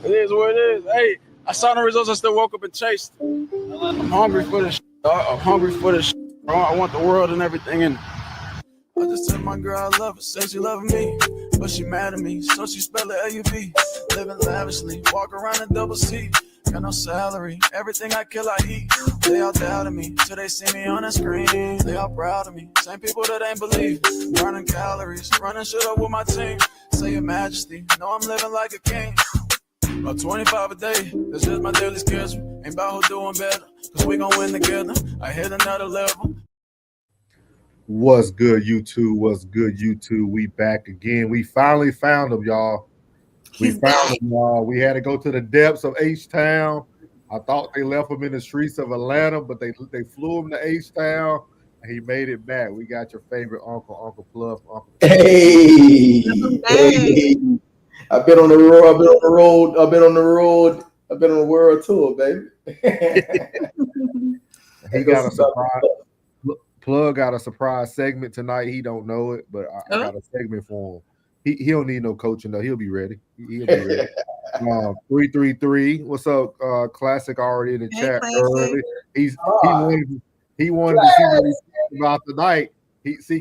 It is what it is. Hey, I saw the results. I still woke up and chased. I'm hungry for this. I'm hungry for this. Bro. I want the world and everything in it. I just told my girl I love her, said she loving me, but she mad at me, so she spell it L-U-V. Living lavishly, walk around in double C. Got no salary, everything I kill I eat. They all doubted me, till they see me on the screen. They all proud of me, same people that ain't believe. Burning calories, running shit up with my team. Say your majesty, know I'm living like a king. About 25 a day, that's just my daily schedule. Ain't about who doing better, cause we gon' win together. I hit another level. What's good, YouTube? What's good, YouTube? We back again. We finally found them, y'all. We found them, y'all. We had to go to the depths of H-Town. I thought they left him in the streets of Atlanta, but they flew him to H-Town, and he made it back. We got your favorite uncle, Uncle Pluff. Uncle Hey, hey. I've been on the road. I've been on the world tour, baby. He got a surprise. Plug got a surprise segment tonight. He don't know it, but I got a segment for him. He don't need no coaching though. He'll be ready. He'll be ready. 333. What's up? Classic already in the chat early. He wanted to see what he's about tonight.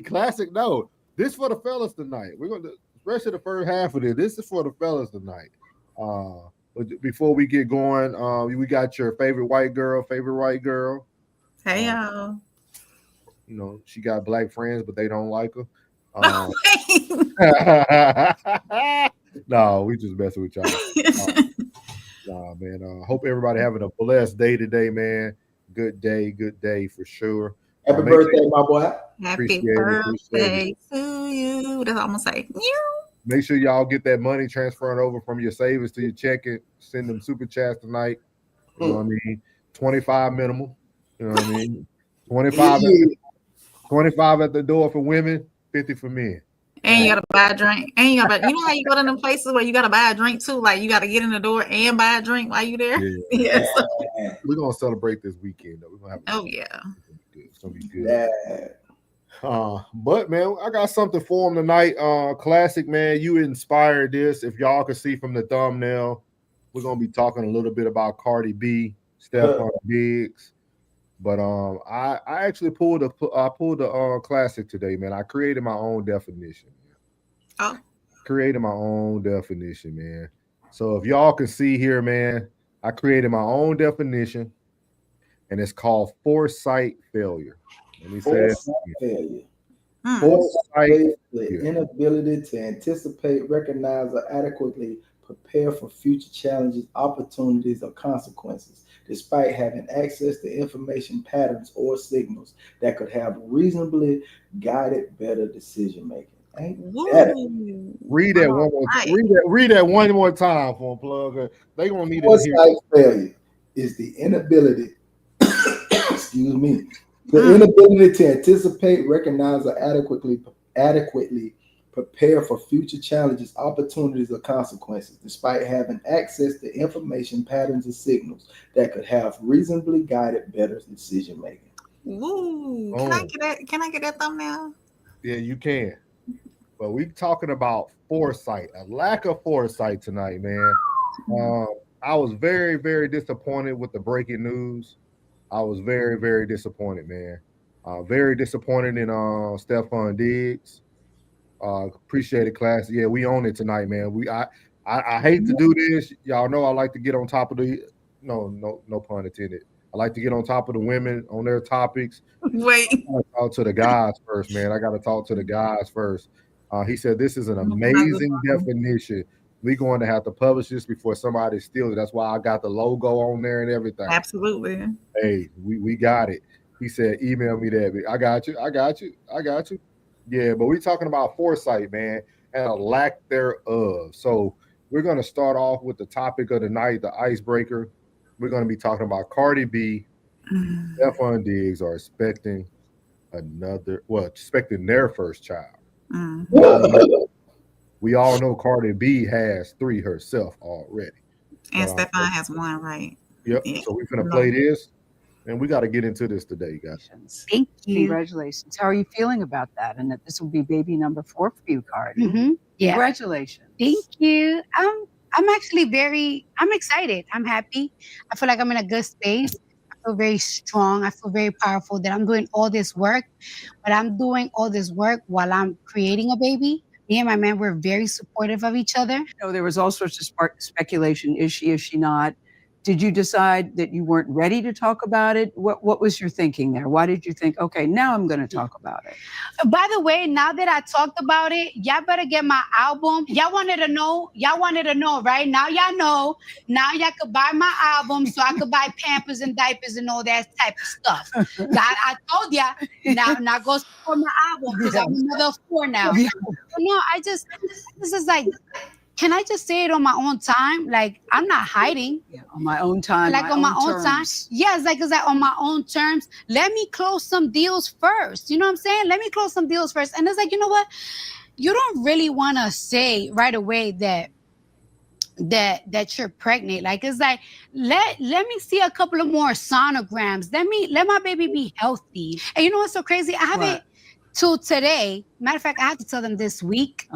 Classic. No, this for the fellas tonight. We're gonna especially the first half of this. This is for the fellas tonight. But before we get going, we got your favorite white girl. Hey y'all. You know, she got black friends, but they don't like her. No, we just messing with y'all. Nah, man. Hope everybody having a blessed day today, man. Good day for sure. Happy birthday, my boy. Happy birthday to you. That's all I'm gonna say. Make sure y'all get that money transferring over from your savings to your checking. Send them super chats tonight. You know what I mean? 25 minimum. You know what I mean? 25 at the door for women, 50 for men. And you gotta buy a drink. And you know how you go to them places where you gotta buy a drink too? Like you gotta get in the door and buy a drink while you there. Yeah. We're gonna celebrate this weekend though. We're gonna have it's gonna be good. Yeah. But man, I got something for him tonight. Classic, man. You inspired this. If y'all can see from the thumbnail, we're gonna be talking a little bit about Cardi B, Stephon Diggs. But I actually pulled a classic today, man. I created my own definition. Created my own definition, man. So if y'all can see here, man, I created my own definition, and it's called Foresight failure. Let me say failure. Foresight, the inability to anticipate, recognize, or adequately prepare for future challenges, opportunities, or consequences, despite having access to information patterns or signals that could have reasonably guided better decision making. Read that one more. Read that one more time for a plug. They gonna need it. Foresight failure is the inability. Excuse me. The inability to anticipate, recognize, or adequately prepare for future challenges, opportunities, or consequences, despite having access to information, patterns, and signals that could have reasonably guided better decision making. Ooh, can I get that? Can I get that thumbnail? Yeah, you can. But we're talking about foresight, a lack of foresight tonight, man. I was very, very disappointed with the breaking news. I was very, very disappointed, man. Very disappointed in Stephon Diggs. Appreciate it, class. Yeah, we own it tonight, man. I hate to do this. Y'all know I like to get on top of the no pun intended. I like to get on top of the women on their topics. Wait. I gotta talk to the guys first, man. I gotta talk to the guys first. He said this is an amazing definition. We're going to have to publish this before somebody steals it. That's why I got the logo on there and everything. Absolutely. Hey, we got it. He said, email me that. I got you. Yeah, but we're talking about foresight, man, and a lack thereof. So we're going to start off with the topic of the night, the icebreaker. We're going to be talking about Cardi B, Stephon Diggs are expecting their first child. We all know Cardi B has 3 herself already. And Stephon has 1, right? Yep. Yeah. So we're going to play this. And we got to get into this today, guys. Thank you. Congratulations. How are you feeling about that? And that this will be baby number 4 for you, Cardi. Yeah. Congratulations. Thank you. I'm excited. I'm happy. I feel like I'm in a good space. I feel very strong. I feel very powerful that I'm doing all this work, but I'm doing all this work while I'm creating a baby. Me and my man were very supportive of each other. There was all sorts of speculation. Is she not? Did you decide that you weren't ready to talk about it? What was your thinking there? Why did you think, okay, now I'm going to talk about it? By the way, now that I talked about it, y'all better get my album. Y'all wanted to know, right? Now y'all know. Now y'all could buy my album so I could buy Pampers and diapers and all that type of stuff. I told y'all, now go support my album because I'm a mother of 4 now. No, this is like, can I just say it on my own time? Like, I'm not hiding. Yeah, on my own time. Like on my own time. Yes, like it's like on my own terms. Let me close some deals first. You know what I'm saying? Let me close some deals first. And it's like, you know what? You don't really want to say right away that you're pregnant. Like it's like, let me see a couple of more sonograms. Let my baby be healthy. And you know what's so crazy? I haven't till today. Matter of fact, I have to tell them this week.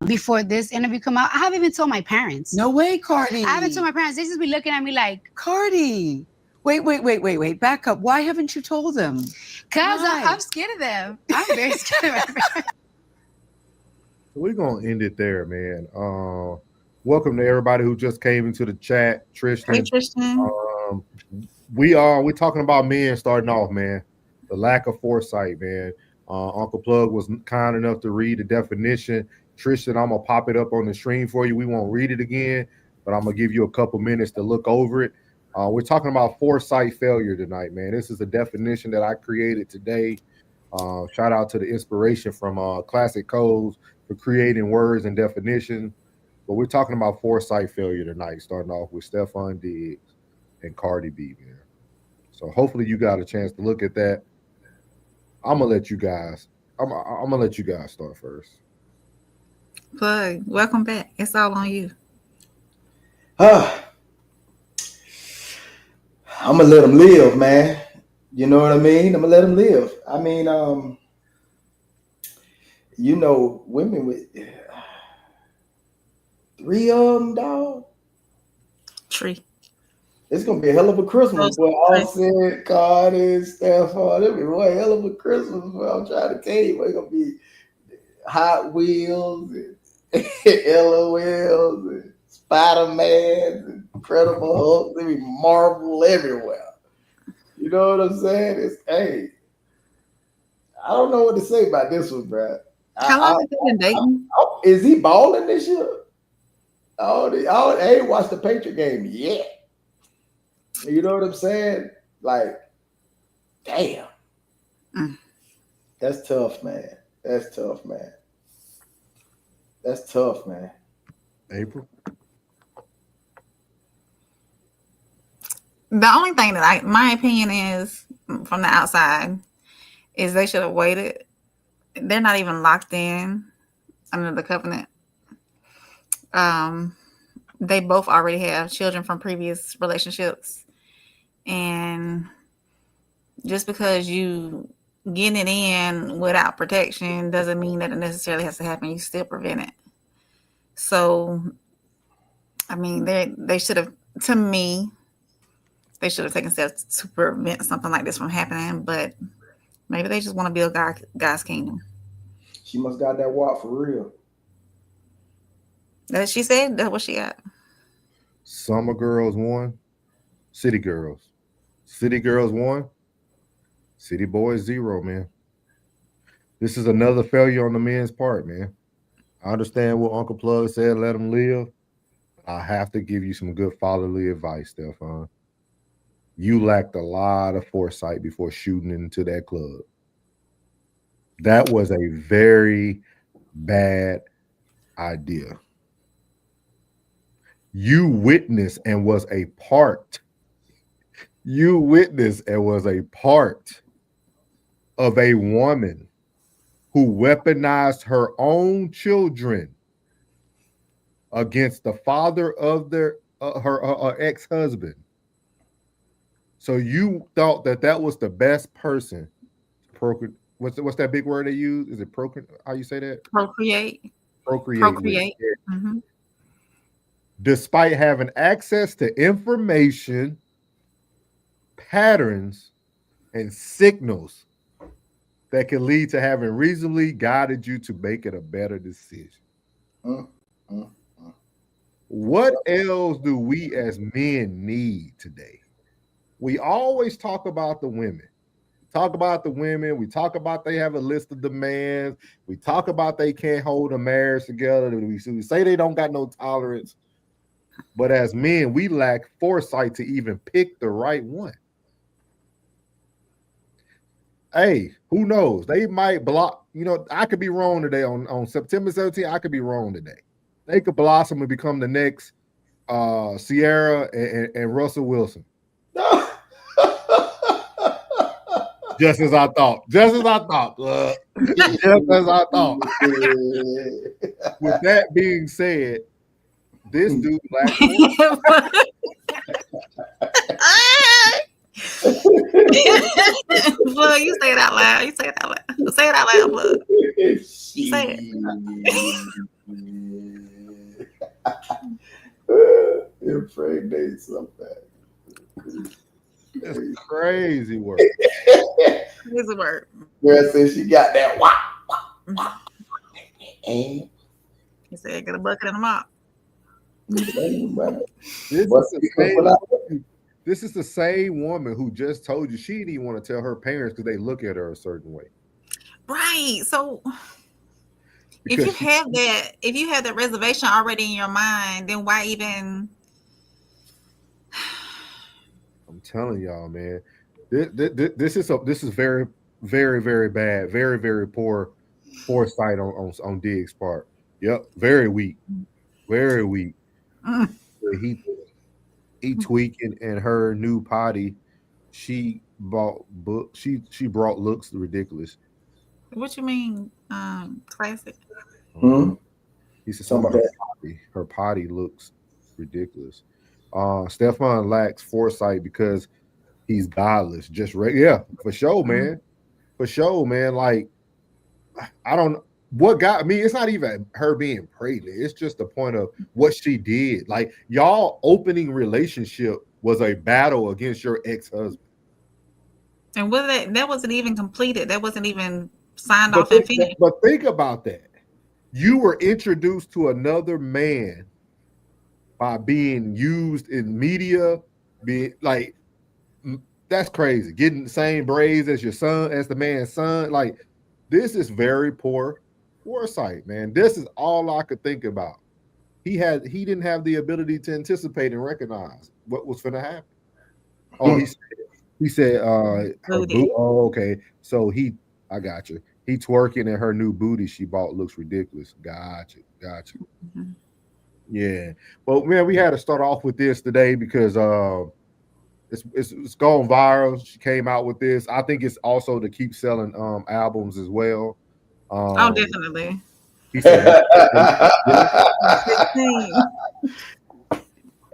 Before this interview come out, I haven't even told my parents. No way, Cardi. I haven't told my parents. They just be looking at me like, Cardi. Wait. Back up. Why haven't you told them? Because I'm scared of them. I'm very scared of them. We're going to end it there, man. Welcome to everybody who just came into the chat. Tristan. Hey, Tristan. We're talking about men starting off, man. The lack of foresight, man. Uncle Plug was kind enough to read the definition. Tristan, I'm going to pop it up on the screen for you. We won't read it again, but I'm going to give you a couple minutes to look over it. We're talking about foresight failure tonight, man. This is a definition that I created today. Shout out to the inspiration from Classic Codes for creating words and definitions. But we're talking about foresight failure tonight, starting off with Stephon Diggs and Cardi B, man. So hopefully you got a chance to look at that. I'm gonna let you guys start first. Plug, welcome back. It's all on you. I'm gonna let them live, man. You know what I mean? I'm gonna let them live. I mean, women with 3 of them, dog. Tree. It's gonna be a hell of a Christmas, boy. All said, Cardi, Stephon. It'll be one hell of a Christmas, boy. I'm trying to tell you, boy. It's gonna be Hot Wheels and LOLs and Spider-Man and Incredible Hulk. There'll be Marvel everywhere. You know what I'm saying? I don't know what to say about this one, bro. How long has he been dating? Is he balling this year? I ain't watched the Patriot game yet. You know what I'm saying? Like, damn. That's tough, man. That's tough, man. April? The only thing that my opinion is, from the outside, is they should have waited. They're not even locked in under the covenant. They both already have children from previous relationships. And just because you getting it in without protection doesn't mean that it necessarily has to happen. You still prevent it. So, I mean, they should have, to me, they should have taken steps to prevent something like this from happening. But maybe they just want to build God's kingdom. She must got that walk for real. That she said? That's what she got. Summer Girls won. City Girls. City Girls won. City Boys 0, man. This is another failure on the men's part, man. I understand what Uncle Plug said, let them live. I have to give you some good fatherly advice, Stephon. You lacked a lot of foresight before shooting into that club. That was a very bad idea. You witnessed and was a part. You witnessed and was a part of a woman who weaponized her own children against the father of her ex-husband. So you thought that was the best person to procreate. What's that big word they use? Is it procreate? How you say that? Procreate. Procreate. Mm-hmm. despite having access to information, patterns, and signals that can lead to having reasonably guided you to making a better decision. What else do we as men need today? We always talk about the women. Talk about the women. We talk about they have a list of demands. We talk about they can't hold a marriage together. We say they don't got no tolerance. But as men, we lack foresight to even pick the right one. Hey, who knows? They might block. You know, I could be wrong today. On September 17th, I could be wrong today. They could blossom and become the next Sierra and Russell Wilson. Just as I thought. Just as I thought. Just as I thought. With that being said, this dude lacks. Look, you say it out loud. You say it out loud. Say it out loud, look. Say it. Impregnate something. It's crazy work. Crazy work. Girl said she got that. He said, "Get a bucket and a mop." This is the same woman who just told you she didn't even want to tell her parents because they look at her a certain way. Right. So if you have that reservation already in your mind, then why even? I'm telling y'all, man, this is very, very, very bad, very, very poor foresight on Diggs' part. Yep, very weak, very weak. He tweaking, and her new potty, she brought looks ridiculous. What you mean, classic? He said something about her potty looks ridiculous. Stephon lacks foresight because he's godless. Just for sure, man. For sure, man. Like, I don't. What got me? It's not even her being pregnant. It's just the point of what she did. Like, y'all opening relationship was a battle against your ex-husband. And that wasn't even completed. That wasn't even signed off and finished. But think about that. You were introduced to another man by being used in media, being like, that's crazy. Getting the same braids as your son, as the man's son. Like, this is very poor foresight, man. This is all I could think about. He didn't have the ability to anticipate and recognize what was going to happen. Oh, he said, oh, okay. So I got you. He twerking and her new booty she bought looks ridiculous. Got you. Mm-hmm. Yeah. Well, man, we had to start off with this today because it's gone viral. She came out with this. I think it's also to keep selling albums as well. Oh, definitely. He said,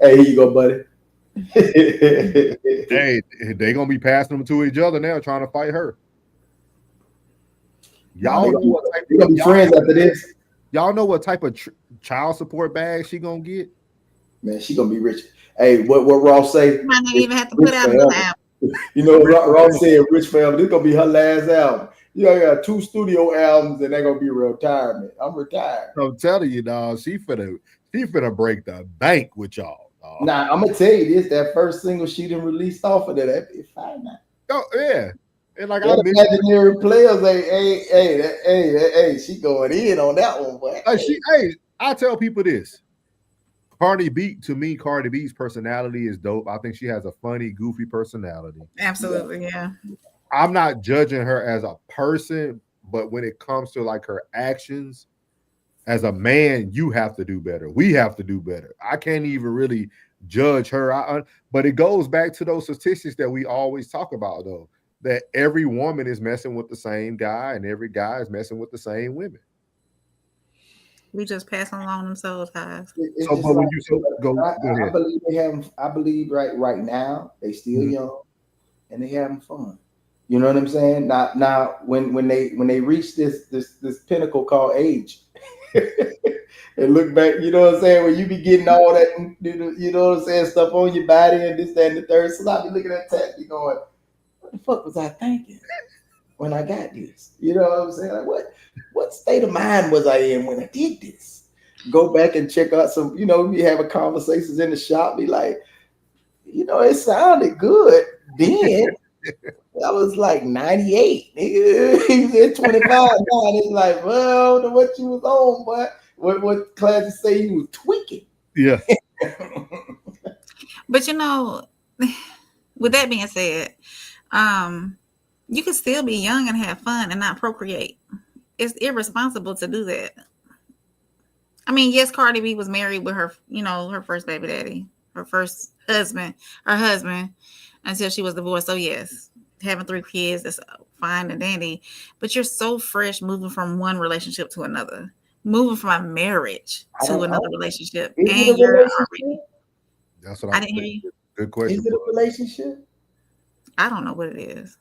hey, here you go, buddy. Hey, they're gonna be passing them to each other now, trying to fight her. Y'all know what type of be friends after this. Y'all know what type of child support bag she gonna get? Man, she gonna be rich. Hey, what Ross say? Might not even have to put out another album. You know, Ross said, "Rich family, this gonna be her last album." You know, got 2 studio albums, and they're gonna be retirement. I'm retired. I'm telling you, dog. She finna break the bank with y'all. Dog. Nah, I'm gonna tell you this: that first single she done released off of that be fine now. Oh yeah, and like that imaginary players, hey, she going in on that one, boy. I tell people this. Cardi B's personality is dope. I think she has a funny, goofy personality. Absolutely, yeah. I'm not judging her as a person, but when it comes to like her actions, as a man, you have to do better. We have to do better. I can't even really judge her. But it goes back to those statistics that we always talk about, though, that every woman is messing with the same guy and every guy is messing with the same women. We just passing along them souls, guys. I believe they have. I believe right now they still young and they having fun. You know what I'm saying? Now when they reach this pinnacle called age, and look back. You know what I'm saying? When you be getting all that, you know what I'm saying, stuff on your body and this, that, and the third. So I be looking at that, be going, what the fuck was I thinking when I got this? You know what I'm saying? Like, what state of mind was I in when I did this? Go back and check out some, we having conversations in the shop, be like, it sounded good then. That was like 98. He was at 25 now. It's like, well, what you was on, boy. What classes say you was tweaking. Yeah. But with that being said, you can still be young and have fun and not procreate. It's irresponsible to do that. I mean, yes, Cardi B was married with her, her first baby daddy, her first husband, until she was divorced. So yes, having 3 kids, that's fine and dandy. But you're so fresh moving from one relationship to another, moving from a marriage to another relationship. And you're already. That's what I didn't hear you. Good question. Is it a relationship? I don't know what it is.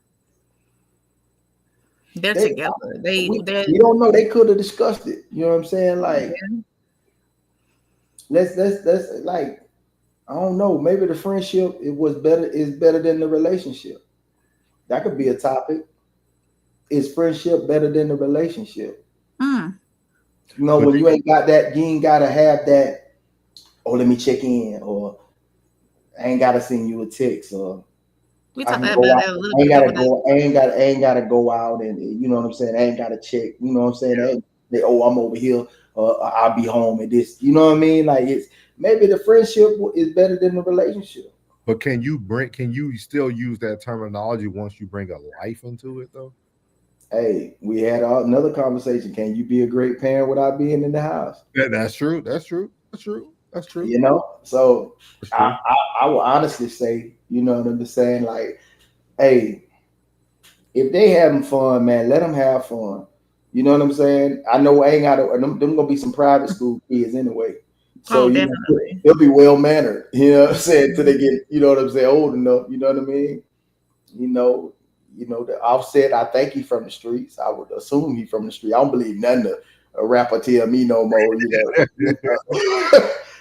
They're together. We don't know. They could have discussed it. You know what I'm saying? Like, let's like, I don't know. Maybe the friendship is better than the relationship. That could be a topic. Is friendship better than the relationship? When you ain't got that, you ain't gotta have that. Oh, let me check in, or I ain't gotta send you a text, or we talked about that a little bit. I ain't gotta go out and you know what I'm saying. I ain't gotta check. You know what I'm saying. Yeah. I'm over here. I'll be home at this. You know what I mean? Like it's maybe the friendship is better than the relationship. But can you still use that terminology once you bring a life into it though? Hey, we had another conversation. Can you be a great parent without being in the house? Yeah, that's true. So I will honestly say, you know what I'm saying? Like, hey, if they having fun, man, let them have fun. You know what I'm saying? I know I ain't got them gonna be some private school kids anyway. So definitely. They'll be well mannered, you know what I'm saying, till they get, you know what I'm saying, old enough, you know what I mean? The Offset, I think he's from the streets. I would assume he's from the street. I don't believe nothing a rapper tell me no more,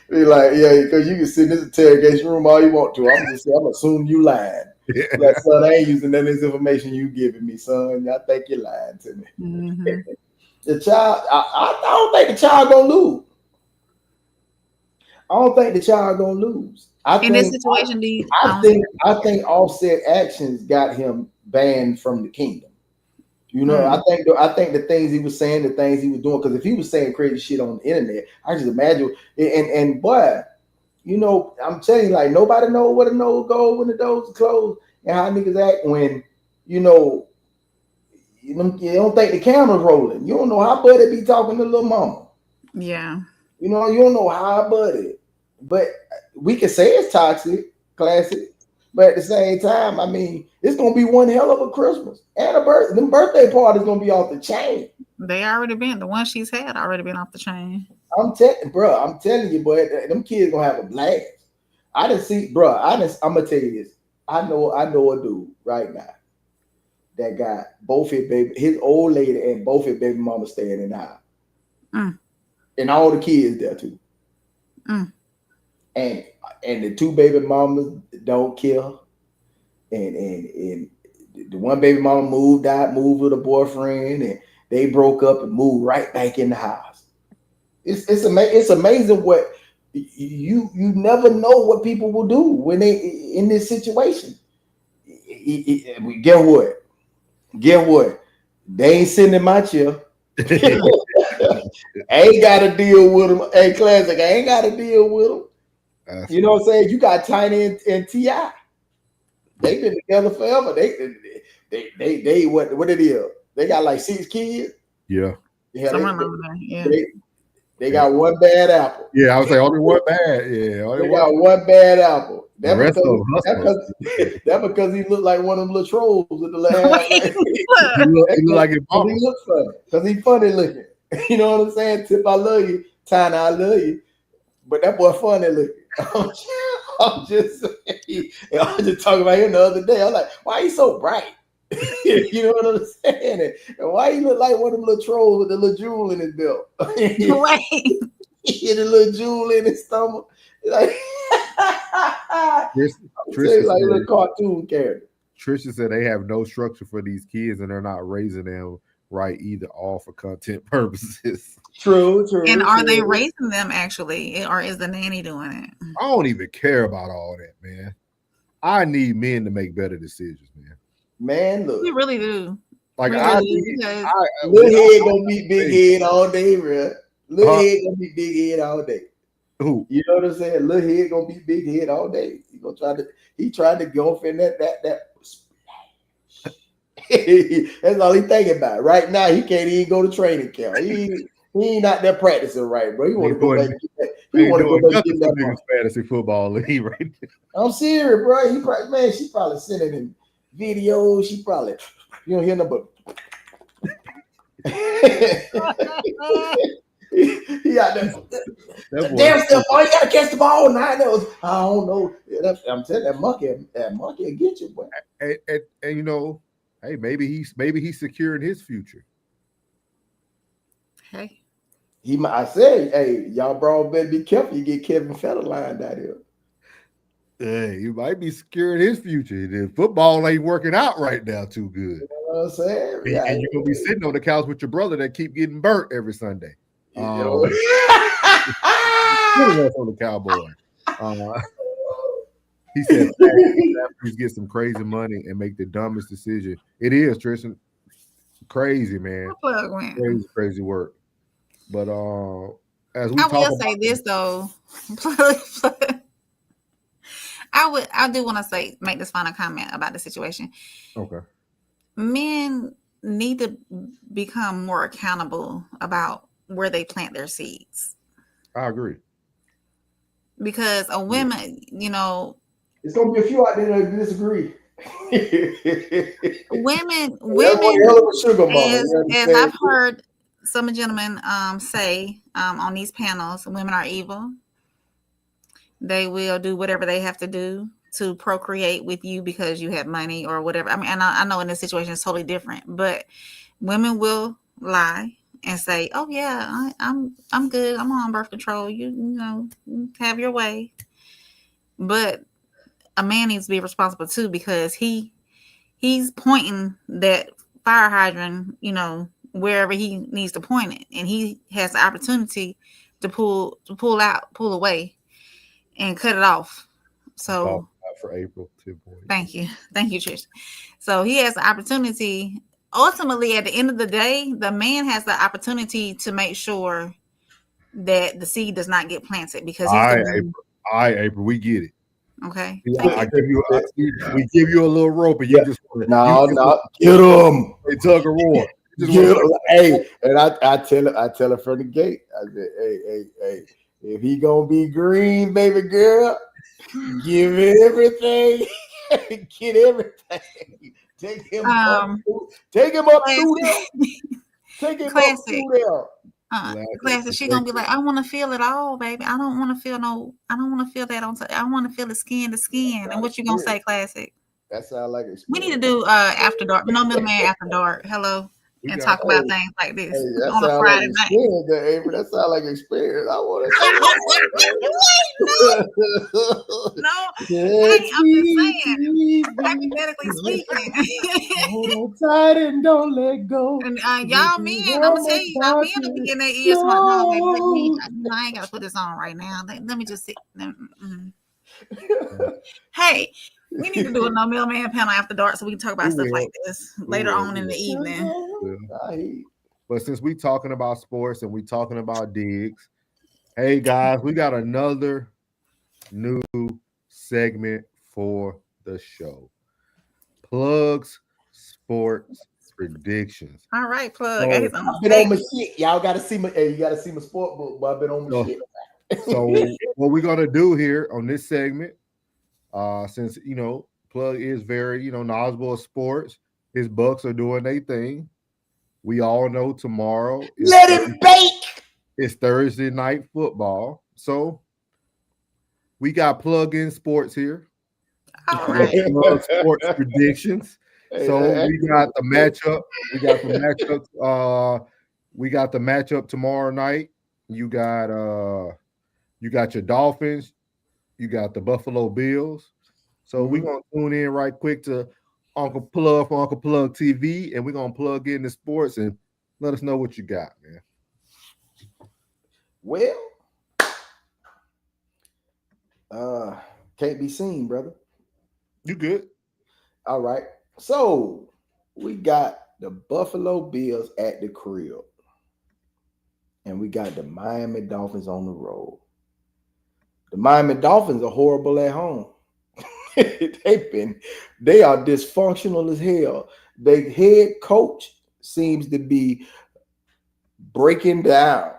Be like, yeah, because you can sit in this interrogation room all you want to. I'm assuming you lying. Yeah. Like, son, I ain't using none of this information you giving me, son. I think you're lying to me. Mm-hmm. The child, I don't think the child gonna lose. I don't think the child gonna lose. I think Offset actions got him banned from the kingdom. I think the things he was saying, the things he was doing, because if he was saying crazy shit on the internet, I just imagine. And boy, I'm telling you, like nobody know where the nose goes when the doors are closed, and how niggas act when you don't think the camera's rolling. You don't know how Buddy be talking to little mama. Yeah. You don't know how Buddy. But we can say it's toxic, classic. But at the same time, I mean, it's gonna be one hell of a Christmas and a birthday. Them birthday parties gonna be off the chain. They already been. The one she's had already been off the chain. I'm telling you, boy, them kids gonna have a blast. I'm gonna tell you this. I know a dude right now that got both his old lady and both his baby mama staying in the house. And all the kids there too. And the 2 baby mamas don't kill. And the one baby mama moved with a boyfriend, and they broke up and moved right back in the house. It's amazing what you never know what people will do when they in this situation. Get what? They ain't sitting in my chair. I ain't got to deal with them. Hey, classic, I ain't got to deal with them. You know what I'm saying? You got Tiny and T.I. They've been together forever. They what it is? They got like 6 kids. Yeah. They got one bad apple. Yeah, I would say only one bad. Yeah, they got one bad apple. That's because he looked like one of them little trolls with the last. He look like his mama. He look funny because he funny looking. You know what I'm saying? Tip, I love you. Tiny, I love you. But that boy funny looking. I'm just talking about him the other day. I'm like, why he so bright? You know what I'm saying? And why he look like one of them little trolls with the little jewel in his belt? Right. He hit a little jewel in his stomach. Like, Trisha like a little cartoon character. Trisha said they have no structure for these kids and they're not raising them right either, all for content purposes. True. And are they raising them actually, or is the nanny doing it? I don't even care about all that, man. I need men to make better decisions, man. Man, look. We really do. Like, little head gonna be big head all day, bro. Little head gonna be big head all day. Who? You know what I'm saying? Little head gonna be big head all day. He tried to go for that. That's all he thinking about. Right now, he can't even go to training camp. He ain't out there practicing right, bro. He want to go back. He want to go back and get that fantasy football league right there. I'm serious, bro. She probably sending him videos. She probably, you don't hear nothing but. He out there. Damn, Stephon, you gotta catch the ball now. I don't know. I'm telling that monkey will get you, boy. And you know, hey, maybe he's securing his future. Hey, I said, hey, y'all bro, better be careful. You get Kevin Federline out here. Hey, he might be securing his future. The football ain't working out right now too good. You know what I'm saying? And you're gonna be sitting on the couch with your brother that keep getting burnt every Sunday. On the Cowboy. He said athletes get some crazy money and make the dumbest decision. It is, Tristan. Crazy, man. Crazy work. But as we I will say this though. I do want to make this final comment about the situation. Okay. Men need to become more accountable about where they plant their seeds. I agree. Because a woman, you know, it's gonna be a few out there that disagree. women, as I've heard some gentlemen say on these panels, women are evil. They will do whatever they have to do to procreate with you because you have money or whatever. I mean, and I know in this situation it's totally different, but women will lie and say, "Oh yeah, I'm good. I'm on birth control. You know, have your way." But a man needs to be responsible too, because he's pointing that fire hydrant, you know, wherever he needs to point it, and he has the opportunity to pull away and cut it off. So for April 2. Thank you, Trish. So he has the opportunity. Ultimately, at the end of the day, the man has the opportunity to make sure that the seed does not get planted, because April, we get it. Okay. We give you a little rope, and you just get him. They tug of war. Hey, and I tell her from the gate. I said, hey, if he gonna be green, baby girl, give it everything. Get everything. Take him up through there. Take him up through there. Classic. She gonna be like, I want to feel it all, baby. I don't want to feel that on. I want to feel it skin to skin. And what you gonna say, Classic? That sounds like experience. We need to do after dark. No middleman after dark. Hello. And talk about things like this on a Friday night. That sounds like experience. I want to. No, I'm just saying, hypothetically speaking. Hold tight and don't let go. And y'all men, I'm gonna tell you, y'all men will be getting their ears smoked. I ain't gotta put this on right now. Let me just sit. Hey. We need to do a no middleman panel after dark so we can talk about stuff like this later on in the evening. But since we talking about sports and we talking about Diggs, hey guys, we got another new segment for the show. Plugs Sports Predictions. All right, Plug. I've been on my shit. Y'all gotta see my sport book, but I've been on my shit. So what we're gonna do here on this segment, since you know Plug is very knowledgeable of sports, his Bucks are doing their thing. We all know tomorrow let it bake. It's Thursday night football, so we got Plug-in Sports here. All right. Plug Sports Predictions. So we got the matchup. We got the matchup tomorrow night. You got your Dolphins. You got the Buffalo Bills. So we're gonna tune in right quick to Uncle Plug for Uncle Plug TV, and we're gonna plug in the sports and let us know what you got, man. Well, can't be seen, brother. You good? All right. So we got the Buffalo Bills at the crib, and we got the Miami Dolphins on the road. The Miami Dolphins are horrible at home. They are dysfunctional as hell. The head coach seems to be breaking down.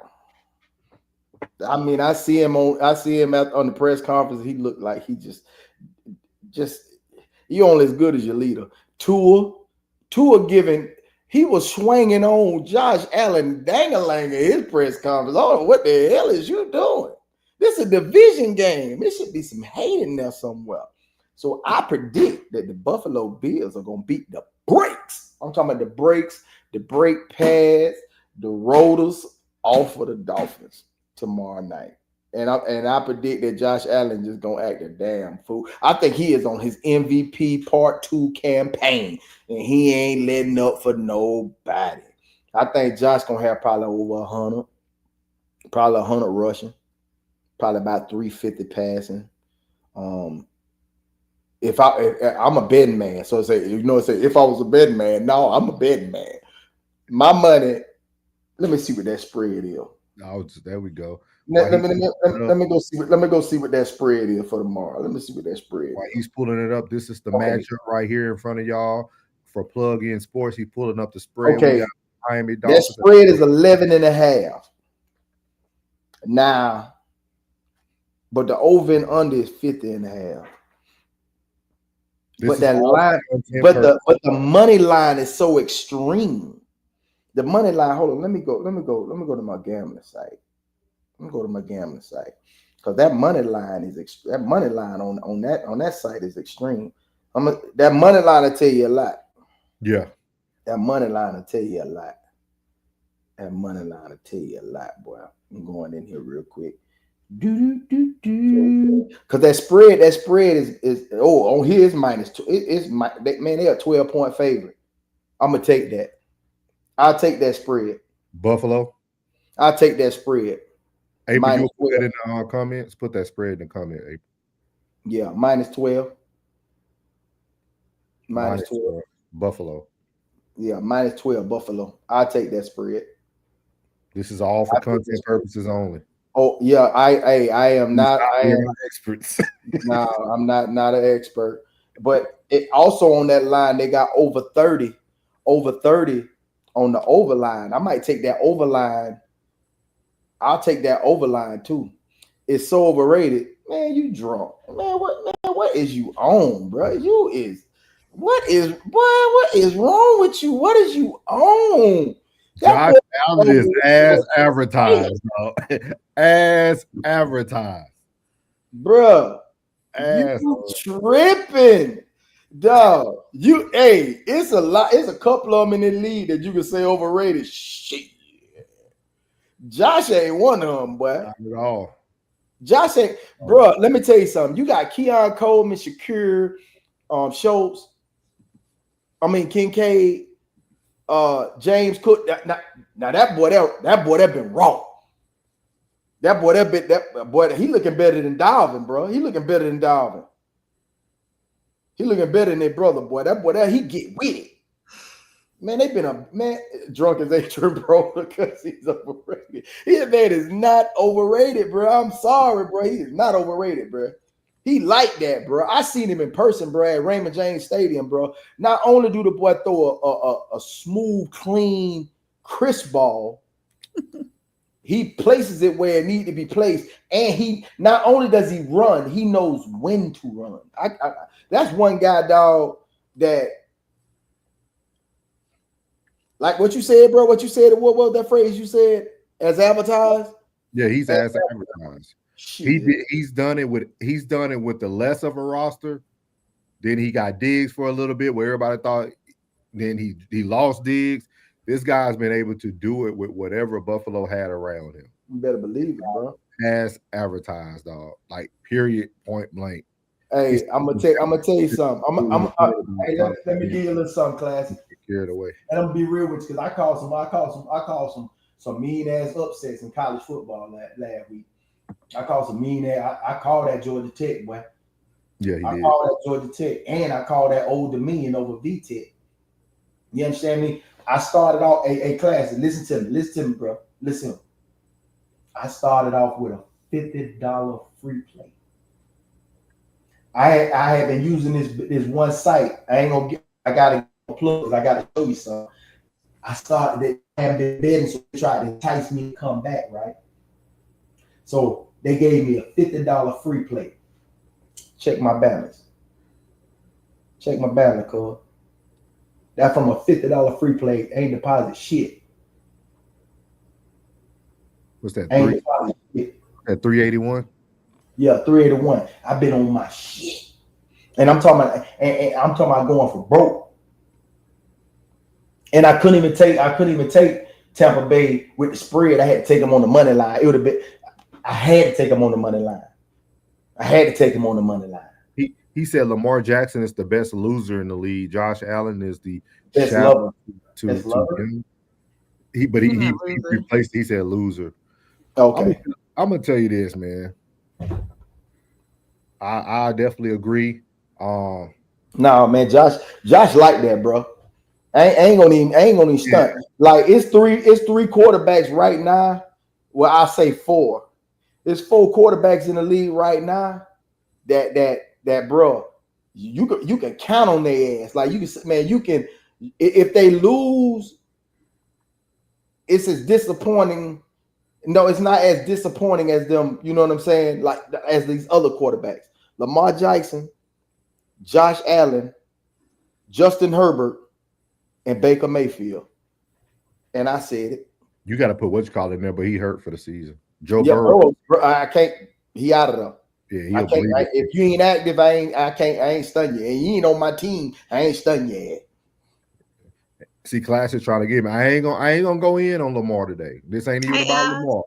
I mean, I see him on the press conference. He looked like he just you only as good as your leader. Tua giving, he was swinging on Josh Allen dang-a-lang at his press conference. Oh, what the hell is you doing? This is a division game. There should be some hate in there somewhere. So I predict that the Buffalo Bills are going to beat the brakes. I'm talking about the brakes, the brake pads, the rotors off of the Dolphins tomorrow night. And I predict that Josh Allen just going to act a damn fool. I think he is on his MVP Part 2 campaign, and he ain't letting up for nobody. I think Josh going to have probably over 100, probably 100 rushing, probably about 350 passing. If I'm a betting man, so say if I was a betting man, no, I'm a betting man. My money, let me see what that spread is. Oh, there we go. Let me go see what that spread is for tomorrow. Let me see what that spread is. While he's pulling it up, this is the matchup right here in front of y'all for Plug In Sports. He's pulling up the spread. Okay. Miami That spread is 11.5. Now, but the over and under is 50.5. But that line, but the money line is so extreme. The money line, hold on, let me go to my gambling site. Let me go to my gambling site. Because that money line on that site is extreme. That money line will tell you a lot. Yeah. That money line will tell you a lot. That money line will tell you a lot, boy. I'm going in here real quick. Because that spread is on here is -2. They are 12-point favorite. I'm gonna take that. I'll take that spread. Buffalo. I'll take that spread. April, you put that in the comments. Put that spread in the comment, April. Yeah, -12. -12. Buffalo. Yeah, -12 Buffalo. I'll take that spread. This is all for content purposes only. Oh yeah, I am not. I am experts. No, I'm not an expert. But it also on that line they got over 30 on the over line. I might take that over line. I'll take that over line too. It's so overrated, man. You drunk, man. What is you on, bro? What is wrong with you? What is you on? Josh Allen is as advertised, bro. As advertised, bruh. You tripping, dog. It's a lot. It's a couple of them in the league that you can say overrated. Shit, Josh ain't one of them, boy. Not at all. Josh ain't, bro. Let me tell you something. You got Keon Coleman, Shakur, Schultz. I mean Kincaid. James Cook. Now that boy that been raw. That boy he looking better than Dalvin, bro. He looking better than Dalvin. He looking better than their brother, boy. That boy he get with it. Man, they been drunk as Adrian, bro, because he's overrated. His man is not overrated, bro. I'm sorry, bro. He is not overrated, bro. He like that, bro. I seen him in person, bro, at Raymond James Stadium, bro. Not only do the boy throw a smooth, clean, crisp ball, he places it where it needs to be placed. And he not only does he run, he knows when to run. That's one guy, dog, that like what you said, bro. What you said, what was that phrase you said? As advertised? Yeah, he's as advertised. He's done it with the less of a roster. Then he got Diggs for a little bit where everybody thought. Then he lost Diggs. This guy's been able to do it with whatever Buffalo had around him. You better believe it, bro. As advertised, dog. Like period, point blank. Hey, I'm gonna tell you something. Hey, let me give you a little something, classic. Carried away. And I'm gonna be real with you because I called some mean ass upsets in college football last week. I called some mean ass. I called that Georgia Tech, boy. Yeah, I called that Georgia Tech, and I called that Old Dominion over VTech. You understand me? I started off a class. Listen to me, bro. Listen. I started off with a $50 free play. I had been using this one site. I gotta plug. I gotta show you something. I started it. I have been betting, so they tried to entice me to come back, right? So they gave me a $50 free play. Check my balance. Check my balance, cuz. That from a $50 free play ain't deposit shit. What's that? Ain't deposit shit. At 381? Yeah, 381. I've been on my shit. And I'm talking about, and I'm talking about going for broke. And I couldn't even take Tampa Bay with the spread. I had to take them on the money line. It would have been, I had to take them on the money line. He said Lamar Jackson is the best loser in the league. Josh Allen is the best lover. To him. He replaced. He said loser. Okay. I'm gonna tell you this, man. I definitely agree. No, man, Josh like that, bro. I ain't gonna even stunt. Yeah. Like it's three quarterbacks right now. Well, I'll say four. There's 4 quarterbacks in the league right now that bro, you can count on their ass. Like you can if they lose, it's as disappointing. No, it's not as disappointing as them, you know what I'm saying? Like as these other quarterbacks. Lamar Jackson, Josh Allen, Justin Herbert, and Baker Mayfield. And I said it. You got to put whatchamacallit in there, but he hurt for the season. Joe Burrow. I can't. He out of Yeah, there. If you ain't active, I ain't stun you. And you ain't on my team, I ain't stun you yet. See, Class is trying to get me. I ain't gonna go in on Lamar today. This ain't even about Lamar.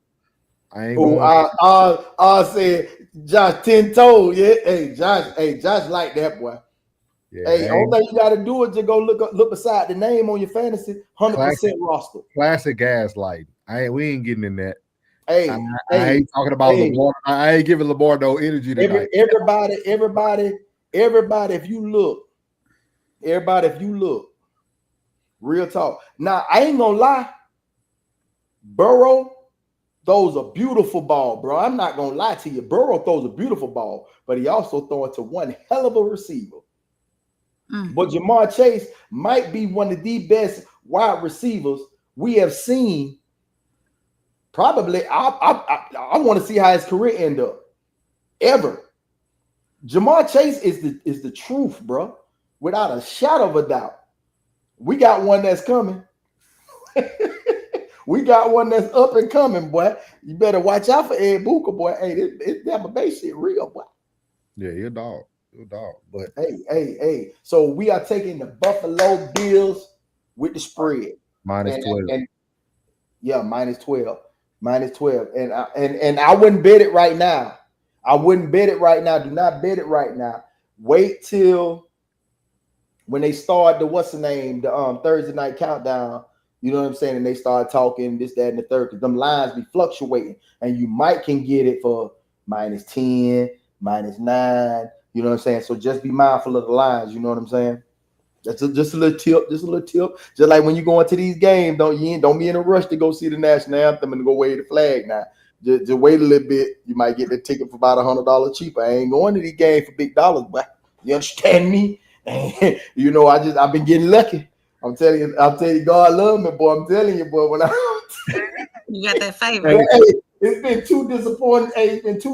I ain't going. I said Josh 10 toes. Yeah, hey Josh like that boy. Yeah, hey, only thing you got to do is to go look beside the name on your fantasy 100% roster. Classic gaslight. We ain't getting in that. Hey, I ain't talking about Lamar. I ain't giving Lamar no energy tonight. Everybody. If you look, real talk. Now I ain't gonna lie. Burrow throws a beautiful ball, bro. I'm not gonna lie to you. Burrow throws a beautiful ball, but he also throws it to one hell of a receiver. But Jamar Chase might be one of the best wide receivers we have seen. Probably, I want to see how his career end up. Ever. Jamar Chase is the truth, bro. Without a shadow of a doubt. We got one that's coming. We got one that's up and coming, boy. You better watch out for Ed Booker, boy. Hey, this Tampa Bay shit real, boy. Yeah, you're a dog. But hey. So we are taking the Buffalo Bills with the spread. -12. -12. And I wouldn't bet it right now. Do not bet it right now. Wait till when they start the Thursday night countdown. You know what I'm saying? And they start talking this, that, and the third, because them lines be fluctuating, and you can get it for -10, -9. You know what I'm saying? So just be mindful of the lines. You know what I'm saying? That's just a little tip. Just like when you go into these games, don't be in a rush to go see the national anthem and go wave the flag. Now, just wait a little bit. You might get the ticket for about $100 cheaper. I ain't going to these games for big dollars, but you understand me? You know, I've been getting lucky. I'm telling you, God love me, boy. I'm telling you, boy. When you got that favor. It's been two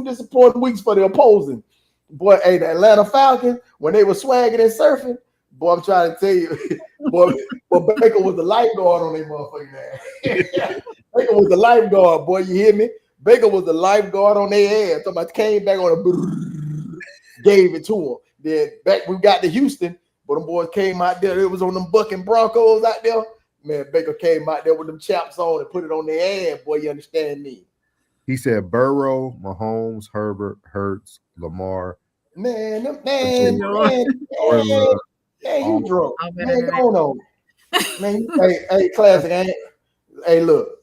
disappointing weeks for the opposing. Boy, the Atlanta Falcons, when they were swagging and surfing, boy, I'm trying to tell you, boy, Baker was the lifeguard on their motherfucking ass. Baker was the lifeguard, boy, you hear me? Baker was the lifeguard on their ass. Somebody came back on a gave it to him. Then back we got to Houston, but them boys came out there. It was on them bucking Broncos out there. Man, Baker came out there with them chaps on and put it on their ass, boy, you understand me? He said Burrow, Mahomes, Herbert, Hurts, Lamar. Man, you drunk. Man, go on. Man, hey, classic. Hey, look,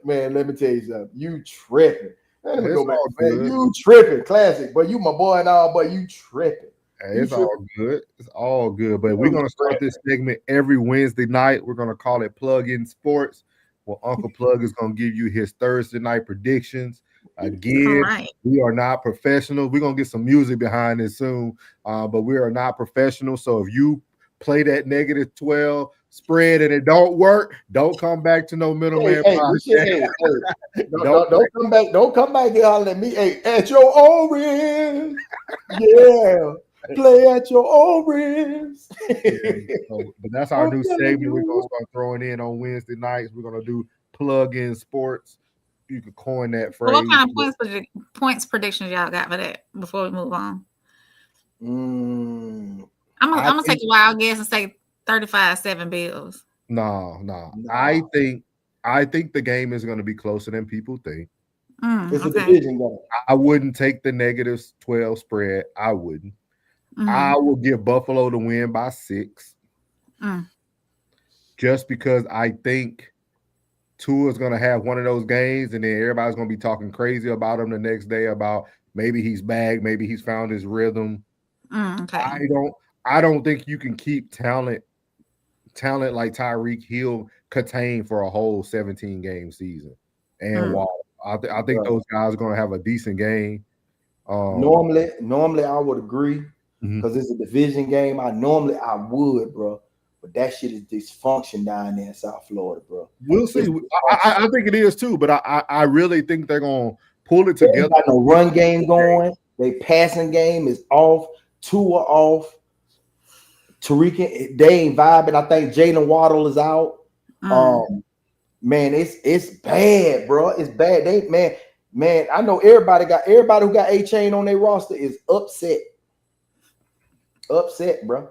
man. Let me tell you something. You tripping? Man, let me go back. Man, you tripping, classic. But you my boy and all, but you tripping. Hey, it's all good. It's all good. But we're gonna start this segment every Wednesday night. We're gonna call it Plug In Sports. Well, Uncle Plug is gonna give you his Thursday night predictions. Again, we are not professional. We're gonna get some music behind this soon, but we are not professional. So if you play that -12 spread and it don't work, don't come back to no middleman. Don't come back here hollering at me. Hey, at your own risk. Yeah. Play at your own risk. But that's our new segment. We're gonna start throwing in on Wednesday nights. We're gonna do Plug In Sports. You could coin that phrase. What kind of points predictions y'all got for that before we move on? I'm gonna take a wild guess and say 35-7 Bills. No. I think the game is going to be closer than people think. It's a division game. I wouldn't take the -12 spread. I wouldn't. I will give Buffalo to win by 6. Just because I think Tua is going to have one of those games, and then everybody's going to be talking crazy about him the next day about maybe he's back, maybe he's found his rhythm. I don't think you can keep talent like Tyreek Hill contained for a whole 17-game season. And I think those guys are going to have a decent game. Normally I would agree because it's a division game. I would, bro. But that shit is dysfunction down there in South Florida, bro. We'll see. I think it is too, but I really think they're going to pull it together. They got no run game going. They passing game is off. Tua off. Tariq, they ain't vibing. I think Jalen Waddle is out. Man, it's bad, bro. It's bad. Man, I know everybody who got A-Chain on their roster is upset. Upset, bro.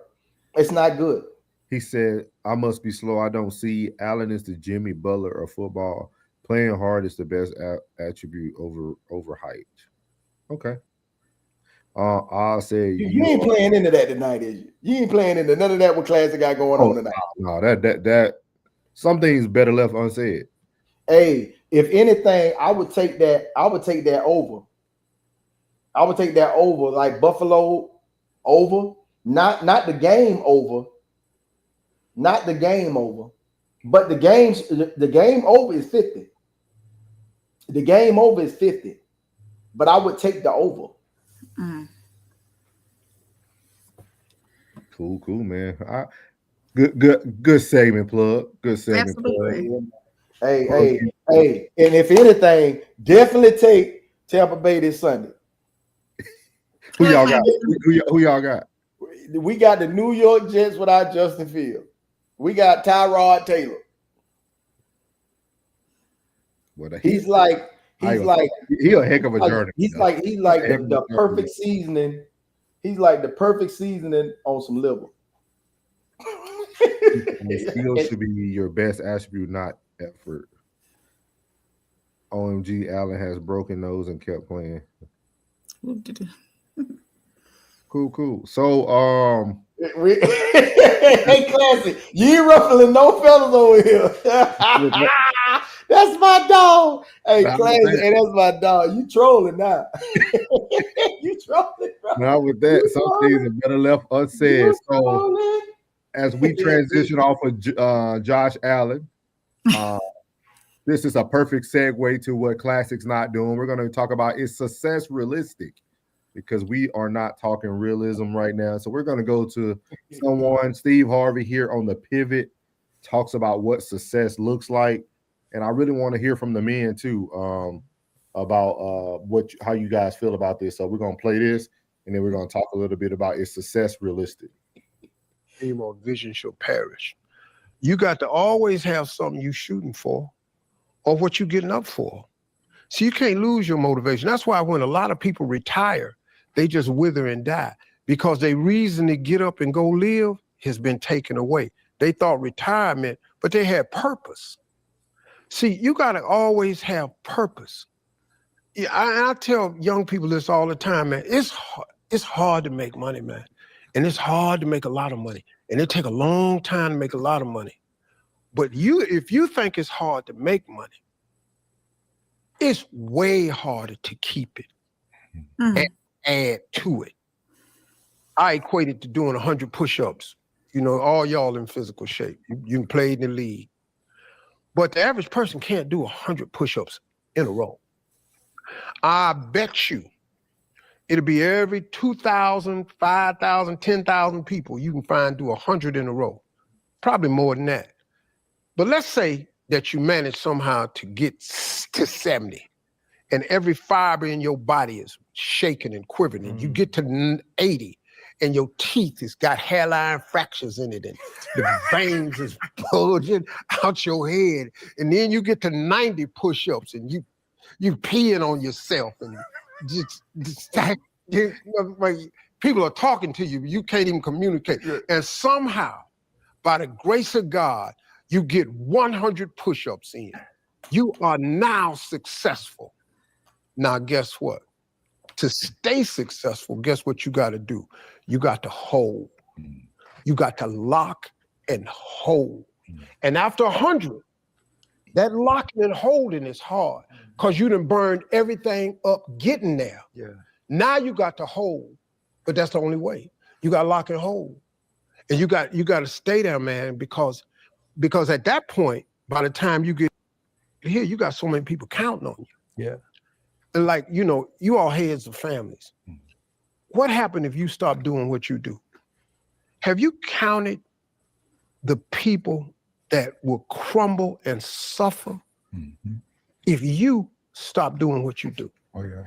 It's not good. He said, I must be slow. I don't see Allen is the Jimmy Butler of football. Playing hard is the best attribute over height. Okay. I'll say you ain't playing into that tonight, is you? You ain't playing into none of that what Classic got going on tonight. No, that some things better left unsaid. Hey, if anything, I would take that over. I would take that over, like Buffalo over, not the game over, not the game over, but the game over is 50. The game over is 50, but I would take the over. Cool, man. Good segment, Plug. Good segment, Absolutely. Plug. Hey, and if anything, definitely take Tampa Bay this Sunday. Who y'all got? Who y'all got? We got the New York Jets without Justin Fields. We got Tyrod Taylor. He's a heck of a journey. He's like the perfect seasoning. He's like the perfect seasoning on some liver. Skill should be your best attribute, not effort. OMG, Allen has broken nose and kept playing. Cool. So hey, Classic, you ain't ruffling no feathers over here. That's my dog. Hey, Classic, hey, that's my dog. You trolling now. You trolling, bro. Now with that, some things are better left unsaid. So as we transition off of Josh Allen, this is a perfect segue to what Classic's not doing. We're going to talk about, is success realistic? Because we are not talking realism right now. So we're going to go to someone, Steve Harvey, here on The Pivot, talks about what success looks like. And I really want to hear from the men too about how you guys feel about this. So we're going to play this, and then we're going to talk a little bit about, is success realistic? Aim or vision shall perish. You got to always have something you shooting for or what you getting up for. So you can't lose your motivation. That's why when a lot of people retire, they just wither and die because their reason to get up and go live has been taken away. They thought retirement, but they had purpose. See, you got to always have purpose. Yeah, I tell young people this all the time, man. It's hard to make money, man. And it's hard to make a lot of money. And it take a long time to make a lot of money. But if you think it's hard to make money, it's way harder to keep it and add to it. I equate it to doing 100 push-ups. You know, all y'all in physical shape. You played in the league. But the average person can't do 100 push-ups in a row. I bet you it'll be every 2,000, 5,000, 10,000 people you can find do 100 in a row. Probably more than that. But let's say that you manage somehow to get to 70 and every fiber in your body is shaking and quivering and you get to 80 and your teeth has got hairline fractures in it and the veins is bulging out your head. And then you get to 90 push-ups and you peeing on yourself and people are talking to you, you can't even communicate. And somehow, by the grace of God, you get 100 push-ups in. You are now successful. Now, guess what? To stay successful, guess what you got to do? You got to hold. You got to lock and hold. And after 100, that locking and holding is hard because you done burned everything up getting there. Yeah. Now you got to hold, but that's the only way. You got to lock and hold. And you got to stay there, man, because at that point, by the time you get here, you got so many people counting on you. Yeah. And like, you know, you all heads of families. What happened if you stop doing what you do? Have you counted the people that will crumble and suffer if you stop doing what you do? Oh, yeah.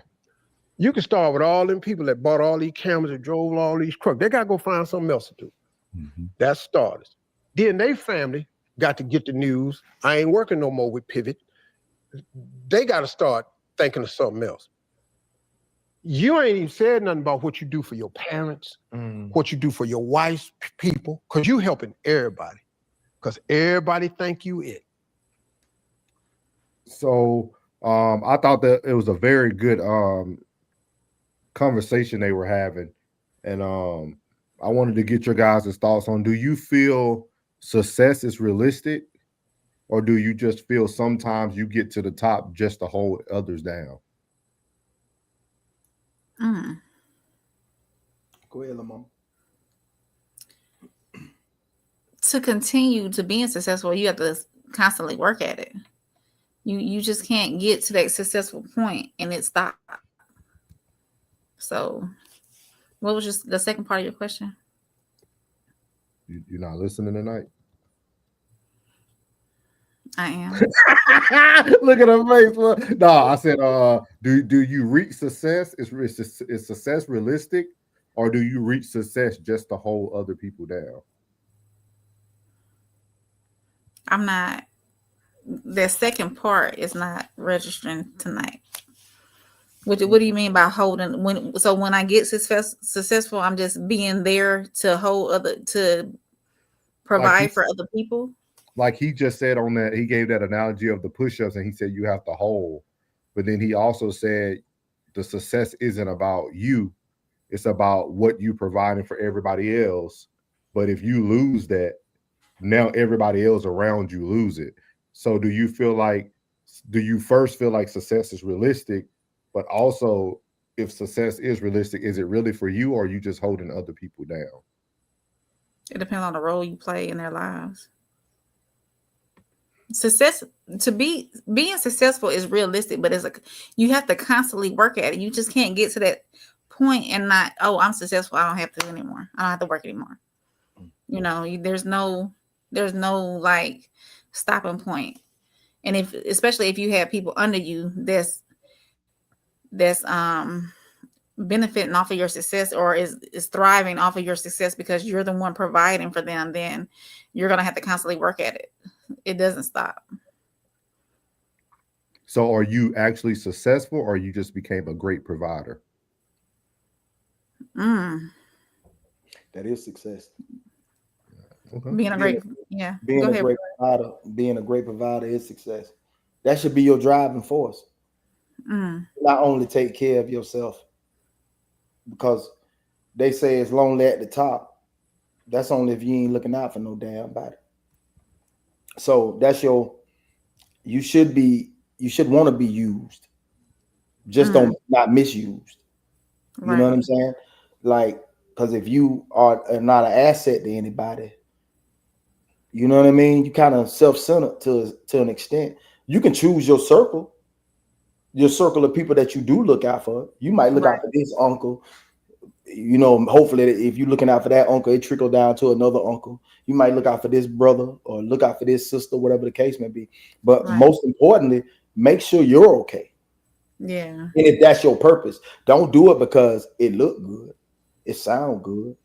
You can start with all them people that bought all these cameras and drove all these trucks. They got to go find something else to do. That's starters. Then they family got to get the news. I ain't working no more with Pivot. They got to start thinking of something else. You ain't even said nothing about what you do for your parents, what you do for your wife's people, because you helping everybody. Because everybody think you it. So I thought that it was a very good conversation they were having. And I wanted to get your guys' thoughts on, do you feel success is realistic? Or do you just feel sometimes you get to the top just to hold others down? Go ahead, Lamont. To continue to being successful, you have to constantly work at it. You just can't get to that successful point and it stop. So, what was just the second part of your question? You're not listening tonight? I am. Look at her face. Look. No, I said, do you reach success? Is success realistic, or do you reach success just to hold other people down? I'm not. The second part is not registering tonight. What do you mean by holding? When I get successful, I'm just being there to provide for other people. Like he just said on that, he gave that analogy of the push-ups, and he said you have to hold. But then he also said the success isn't about you; it's about what you providing for everybody else. But if you lose that, now everybody else around you lose it. So do you first feel like success is realistic, but also if success is realistic, is it really for you, or are you just holding other people down? It depends on the role you play in their lives. Success, being successful is realistic, but you have to constantly work at it. You just can't get to that point and not, oh, I'm successful, I don't have to anymore. I don't have to work anymore. You know, there's no like stopping point. And especially if you have people under you that's benefiting off of your success, or is thriving off of your success because you're the one providing for them, then you're going to have to constantly work at it. It doesn't stop. So are you actually successful, or you just became a great provider? That is success. Okay. Being a great provider is success. That should be your driving force. Not only take care of yourself, because they say it's lonely at the top. That's only if you ain't looking out for no damn body. So that's you should want to be used. Just don't not misused. You know what I'm saying? Like, because if you are not an asset to anybody, you know what I mean? You kind of self-centered to an extent. You can choose your circle of people that you do look out for. You might look out for this uncle. You know, hopefully if you're looking out for that uncle, it trickle down to another uncle. You might look out for this brother or look out for this sister, whatever the case may be. But most importantly, make sure you're okay. Yeah. And if that's your purpose, don't do it because it look good. It sound good.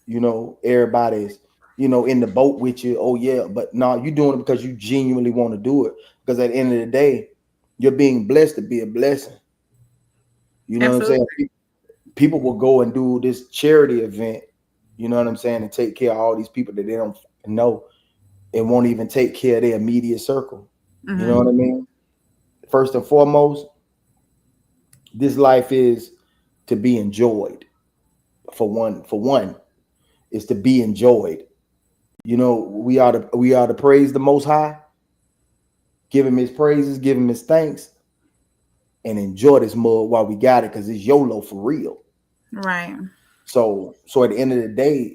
You know, everybody's, you know, in the boat with you. Oh yeah. But no, you're doing it because you genuinely want to do it. Because at the end of the day, you're being blessed to be a blessing. You know what I'm saying? People will go and do this charity event, you know what I'm saying, and take care of all these people that they don't know and won't even take care of their immediate circle. You know what I mean? First and foremost, this life is to be enjoyed. For one, is to be enjoyed. You know, we are to praise the Most High, give him his praises, give him his thanks, and enjoy this mud while we got it, because it's YOLO for real. Right. So at the end of the day,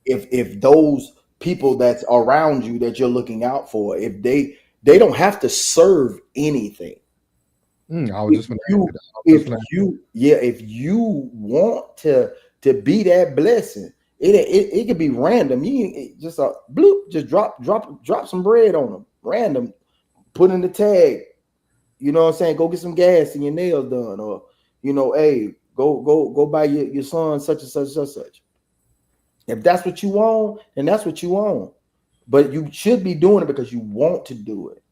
if those people that's around you that you're looking out for, if they don't have to serve anything. If you want to be that blessing, it could be random. You just a bloop, just drop some bread on them, random, put in the tag. You know what I'm saying? Go get some gas and your nails done, or you know, hey, go buy your son such and such. If that's what you want, then that's what you want. But you should be doing it because you want to do it.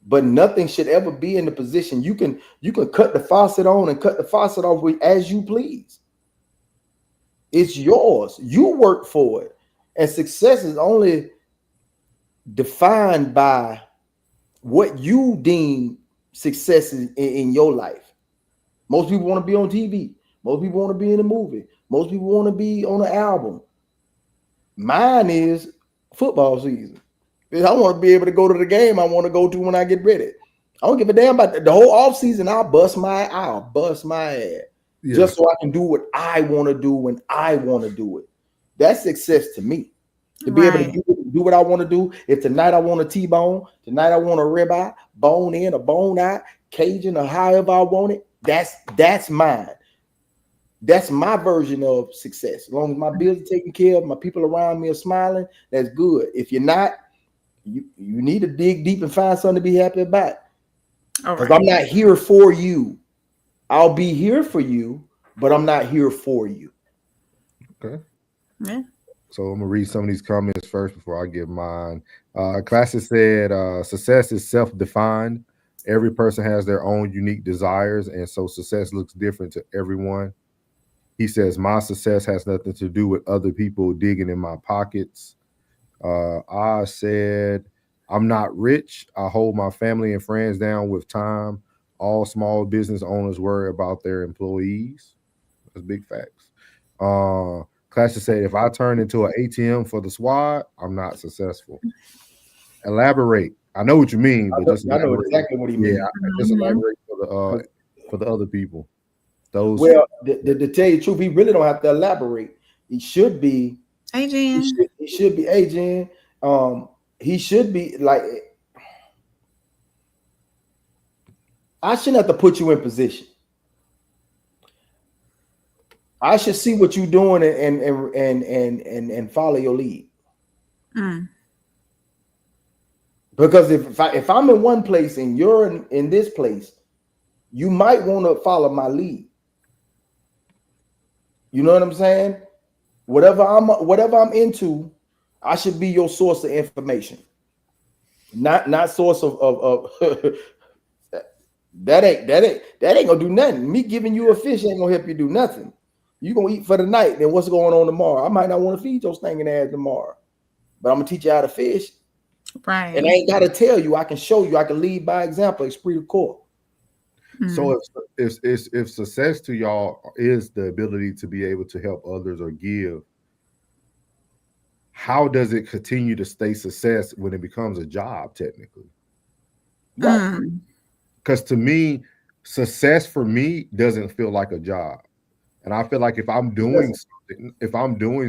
But nothing should ever be in the position you can cut the faucet on and cut the faucet off as you please. It's yours. You work for it. And success is only defined by what you deem success in your life. Most people want to be on TV. Most people want to be in a movie. Most people want to be on an album. Mine is football season. I want to be able to go to the game I want to go to when I get ready. I don't give a damn about the whole off season. I'll bust my ass just so I can do what I want to do when I want to do it. That's success to me. To be able to do what I want to do. If tonight I want a T-bone, tonight I want a ribeye, bone in or bone out, Cajun or however I want it, that's mine. That's my version of success. As long as my bills are taken care of, my people around me are smiling, that's good. If you're not, you need to dig deep and find something to be happy about. Because I'm not here for you. I'll be here for you, but I'm not here for you. Okay. Yeah. So I'm gonna read some of these comments first before I give mine. Classic said, success is self-defined. Every person has their own unique desires, and so success looks different to everyone. He says, my success has nothing to do with other people digging in my pockets. I said, I'm not rich. I hold my family and friends down with time. All small business owners worry about their employees. That's big facts. Classic said, if I turn into an ATM for the SWAT, I'm not successful. Elaborate. I know what you mean, but just I know exactly what he means. Yeah, just elaborate for the other people. Those. Well, to tell you the truth, he really don't have to elaborate. He should be. Hey, Jen. He should be. Hey, Jen. He should be like. I shouldn't have to put you in position. I should see what you're doing and follow your lead. Because if I'm in one place and you're in this place, you might want to follow my lead. You know what I'm saying? Whatever I'm into, I should be your source of information. Not source of that ain't gonna do nothing. Me giving you a fish ain't gonna help you do nothing. You gonna eat for the night, then what's going on tomorrow? I might not want to feed your stinking ass tomorrow, but I'm gonna teach you how to fish. Right. And I ain't gotta tell you, I can show you, I can lead by example, esprit de corps. So if success to y'all is the ability to be able to help others or give, how does it continue to stay success when it becomes a job technically? Because to me, success for me doesn't feel like a job. And I feel like if I'm doing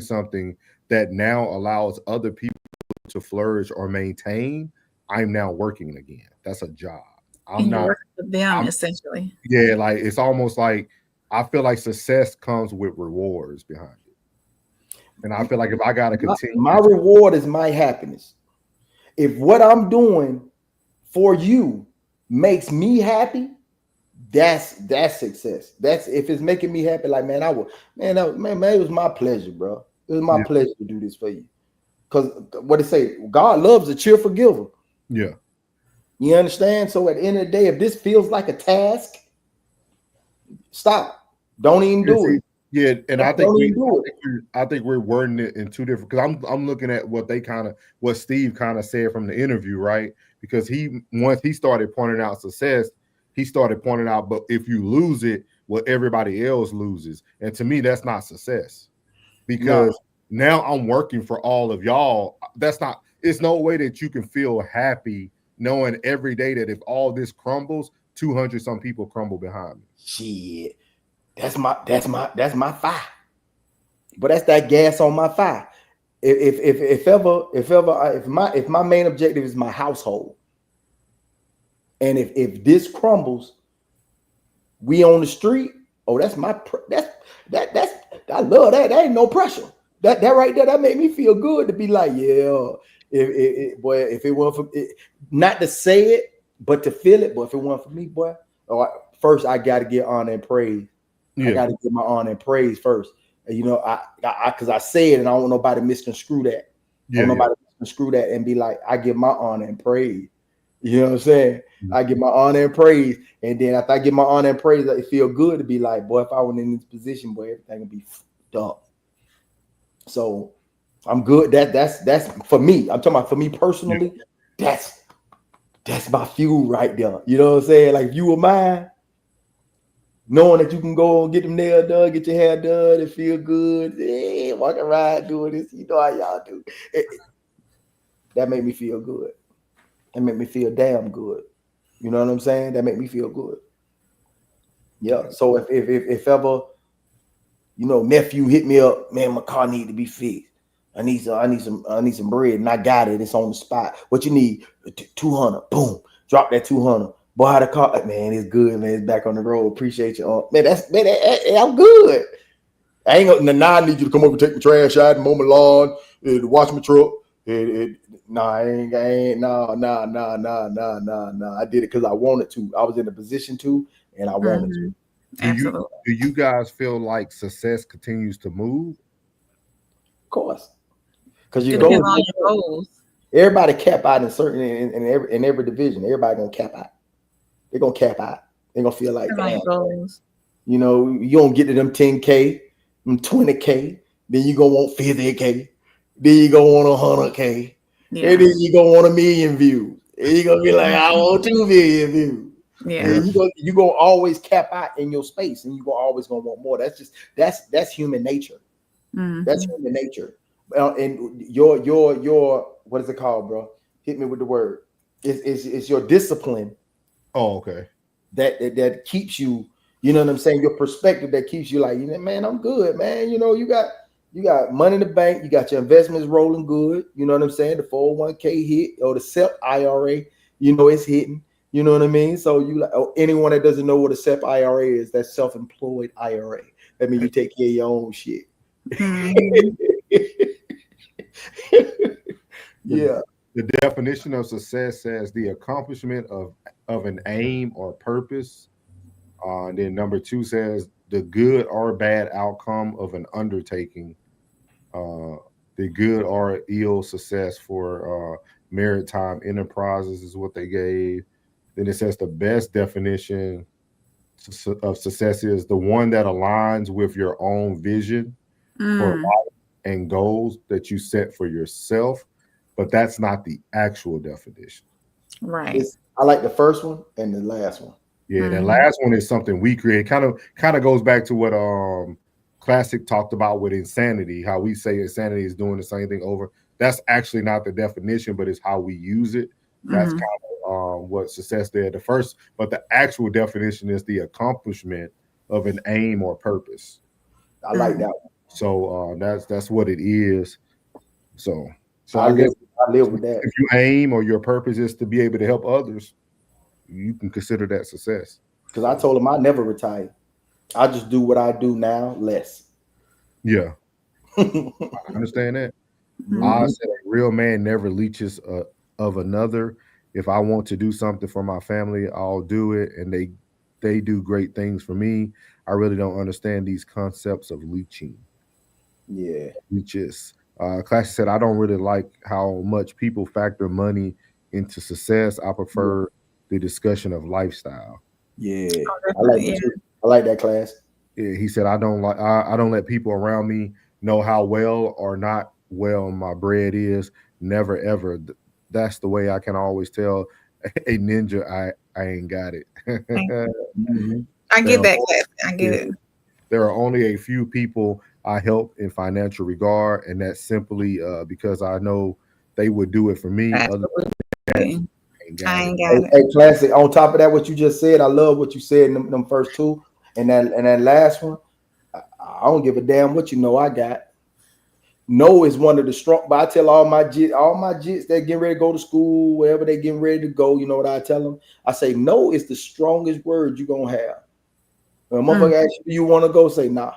something that now allows other people to flourish or maintain, I'm now working again. That's a job. I'm not working with them essentially. Yeah, like it's almost like I feel like success comes with rewards behind it. And I feel like if I gotta continue, my reward is my happiness. If what I'm doing for you makes me happy, that's success. That's if it's making me happy. Like, man, it was my pleasure, bro. It was my pleasure to do this for you. Because what it say, God loves a cheerful giver. Yeah. You understand? So at the end of the day, if this feels like a task, stop. Don't even do it. Yeah, and I think we're wording it in two different, because I'm looking at what Steve kind of said from the interview, right? Because once he started pointing out success, he started pointing out, but if you lose it, well, everybody else loses. And to me, that's not success. Because now I'm working for all of y'all. It's no way that you can feel happy knowing every day that if all this crumbles, 200 some people crumble behind me. Shit. That's my fire. But that's that gas on my fire. If my main objective is my household, and if this crumbles, we on the street. Oh, I love that. That ain't no pressure. That right there, that made me feel good to be like, yeah. If it weren't for it, not to say it, but to feel it. But if it weren't for me, boy, first I got to get honor and praise. I got to get my honor and praise first. And, because I say it, and I don't want nobody misconstrue that. I don't want nobody misconstrue that and be like, I give my honor and praise. You know what I'm saying? I give my honor and praise, and then after I get my honor and praise, it feel good to be like, boy, if I was in this position, boy, everything would be fucked up. So I'm good. That's for me. I'm talking about for me personally. That's my fuel right there. You know what I'm saying? Like if you were mine, knowing that you can go and get them nails done, get your hair done, and feel good, walk around doing this. You know how y'all do. That made me feel good. That made me feel damn good. You know what I'm saying? That made me feel good. Yeah. So if ever, nephew hit me up, man, my car need to be fixed. I need some bread, and I got it. It's on the spot. What you need? 200. Boom. Drop that 200. Boy, how the car? Man, it's good, man. It's back on the road. Appreciate you. Man, I'm good. I ain't gonna. Now I need you to come over and take my trash out and mow my lawn, and wash my truck. I ain't. No. I did it because I wanted to. I was in a position to, and I wanted to. Absolutely. Do you guys feel like success continues to move? Of course, because you go. Everybody cap out in certain in every division. Everybody gonna cap out. They're gonna cap out. They're gonna feel like, you don't get to them 10K, them 20K. Then you gonna want 50K. Then you gonna want 100K. Yeah. And then you gonna want 1 million views. And you gonna be like, I want 2 million views. Yeah. And you gonna always cap out in your space, and you always gonna want more. That's human nature. Mm-hmm. That's human nature. And your what is it called, bro? Hit me with the word. It's your discipline. Oh, okay. That keeps you. You know what I'm saying? Your perspective that keeps you like, man, I'm good, man. You got money in the bank. You got your investments rolling good. You know what I'm saying? The 401k hit or the SEP IRA. It's hitting. You know what I mean? So anyone that doesn't know what a SEP IRA is, that's self-employed IRA. That means you take care of your own shit. Mm-hmm. Yeah. The definition of success says the accomplishment of an aim or purpose. And then number 2 says the good or bad outcome of an undertaking. The good or ill success for maritime enterprises is what they gave. Then it says the best definition of success is the one that aligns with your own vision for life and goals that you set for yourself. But that's not the actual definition. Right. I like the first one and the last one. Yeah, that last one is something we create. Kind of goes back to what Classic talked about with insanity, how we say insanity is doing the same thing over. That's actually not the definition, but it's how we use it. That's kind of what success did. But the actual definition is the accomplishment of an aim or purpose. I like that one. So that's what it is. So I guess I live with that. If you aim or your purpose is to be able to help others, you can consider that success. Because I told him I never retire. I just do what I do now, less. Yeah. I understand that. I said a real man never leeches of another. If I want to do something for my family, I'll do it. And they do great things for me. I really don't understand these concepts of leeching. Yeah. Leeches. Classic said, I don't really like how much people factor money into success. I prefer the discussion of lifestyle. Yeah. I like that, Class. Yeah, he said, I don't let people around me know how well or not well my bread is. Never ever. That's the way I can always tell a ninja I ain't got it. I get that, Class. I get it. There are only a few people I help in financial regard, and that's simply because I know they would do it for me. Other than that, I ain't got it. Hey, Classic, on top of that, what you just said, I love what you said in them first two. And that last one, I don't give a damn what you know I got. No is one of the strong, but I tell all my jits that get ready to go to school, wherever they getting ready to go, you know what I tell them? I say, no is the strongest word you're going to have. When a motherfucker asks you, do you want to go? Say, nah.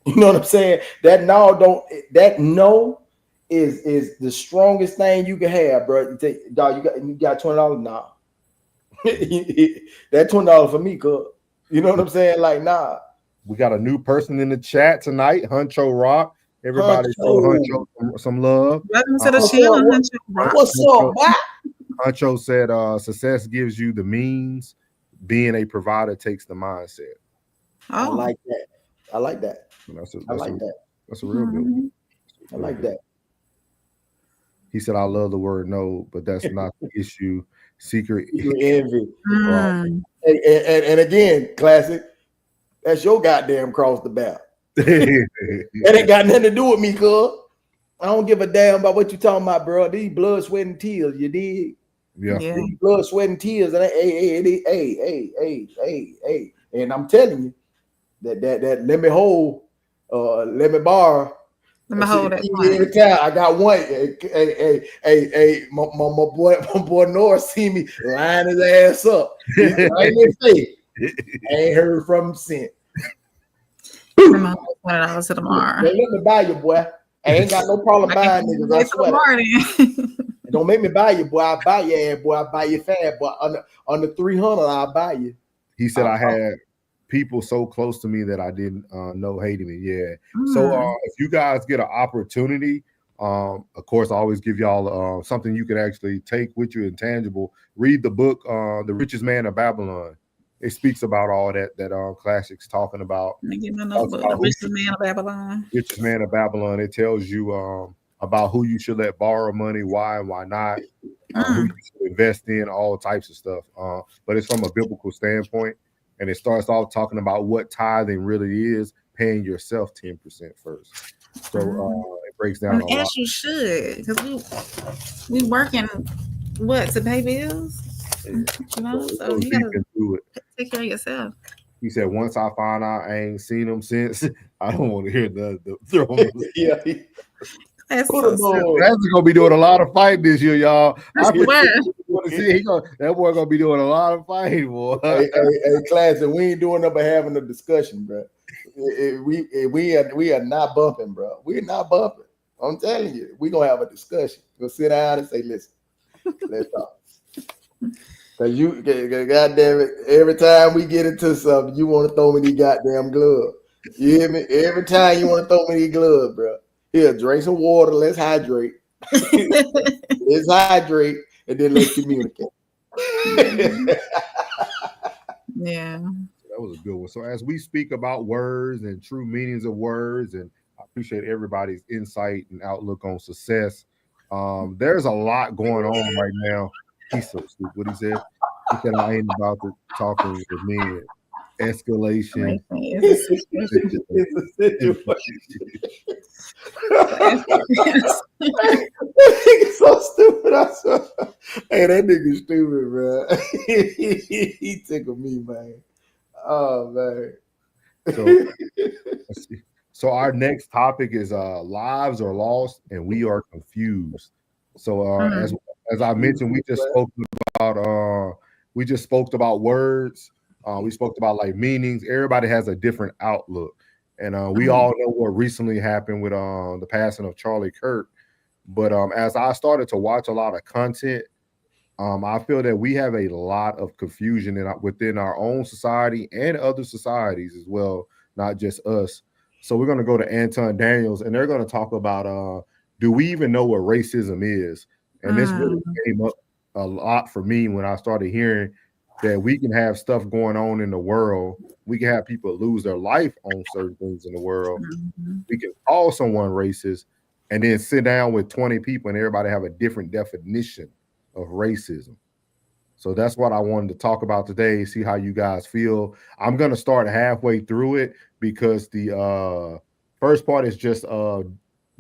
You know what I'm saying? That no is the strongest thing you can have, bro. You take, dog, you got $20? Nah. That $20 for me, cuz. You know what I'm saying? Like, nah. We got a new person in the chat tonight, Huncho Rock. Everybody show Huncho some love. Welcome to the channel, Huncho Rock. What's up, boy? Huncho said, success gives you the means. Being a provider takes the mindset. I like that. I like that. That's a real good one. I like that. He said, I love the word no, but that's not the issue. Secret envy. And again, Classic, that's your goddamn cross the bow. That ain't got nothing to do with me, cuz. I don't give a damn about what you talking about, bro. These blood, sweat, and tears, you dig? Yeah. These blood, sweat, and tears. And hey. And I'm telling you that let me borrow. Let me hold it. Every time I got one. Hey, my boy Norris see me line his ass up. I ain't heard from him since. $20 to tomorrow. Let me buy you, boy. I ain't got no problem buying niggas. I swear. Don't make me buy you, boy. I buy your ass, boy. I buy you fast, boy. Under 300, I'll buy you. He said I had people so close to me that I didn't know hated me. Yeah. So if you guys get an opportunity, of course, I always give y'all something you can actually take with you, intangible. Read the book, The Richest Man of Babylon. It speaks about all that Classic's talking about. Let me get my notebook. The Richest Man of Babylon. Richest Man of Babylon. It tells you about who you should let borrow money, why and why not, who you should invest in, all types of stuff. But it's from a biblical standpoint. And it starts off talking about what tithing really is, paying yourself 10% first. So it breaks down a lot. As you should, because we working to pay bills. You know, so you gotta do it. Take care of yourself. He said, once I find out I ain't seen him since, I don't want to hear the throw him. Yeah. That's gonna be doing a lot of fighting this year, y'all. That boy gonna be doing a lot of fighting, boy. Hey, Class, and we ain't doing nothing but having a discussion, bro. We are not bumping, bro. We're not bumping. I'm telling you, we gonna have a discussion. We'll sit down and say, listen, let's talk. Cause you, goddamn it, every time we get into something, you want to throw me the goddamn glove. You hear me? Every time you want to throw me the glove, bro. Here, drink some water. Let's hydrate. Let's hydrate, and then let's communicate. Yeah, that was a good one. So as we speak about words and true meanings of words, and I appreciate everybody's insight and outlook on success. There's a lot going on right now. He's so stupid. What he said. He said I ain't about to talking with men. Escalation. It's a situation. That nigga so stupid. I saw. Hey, that nigga stupid, bro. He tickled me, man. Oh man. So, let's see. So our next topic is lives are lost and we are confused. So as I mentioned, we just spoke about words. We spoke about like meanings. Everybody has a different outlook. And we all know what recently happened with the passing of Charlie Kirk. But as I started to watch a lot of content, I feel that we have a lot of confusion within our own society and other societies as well, not just us. So we're going to go to Anton Daniels, and they're going to talk about do we even know what racism is? And this really came up a lot for me when I started hearing that we can have stuff going on in the world. We can have people lose their life on certain things in the world. We can call someone racist and then sit down with 20 people and everybody have a different definition of racism. So that's what I wanted to talk about today, see how you guys feel. I'm going to start halfway through it because the first part is just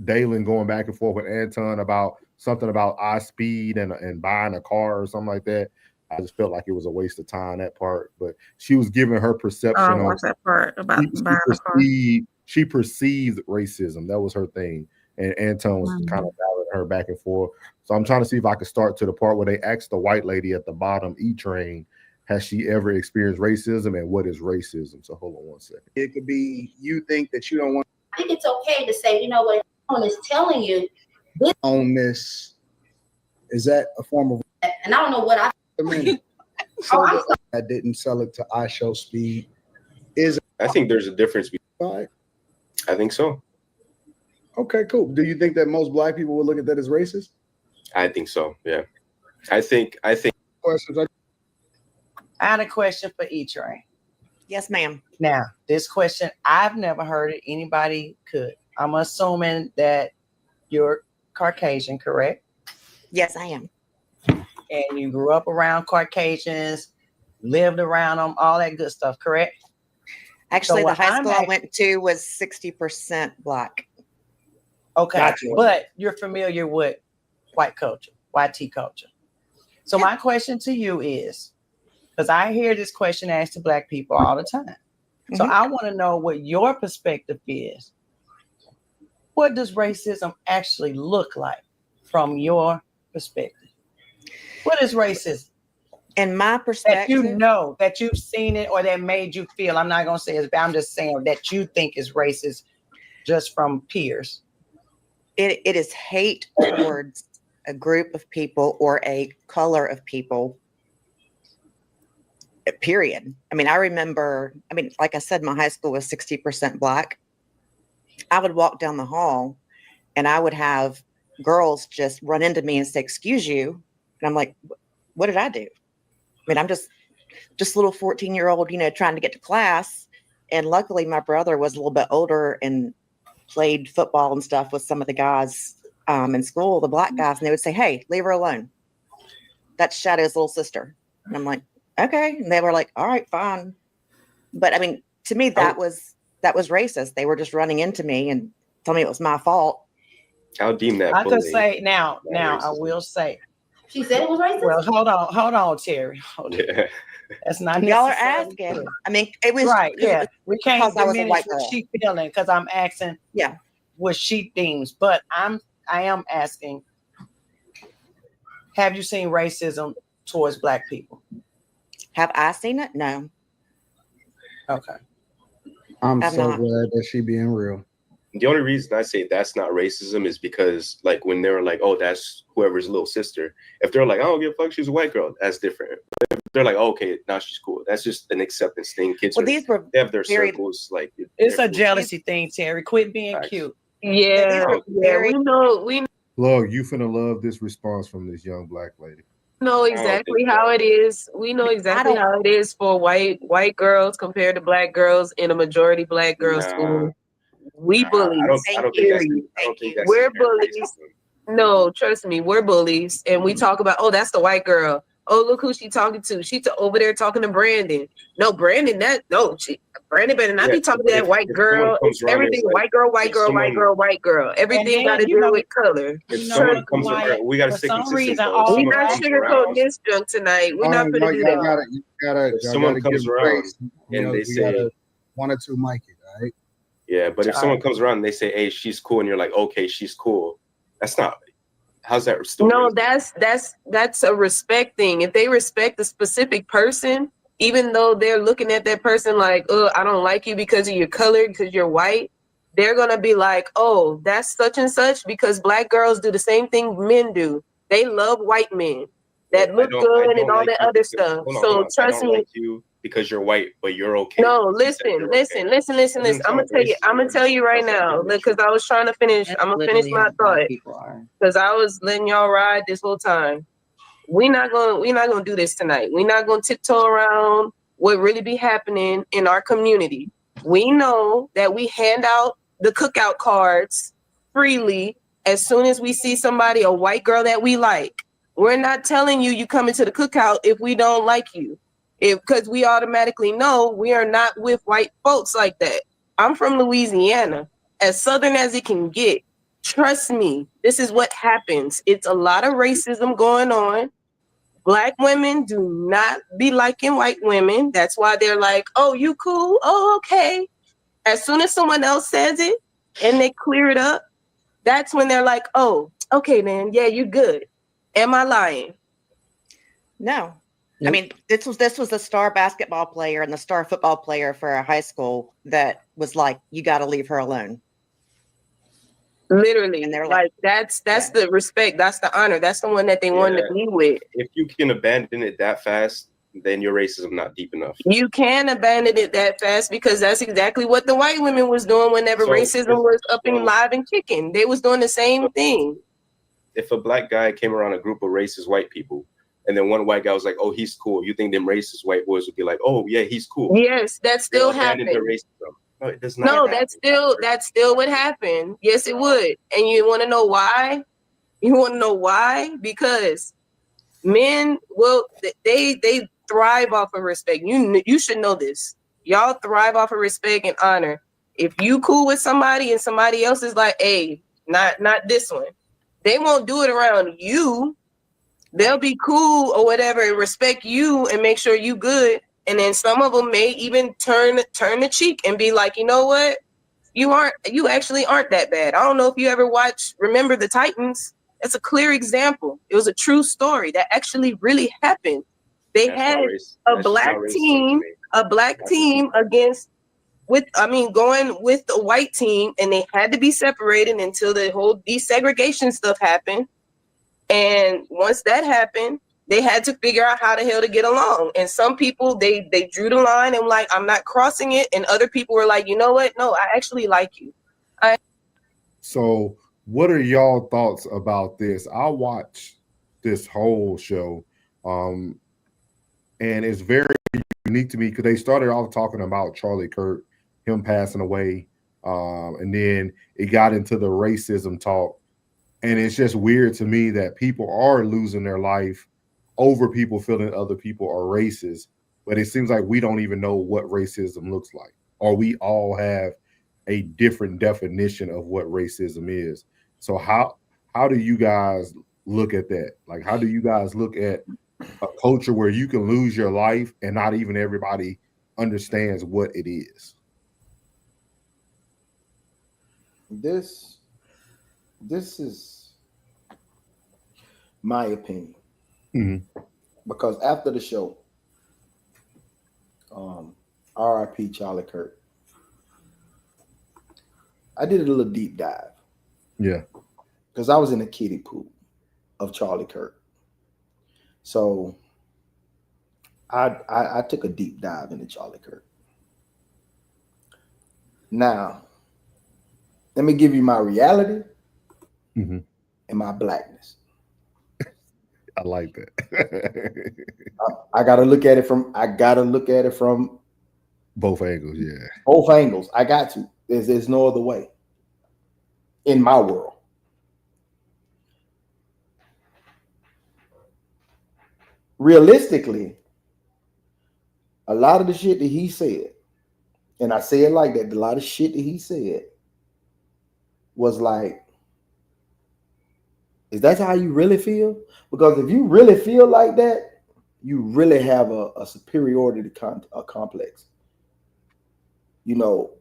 Dalen going back and forth with Anton about something about speed and buying a car or something like that. I just felt like it was a waste of time, that part. But she was giving her perception on that part about buying a car. She perceived racism. That was her thing. And Anton was kind of battling her back and forth. So I'm trying to see if I could start to the part where they asked the white lady at the bottom, E-Train, has she ever experienced racism and what is racism? So hold on one second. It could be you think that you don't want. I think it's okay to say, you know what, someone is telling you this On this, is that a form of? and I don't know what I mean, I didn't sell it to I Show Speed. I think there's a difference. Right. I think so. Okay, cool. Do you think that most black people would look at that as racist? I think so. Yeah. I think. Questions. I had a question for E-Train. Yes, ma'am. Now, this question, I've never heard it. Anybody could. I'm assuming that you're Caucasian, correct? Yes, I am. And you grew up around Caucasians, lived around them, all that good stuff, correct? Actually, So the high school I'm I went to was 60% black. Okay, Gotcha. but you're familiar with white culture, YT culture. So my question to you is, because I hear this question asked to black people all the time. So I want to know what your perspective is. What does racism actually look like from your perspective? What is racism? In my perspective, That you know, that you've seen it or that made you feel, I'm not going to say it's bad, I'm just saying that you think is racist just from peers. it is hate towards a group of people or a color of people, period. I mean, I remember, like I said, my high school was 60% black. I would walk down the hall and I would have girls just run into me and say, "Excuse you." And I'm like, what did I do? I mean, I'm just a little 14-year-old, trying to get to class. And luckily my brother was a little bit older and played football and stuff with some of the guys in school, the black guys, and they would say, "Hey, leave her alone. That's Shadow's little sister." And I'm like, okay. And they were like, "All right, fine." But I mean, to me, that was racist. They were just running into me and telling me it was my fault. I'll deem that. I could say now I will say. She said it was racist. Well, hold on, Terry. Hold on. Yeah. That's not Y'all are necessarily asking. true. I mean, it was Right, yeah. We can't because I was a diminish white what girl. she feeling because I'm asking what she deems. But I am asking, have you seen racism towards black people? Have I seen it? No. Okay. I'm I'm so not. glad that she being real. The only reason I say that's not racism is because, like, when they're like, "Oh, that's whoever's little sister," if they're like, "I don't give a fuck, she's a white girl," that's different. If they're like, "Okay, now she's cool," that's just an acceptance thing. Kids, Well, these were they have their very- circles. Like, It's a they're cool. jealousy thing, Terry. Quit being Facts. cute. Yeah, We know Look, you finna love this response from this young black lady. exactly how it is. We know exactly how it is for white girls compared to black girls in a majority black girls school. We bullies. I don't think that's We're inherent bullies. racism. No, trust me, we're bullies, and we talk about, oh, that's the white girl. Oh, look who she talking to. She's over there talking to Brandon. No, Brandon, Brandon better not be talking to that white girl. It's everything white girl, white girl, white girl, white girl. Everything got to do with color. If someone comes around, we got to stick consistent. We're not sugarcoating this junk tonight. We're not going to do that. If someone comes around and they say one or two mic it, all right? Yeah, but if someone comes around and they say, "Hey, she's cool," and you're like, "Okay, she's cool," that's not. How's that still? No, that's a respect thing. If they respect the specific person, even though they're looking at that person like, "Oh, I don't like you because of your color, because you're white," they're gonna be like, "Oh, that's such and such," because black girls do the same thing men do. They love white men that look good and all that other stuff. So trust me. Like you because you're white, but you're okay. No, listen. I'm gonna tell you right now, because I was trying to finish. I'm gonna finish my thought because I was letting y'all ride this whole time. We're not gonna do this tonight. We're not gonna tiptoe around what really be happening in our community. We know that we hand out the cookout cards freely as soon as we see somebody, a white girl that we like. We're not telling you come into the cookout if we don't like you. Because we automatically know we are not with white folks like that. I'm from Louisiana, as Southern as it can get. Trust me, this is what happens. It's a lot of racism going on. Black women do not be liking white women. That's why they're like, "Oh, you cool? Oh, okay." As soon as someone else says it and they clear it up, that's when they're like, "Oh, okay, then. Yeah, you good." Am I lying? No. I mean, this was the star basketball player and the star football player for our high school that was like, "You got to leave her alone." Literally, and they're like, that's the respect, that's the honor, that's the one that they wanted to be with. If you can abandon it that fast, then your racism not deep enough. You can abandon it that fast because that's exactly what the white women was doing whenever racism was up and live and kicking. They was doing the same thing. If a black guy came around a group of racist white people, and then one white guy was like, "Oh, he's cool," you think them racist white boys would be like, "Oh, yeah, he's cool"? Yes, that still happened. No, it does not. No, that's still what happened. Yes, it would. And you want to know why? You want to know why? Because men, well, they thrive off of respect. You should know this. Y'all thrive off of respect and honor. If you cool with somebody and somebody else is like, "Hey, not this one," they won't do it around you. They'll be cool or whatever and respect you and make sure you good. And then some of them may even turn the cheek and be like, "You know what? You actually aren't that bad." I don't know if you ever watched Remember the Titans. That's a clear example. It was a true story that actually really happened. They had a black team against going with the white team, and they had to be separated until the whole desegregation stuff happened. And once that happened, they had to figure out how the hell to get along. And some people, they drew the line and like, "I'm not crossing it." And other people were like, "You know what? No, I actually like you." So what are y'all thoughts about this? I watched this whole show, and it's very unique to me because they started off talking about Charlie Kirk, him passing away, and then it got into the racism talk. And it's just weird to me that people are losing their life over people feeling other people are racist. But it seems like we don't even know what racism looks like, or we all have a different definition of what racism is. So how do you guys look at that? Like, how do you guys look at a culture where you can lose your life and not even everybody understands what it is? This is my opinion. Mm-hmm. Because after the show, R.I.P. Charlie Kirk, I did a little deep dive. Yeah. Because I was in a kiddie pool of Charlie Kirk. So I took a deep dive into Charlie Kirk. Now, let me give you my reality and my blackness. I like that. I gotta look at it from both angles. Yeah, both angles. I got to. There's no other way in my world. realistically, a lot of the shit that he said, and I say it like that, a lot of shit that he said was like, is that how you really feel? Because if you really feel like that, you really have a superiority complex, you know,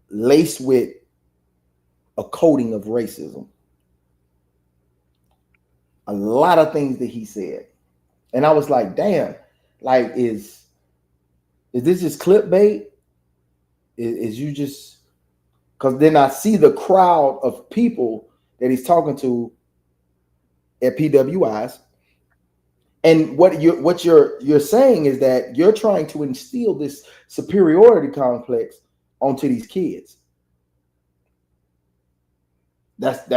laced with a coating of racism. A lot of things that he said. And I was like, damn, like, is this just clickbait? Is you just, because then I see the crowd of people that he's talking to at PWIs. And what you're saying is that you're trying to instill this superiority complex onto these kids. That's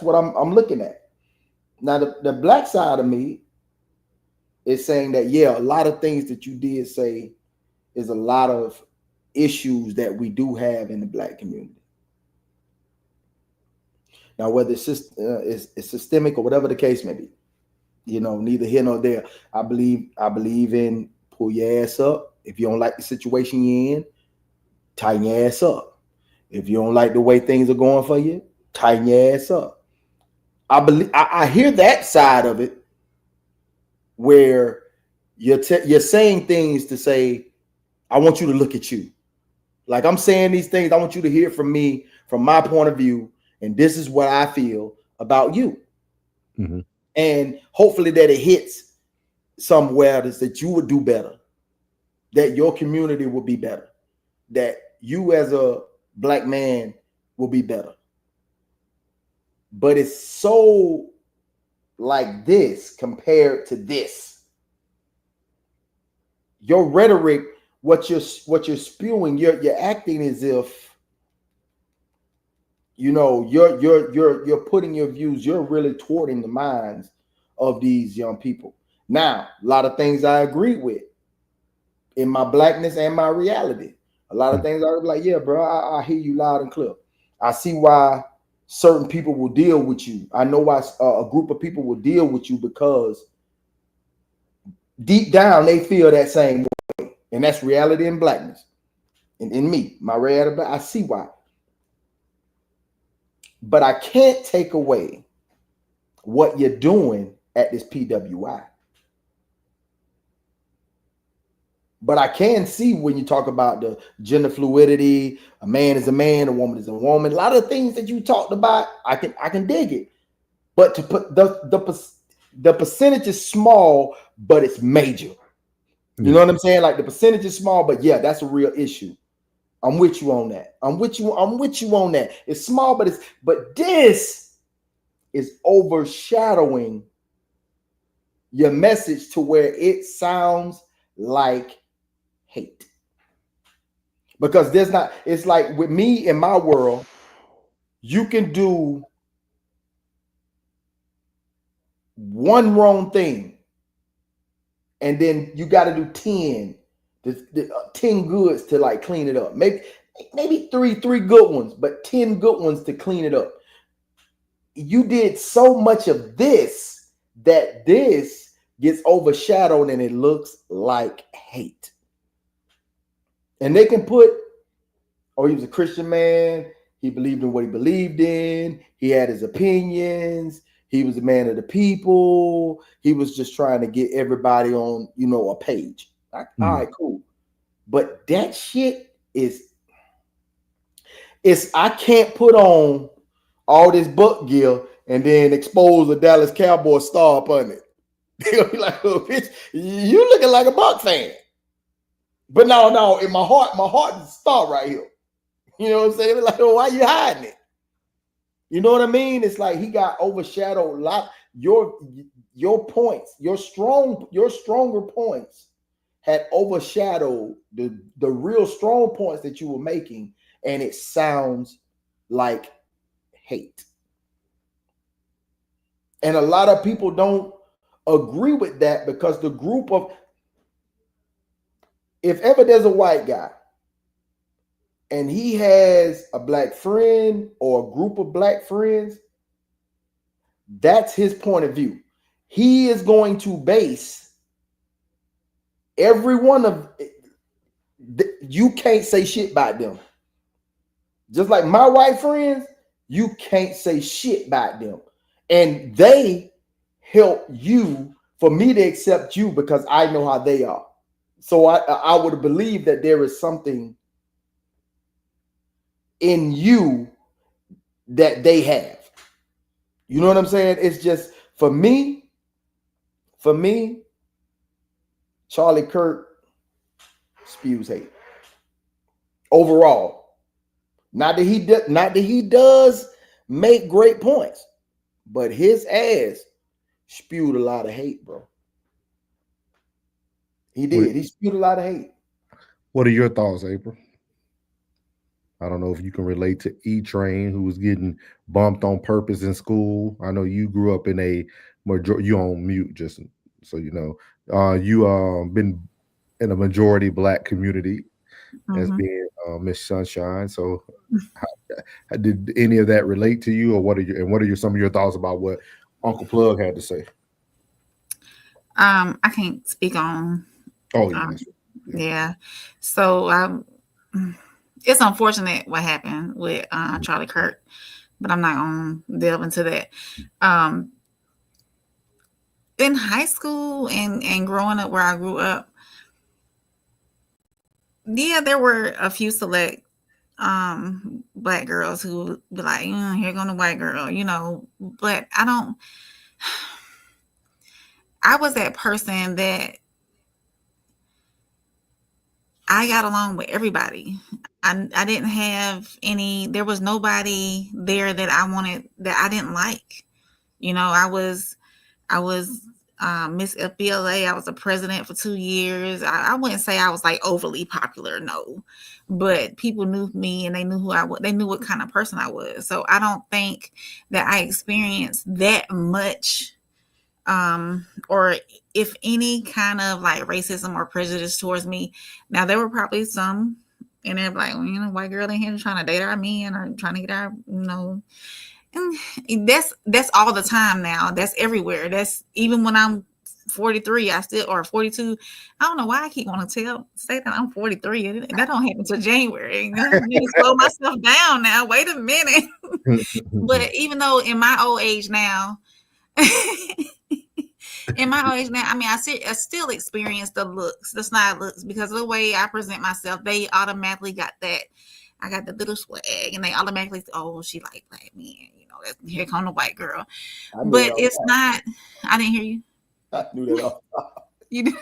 what I'm looking at. Now the black side of me is saying that, yeah, a lot of things that you did say is a lot of issues that we do have in the black community. Now, whether it's systemic or whatever the case may be, you know, neither here nor there. I believe in pull your ass up. If you don't like the situation you're in, tighten your ass up. If you don't like the way things are going for you, tighten your ass up. I hear that side of it, where you're saying things to say, I want you to look at you. Like, I'm saying these things, I want you to hear from me, from my point of view, and this is what I feel about you. Mm-hmm. And hopefully that it hits somewhere that you would do better, that your community will be better, that you as a black man will be better. But it's so like this compared to this. Your rhetoric, what you're spewing, you're acting as if, you know, you're putting your views, you're really thwarting the minds of these young people. Now, a lot of things I agree with in my blackness and my reality. A lot of things I was like, yeah, bro, I hear you loud and clear. I see why certain people will deal with you. I know why a group of people will deal with you, because deep down they feel that same way. And that's reality and blackness. And in me, my reality, I see why. But I can't take away what you're doing at this PWI. But I can see when you talk about the gender fluidity, a man is a man, a woman is a woman. A lot of things that you talked about, I can dig it. But to put the percentage is small, but it's major. You know what I'm saying? Like, the percentage is small, but yeah, that's a real issue. I'm with you on that. I'm with you on that. It's small, but this is overshadowing your message to where it sounds like hate. Because it's like with me in my world, you can do one wrong thing and then you got to do 10 goods to like clean it up. Maybe three good ones, but 10 good ones to clean it up. You did so much of this that this gets overshadowed and it looks like hate. And they can put, oh, he was a Christian man. He believed in what he believed in. He had his opinions. He was a man of the people. He was just trying to get everybody on, you know, a page. All right, cool. But that shit I can't put on all this buck gear and then expose a Dallas Cowboys star up on it. They'll be like, oh, bitch, you looking like a Buck fan. But no, in my heart is a star right here. You know what I'm saying? Like, oh, why you hiding it? You know what I mean? It's like he got overshadowed a lot. Your points, your stronger points had overshadowed the real strong points that you were making, and it sounds like hate. And a lot of people don't agree with that, because the group of, if ever there's a white guy and he has a black friend or a group of black friends, that's his point of view. he is going to base every one of you can't say shit about them. Just like my white friends, you can't say shit about them. And they help you for me to accept you because I know how they are. So I would believe that there is something in you that they have. You know what I'm saying? It's just for me, Charlie Kirk spews hate. Overall. Not that he does make great points, but his ass spewed a lot of hate, bro. He did. He spewed a lot of hate. What are your thoughts, April? I don't know if you can relate to E-Train, who was getting bumped on purpose in school. I know you grew up in a majority. You on mute, just so you know. You been in a majority black community as being Miss Sunshine. So, how did any of that relate to you, or what are some of your thoughts about what Uncle Plug had to say? I can't speak on. Oh yeah, yeah. So it's unfortunate what happened with Charlie Kirk, but I'm not gonna delve into that. In high school and growing up where I grew up, yeah, there were a few select black girls who would be like, here going the white girl, but I was that person that I got along with everybody. I didn't have there was nobody there that I didn't like. I was Miss FBLA. I was a president for 2 years. I wouldn't say I was like overly popular, no, but people knew me and they knew who I was. They knew what kind of person I was. So I don't think that I experienced that much, or if any kind of like racism or prejudice towards me. Now there were probably some, and they're like, white girl in here trying to date our men or trying to get our, and that's all the time now. That's everywhere. That's even when I'm 43, or 42. I don't know why I keep wanting to say that I'm 43. That don't happen until January. I need to slow myself down now. Wait a minute. But even though in my old age now, I still experience the snide looks, because of the way I present myself. They automatically got that. I got the little swag, and they automatically say, "Oh, she like black men." Here come the white girl. But it's not. I didn't hear you. I knew that all. You did.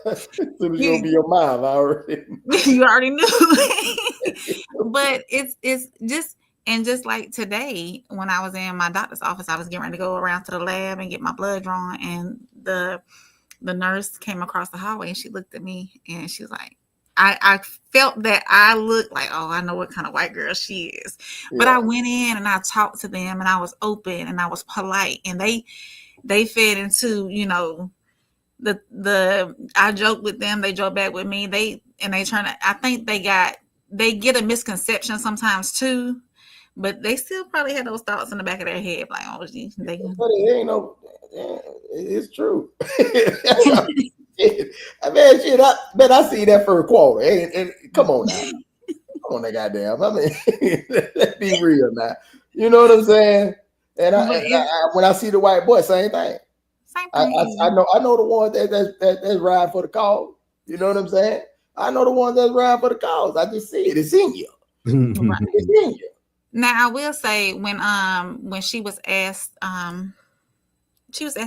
As soon as you open your mouth, I already. You already knew. But it's just like today, when I was in my doctor's office, I was getting ready to go around to the lab and get my blood drawn, and the nurse came across the hallway and she looked at me and she was like, I felt that I looked like, oh, I know what kind of white girl she is. Yeah. But I went in and I talked to them and I was open and I was polite, and they fed into, I joked with them, they joked back with me. I think they get a misconception sometimes too, but they still probably had those thoughts in the back of their head, like, oh, it's true. I see that for a quarter. And come on now. Come on, that goddamn. Let's be real now. You know what I'm saying? And when I see the white boy, same thing. I know the ones that's riding for the cause. You know what I'm saying? I know the ones that's riding for the cause. I just see it. It's in you. Right. It's in you. Now I will say, when she was asked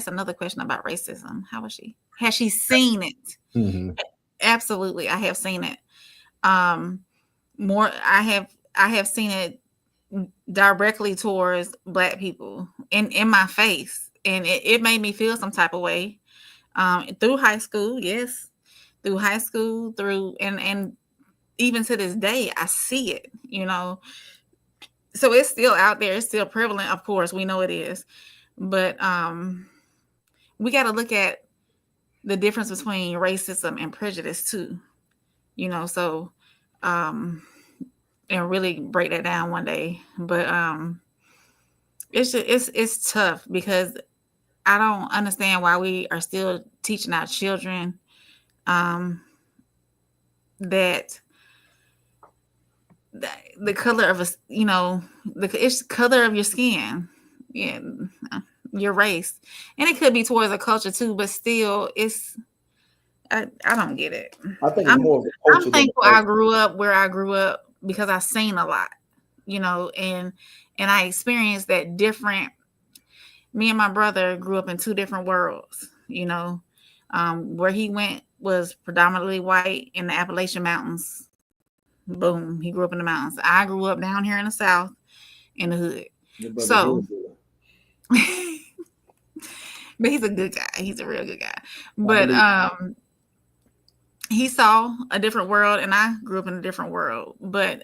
another question about racism. How was she? Has she seen it? Mm-hmm. Absolutely, I have seen it. I have seen it directly towards black people in my face, and it made me feel some type of way. Through high school, yes, and even to this day, I see it. So it's still out there. It's still prevalent. Of course, we know it is, but we got to look at the difference between racism and prejudice too, so, and really break that down one day. But it's tough, because I don't understand why we are still teaching our children that the color of it's color of your skin, yeah, your race, and it could be towards a culture too, but still, I don't get it. I think it's more of a culture. I'm thankful I grew up where I grew up because I've seen a lot, and I experienced that different. Me and my brother grew up in two different worlds, where he went was predominantly white in the Appalachian Mountains. Boom. He grew up in the mountains. I grew up down here in the South in the hood. So, but he's a good guy. He's a real good guy. But he saw a different world and I grew up in a different world. But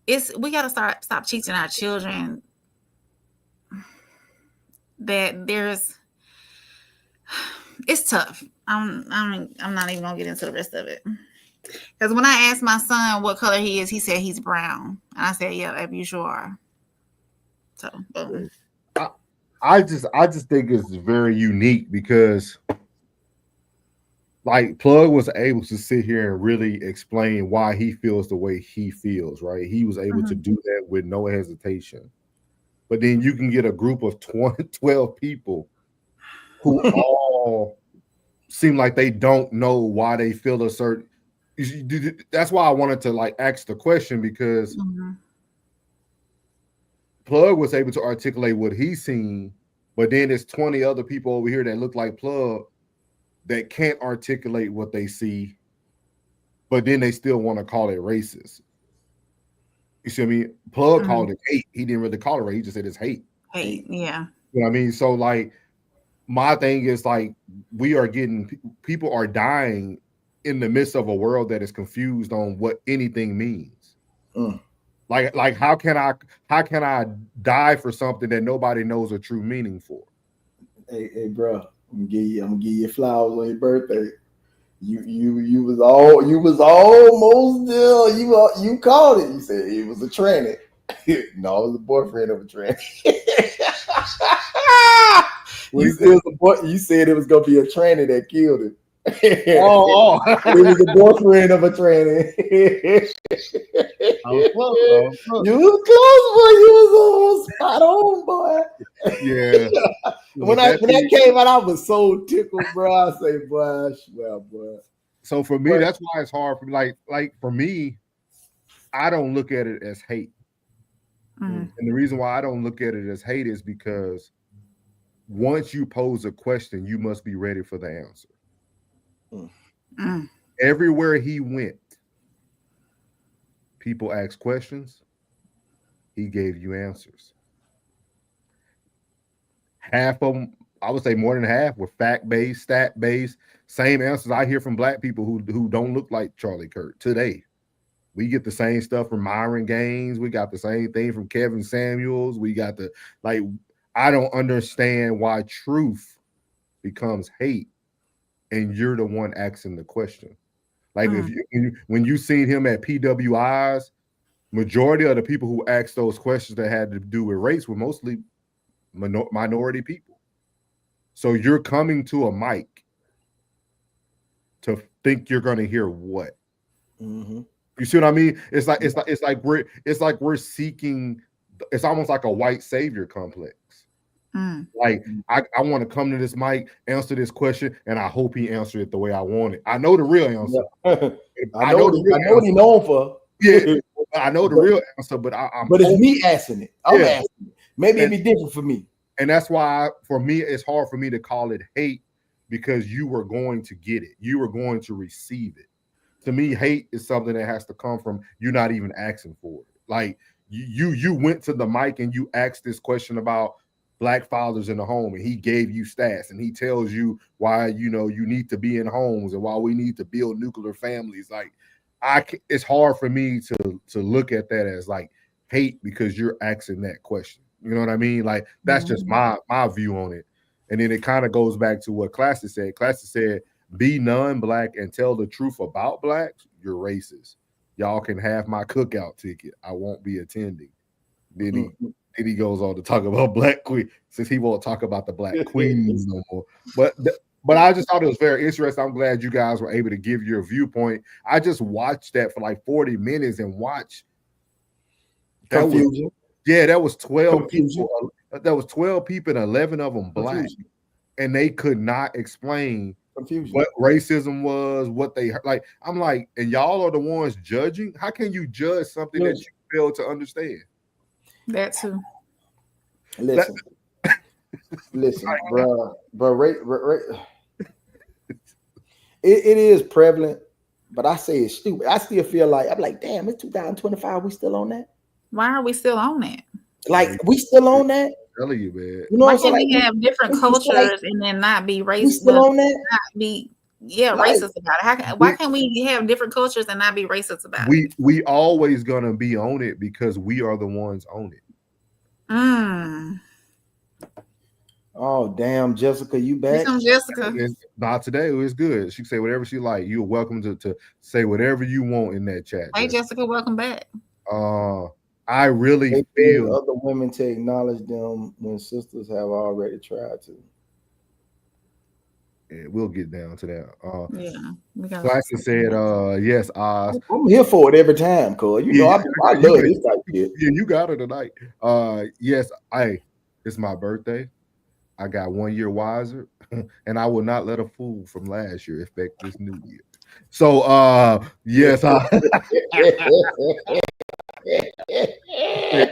we got to stop teaching our children that it's tough. I'm not even gonna get into the rest of it. Because when I asked my son what color he is, he said he's brown. And I said, yeah, you sure are. So boom. I just think it's very unique because like Plug was able to sit here and really explain why he feels the way he feels, right? He was able to do that with no hesitation. But then you can get a group of 12 people who all seem like they don't know why they feel a certain. That's why I wanted to like ask the question because Plug was able to articulate what he's seen, but then there's 20 other people over here that look like Plug that can't articulate what they see, but then they still want to call it racist. You see what I mean? Plug called it hate. He didn't really call it race. He just said it's hate. Hate, yeah. You know what I mean? So like my thing is like people are dying in the midst of a world that is confused on what anything means. Like how can I die for something that nobody knows a true meaning for? Hey, bro, I'm gonna give you flowers on your birthday. You was almost there. You called it. You said it was a tranny. No, it was a boyfriend of a tranny. You said it was gonna be a tranny that killed him. It was a boyfriend of a tranny. I was close. You was close, boy. You was almost spot on, boy. Yeah. when that came out, I was so tickled, bro. I say, boy, well, boy. So for me, that's why it's hard for me. Like for me, I don't look at it as hate. And the reason why I don't look at it as hate is because once you pose a question, you must be ready for the answer. Everywhere he went, people asked questions. He gave you answers. Half of them, I would say more than half, were fact-based, stat-based. Same answers I hear from Black people who don't look like Charlie Kirk today. We get the same stuff from Myron Gaines. We got the same thing from Kevin Samuels. We got I don't understand why truth becomes hate and you're the one asking the question. Like when you seen him at PWIs, majority of the people who asked those questions that had to do with race were mostly minority people. So you're coming to a mic to think you're going to hear what? You see what I mean? It's like we're seeking. It's almost like a white savior complex. Like I want to come to this mic, answer this question, and I hope he answered it the way I want it. I know the real answer. I know what he's known for. Yeah, I know the real answer, but but it's me asking it. I'm asking it. Maybe it'd be different for me. And that's why for me, it's hard for me to call it hate because you were going to get it. You were going to receive it. To me, hate is something that has to come from you not even asking for it. Like you went to the mic and you asked this question about Black fathers in the home, and he gave you stats, and he tells you why you need to be in homes and why we need to build nuclear families. Like it's hard for me to look at that as like hate because you're asking that question. You know what I mean? Like that's just my view on it. And then it kind of goes back to what Classic said. Classic said, be non-Black and tell the truth about Blacks, you're racist. Y'all can have my cookout ticket. I won't be attending. Then Then he goes on to talk about black queen, since he won't talk about the black queens no more. But I just thought it was very interesting. I'm glad you guys were able to give your viewpoint. I just watched that for like 40 minutes and watched that confusion. That was 12 confusion. people. That was 12 people and 11 of them black. Confusion. And they could not explain confusion what racism was, what they like. I'm like, and y'all are the ones judging. How can you judge something that you fail to understand? That too. Listen, bro. It is prevalent, but I say it's stupid. I still feel like I'm like, damn, it's 2025. We still on that? Why are we still on that? Like, we still on that? Telling you, man. You know, why can't we have different cultures and then not be racist? We still on that? Not be racist about it. Why can't we have different cultures and not be racist about it? We always gonna be on it because we are the ones on it. Oh damn, Jessica, you back? Jessica. Not today. It was good. She can say whatever she like. You're welcome to say whatever you want in that chat. Hey, Jessica, welcome back. I really feel other women to acknowledge them when sisters have already tried to. Yeah, we'll get down to that. Classic said, yes, Oz. I'm here for it every time, cuz you know I love this type of shit. Yeah, you got it tonight. Yes, it's my birthday. I got 1 year wiser, and I will not let a fool from last year affect this new year. So yes,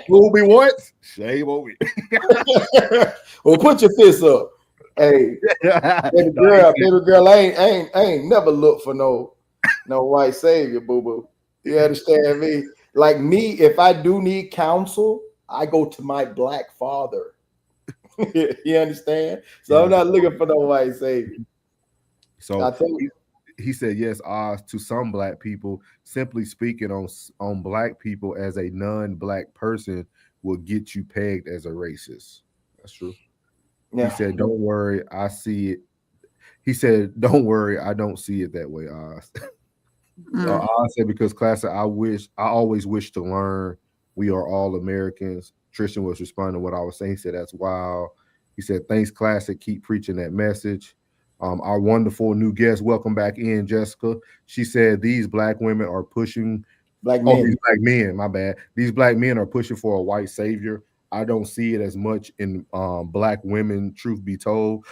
fool me once, shame on me. Well, put your fists up. Hey, baby girl, I ain't never looked for no white savior, boo boo. You understand me? Like me, if I do need counsel, I go to my black father. You understand? So I'm not looking for no white savior. So I think he said yes, Oz, to some black people, simply speaking on black people as a non-black person will get you pegged as a racist. That's true. Yeah. He said, don't worry, I see it. He said, don't worry, I don't see it that way, Oz. Oz said, because classic, I always wish to learn. We are all Americans. Tristan was responding to what I was saying. He said, that's wild. He said, thanks, classic. Keep preaching that message. Our wonderful new guest, welcome back in, Jessica. She said, these black women are pushing black men. These black men, my bad. These black men are pushing for a white savior. I don't see it as much in black women, truth be told.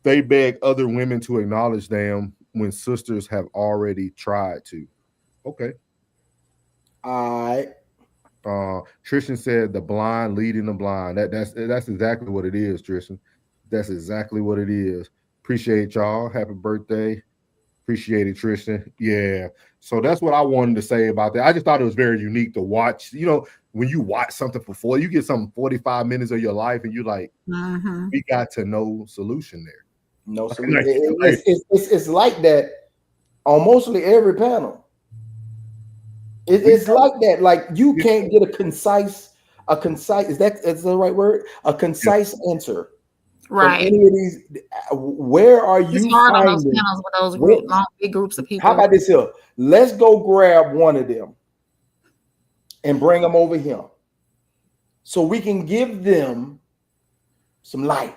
They beg other women to acknowledge them when sisters have already tried to. Okay. All right. Tristan said the blind leading the blind. That's exactly what it is, Tristan. That's exactly what it is. Appreciate y'all. Happy birthday. Appreciate it, Tristan. Yeah. So that's what I wanted to say about that. I just thought it was very unique to watch. You know, when you watch something for 40, you get something 45 minutes of your life, and you're like, we got to no solution there. No solution. It's like that on mostly every panel. It's like that. Like you can't get a concise. Is the right word? A concise answer. Right. From any of these, where are you? It's hard on those panels with those long, big groups of people. How about this here? Let's go grab one of them and bring them over here, so we can give them some light.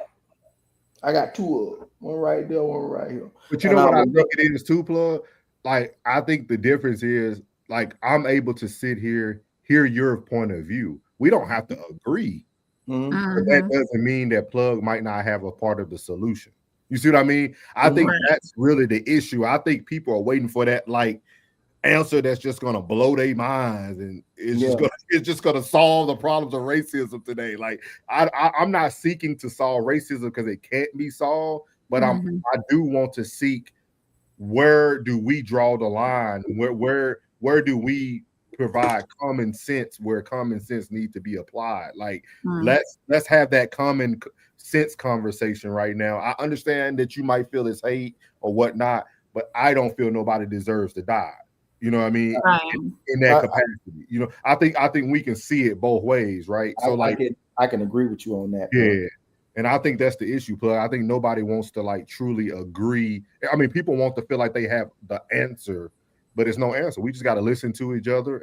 I got two of them. One right there, one right here. But you know what I think it is too, Plug? Like, I think the difference is, like, I'm able to sit here, hear your point of view. We don't have to agree. But that doesn't mean that Plug might not have a part of the solution. You see what I mean? I think that's really the issue. I think people are waiting for that like answer that's just gonna blow their minds and it's just gonna solve the problems of racism today. Like I'm not seeking to solve racism because it can't be solved, but I do want to seek, where do we draw the line? Where do we provide common sense where common sense needs to be applied? Like let's have that common sense conversation right now. I understand that you might feel it's hate or whatnot, but I don't feel nobody deserves to die. You know what I mean? In that capacity. You know, I think we can see it both ways, right? So I can agree with you on that. Yeah. And I think that's the issue, Plug. I think nobody wants to like truly agree. I mean, people want to feel like they have the answer, but it's no answer. We just got to listen to each other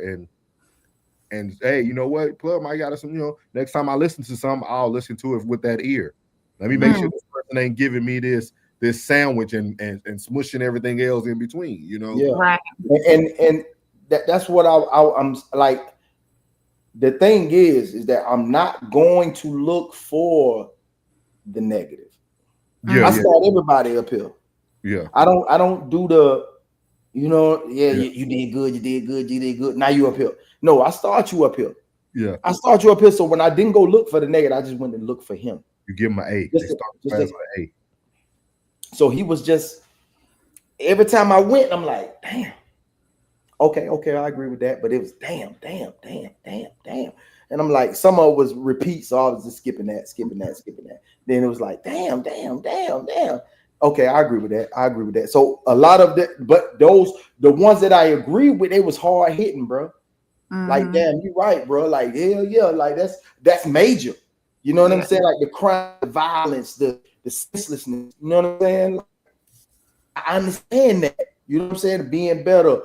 And hey, you know what? Plug, I got some, you know, next time I listen to something, I'll listen to it with that ear. Let me make sure this person ain't giving me this sandwich and smushing everything else in between, you know? Yeah. Right. And that's what I'm like. The thing is that I'm not going to look for the negative. Yeah, I start everybody up here. Yeah. I don't do the, you know, you did good, you did good. Now you up here. No, I start you up here. Yeah. I start you up here. So when I didn't go look for the negative, I just went and looked for him. You give him an A. Just they start the class with an A. So he was just, every time I went, I'm like, damn. Okay, I agree with that. But it was damn. And I'm like, some of it was repeat, so I was just skipping that. Then it was like, damn. Okay, I agree with that. So a lot of that, but the ones that I agree with, it was hard hitting, bro. Like, damn, you right, bro. Like, hell yeah, like that's major. You know what I'm saying? Like the crime, the violence, the senselessness. You know what I'm saying? I understand that. You know what I'm saying? Being better,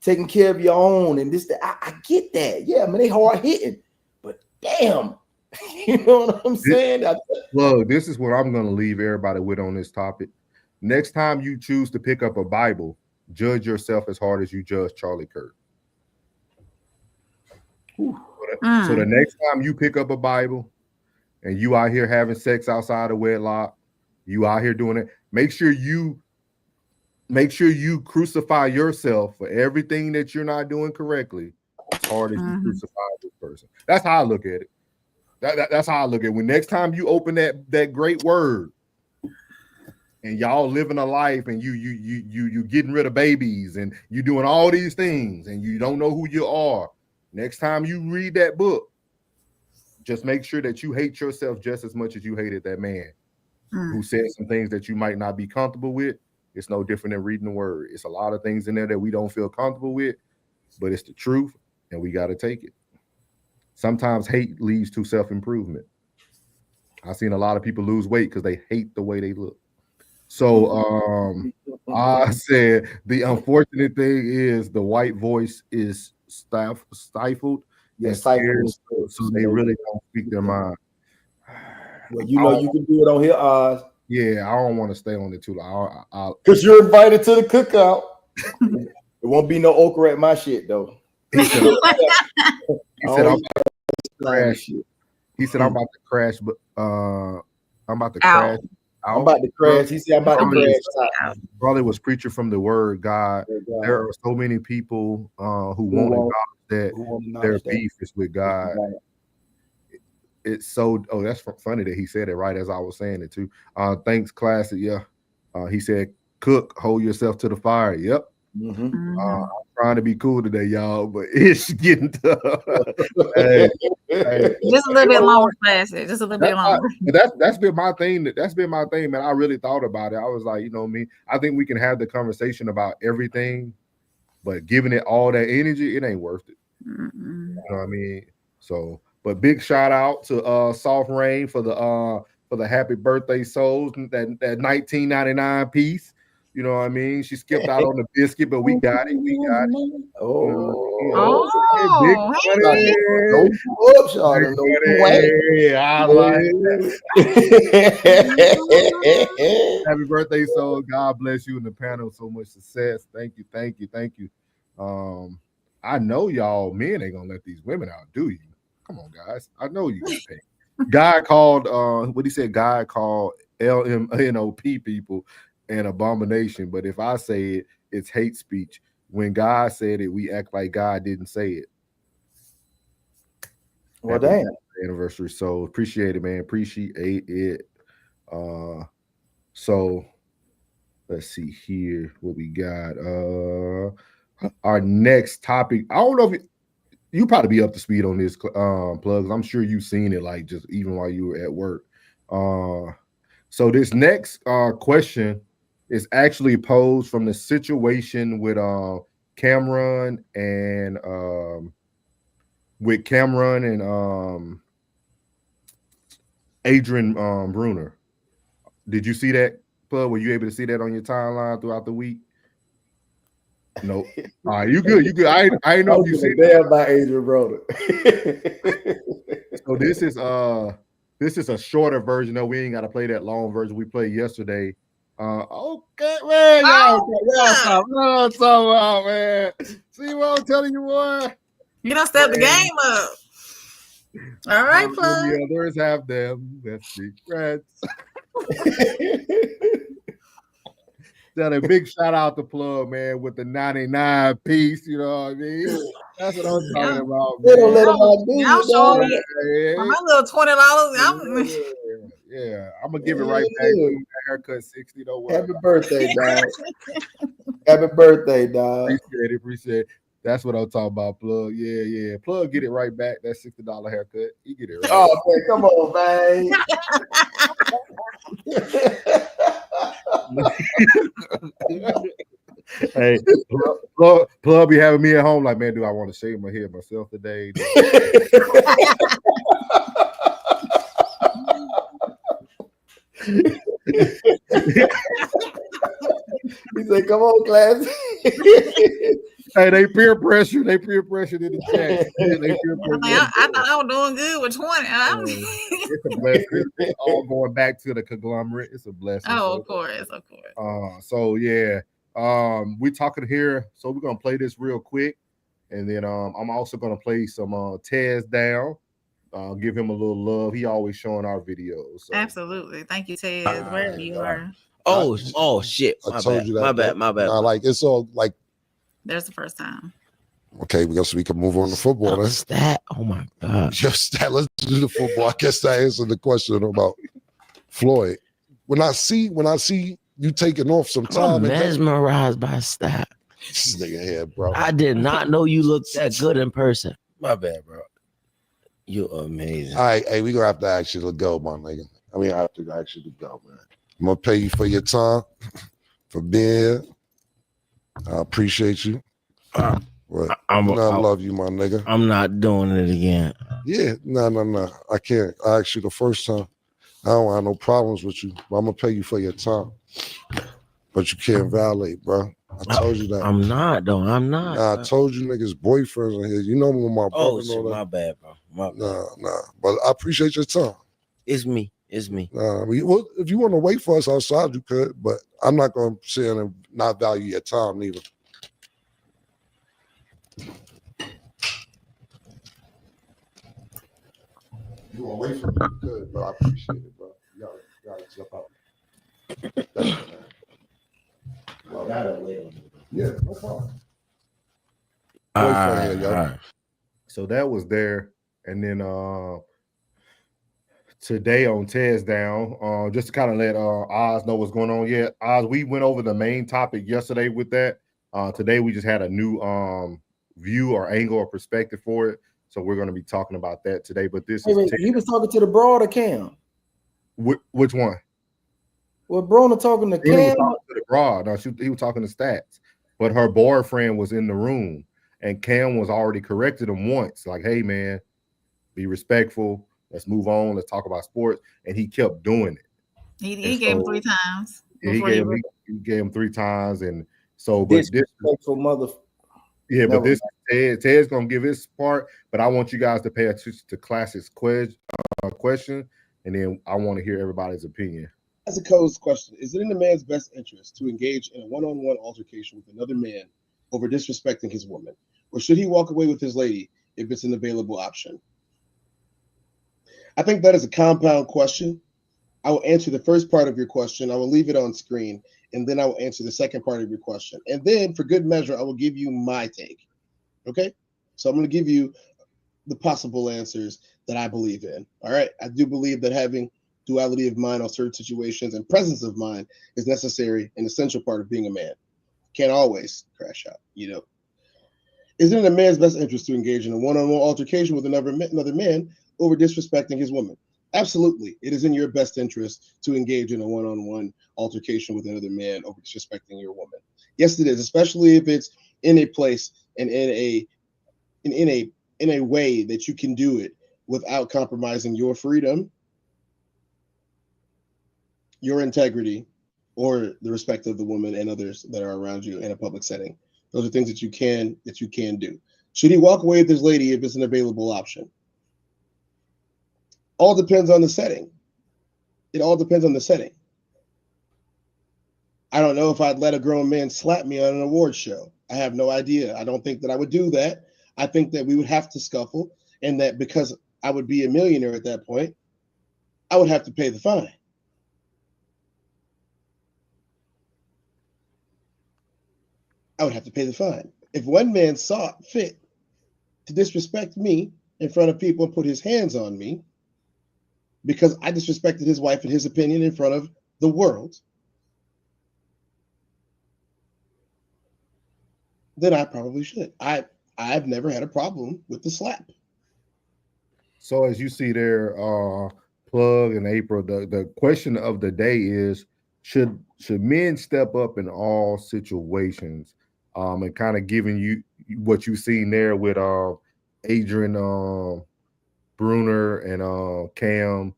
taking care of your own, and this. I get that. Yeah, man, they hard hitting, but damn, you know what I'm saying? Well, this is what I'm gonna leave everybody with on this topic. Next time you choose to pick up a Bible, judge yourself as hard as you judge Charlie Kirk. So the next time you pick up a Bible and you out here having sex outside of wedlock, you out here doing it, make sure you crucify yourself for everything that you're not doing correctly as hard as you crucify this person. That's how I look at it. That's how I look at it. When next time you open that great word and y'all living a life and you getting rid of babies and you doing all these things and you don't know who you are, next time you read that book, just make sure that you hate yourself just as much as you hated that man who said some things that you might not be comfortable with. It's no different than reading the word. It's a lot of things in there that we don't feel comfortable with, but it's the truth and we got to take it. Sometimes hate leads to self-improvement. I've seen a lot of people lose weight because they hate the way they look. So I said the unfortunate thing is the white voice is stifled. Yes, scared, so they really don't speak their mind. Well, you know you can do it on here, Oz. Yeah, I don't want to stay on it too long. Because you're invited to the cookout. There won't be no okra at my shit though. He said, I'm about to crash. He said, I'm about to crash, but I'm about to crash. I'm about to crash. He said, I'm about to crash. Brother was preaching from the word God. There are so many people who won't acknowledge that their beef is with God. It's so, that's funny that he said it right as I was saying it too. Thanks, Classic. Yeah. He said, cook, hold yourself to the fire. Yep. I'm trying to be cool today, y'all, but it's getting tough. Hey. Just a little bit longer, Classic. Just a little bit longer. That's been my thing. That's been my thing, man. I really thought about it. I was like, you know me. I think we can have the conversation about everything, but giving it all that energy, it ain't worth it. You know what I mean? So, but big shout out to Soft Rain for the happy birthday souls, that 1999 piece. You know what I mean? She skipped out on the biscuit, but we got it. I like that. Happy birthday, soul. God bless you and the panel. So much success. Thank you. I know y'all men ain't gonna let these women out, do you? Come on, guys. I know you get paid. God called what he said, God called LMNOP people an abomination, but if I say it, it's hate speech. When God said it, we act like God didn't say it. Well, damn. Anniversary. So appreciate it, man. Appreciate it. So let's see here what we got. Our next topic. I don't know if you probably be up to speed on this, Plugs. I'm sure you've seen it, like just even while you were at work. So this next question is actually posed from the situation with Cameron and Adrian Bruner. Did you see that, Plug? Were you able to see that on your timeline throughout the week? Nope. All right, you good. You good. I know if you said damn by Adrian Broder. So this is a shorter version. No, we ain't got to play that long version we played yesterday. Okay, man. Y'all stop. What talking about, man? See what I'm telling you, boy? You don't step the game up. All right, Plug. The others have them. Let's be friends. That a big shout out to Plug, man, with the 99 piece. You know what I mean? That's what I'm talking about. They don't let them out do Y'all showing me yeah. my little $20. Yeah, I'm gonna give it right back. That haircut $60. Don't worry. Happy birthday, dog. Happy birthday, dog. Appreciate it. That's what I'm talking about, Plug. Yeah. Plug get it right back. That $60 haircut. You get it right. Oh man, come on, man. Hey, Plug be having me at home like, man, do I want to shave my head myself today? He said, "Come on, class." Hey, they peer pressure. They peer pressure in the chat. I thought I was doing good with 20. It's a blessing. It's all going back to the conglomerate. It's a blessing. Oh, of course. So yeah, we're talking here. So we're gonna play this real quick, and then I'm also gonna play some Tez down. Give him a little love. He always showing our videos. So. Absolutely. Thank you, Tez. Wherever you are. Oh shit. I told you that. My bad. Like it's all like. There's the first time. Okay, we can move on to football. What's that? Oh my god. Just that. Let's do the football. I guess that answered the question about Floyd. When I see you taking off some time, I'm mesmerized by stat. This nigga here, bro. I did not know you looked that good in person. My bad, bro. You're amazing. All right, hey, we gonna have to ask you to go, my nigga. I mean, I have to ask you to go, man. I'm gonna pay you for your time, for being here. I appreciate you. I love you, my nigga. I'm not doing it again. Yeah, no. I can't. I asked you the first time. I don't have no problems with you, but I'm gonna pay you for your time. But you can't violate, bro. I told you that. I'm not, though. I'm not. Nah, I told you niggas boyfriends in here. You know when my brother. Oh, shit, my bad, bro. My bad. Nah. But I appreciate your time. It's me. Well, if you want to wait for us outside, you could, but I'm not gonna sit in and not value your time neither. You want to wait for me? You could, but I appreciate it, bro. You gotta jump out. Well, yeah, no problem. All right. So that was there, and then today on Tez Down, just to kind of let Oz know what's going on. Yeah, Oz, we went over the main topic yesterday with that. Today we just had a new view or angle or perspective for it, so we're going to be talking about that today. But this is he was talking to the broad or Cam. Which one? Well, Brona talking to Cam. He was talking to the broad. No, he was talking to Stats, but her boyfriend was in the room, and Cam was already corrected him once, like, "Hey, man, be respectful. Let's move on. Let's talk about sports." And he kept doing it. He gave him 3 times. Yeah, he gave him 3 times, and so but disrespectful mother. Yeah, but this Ted's gonna give his part, but I want you guys to pay attention to Classic's question, and then I want to hear everybody's opinion. That's a code's question. Is it in a man's best interest to engage in a one-on-one altercation with another man over disrespecting his woman? Or should he walk away with his lady if it's an available option? I think that is a compound question. I will answer the first part of your question. I will leave it on screen, and then I will answer the second part of your question. And then, for good measure, I will give you my take. Okay? So I'm going to give you the possible answers that I believe in. All right? I do believe that having duality of mind on certain situations and presence of mind is necessary and essential part of being a man. Can't always crash out, you know. Is it in a man's best interest to engage in a one-on-one altercation with another man over disrespecting his woman? Absolutely. It is in your best interest to engage in a one-on-one altercation with another man over disrespecting your woman. Yes, it is, especially if it's in a place and in a way that you can do it without compromising your freedom, your integrity, or the respect of the woman and others that are around you in a public setting. Those are things that you can do. Should he walk away with his lady if it's an available option? All depends on the setting. It all depends on the setting. I don't know if I'd let a grown man slap me on an award show. I have no idea. I don't think that I would do that. I think that we would have to scuffle, and that because I would be a millionaire at that point, I would have to pay the fine. I would have to pay the fine. If one man saw fit to disrespect me in front of people and put his hands on me because I disrespected his wife and his opinion in front of the world, then I probably should. I've never had a problem with the slap. So as you see there, Plug and April, the question of the day is, should men step up in all situations? And kind of giving you what you've seen there with Adrian Bruner and Cam.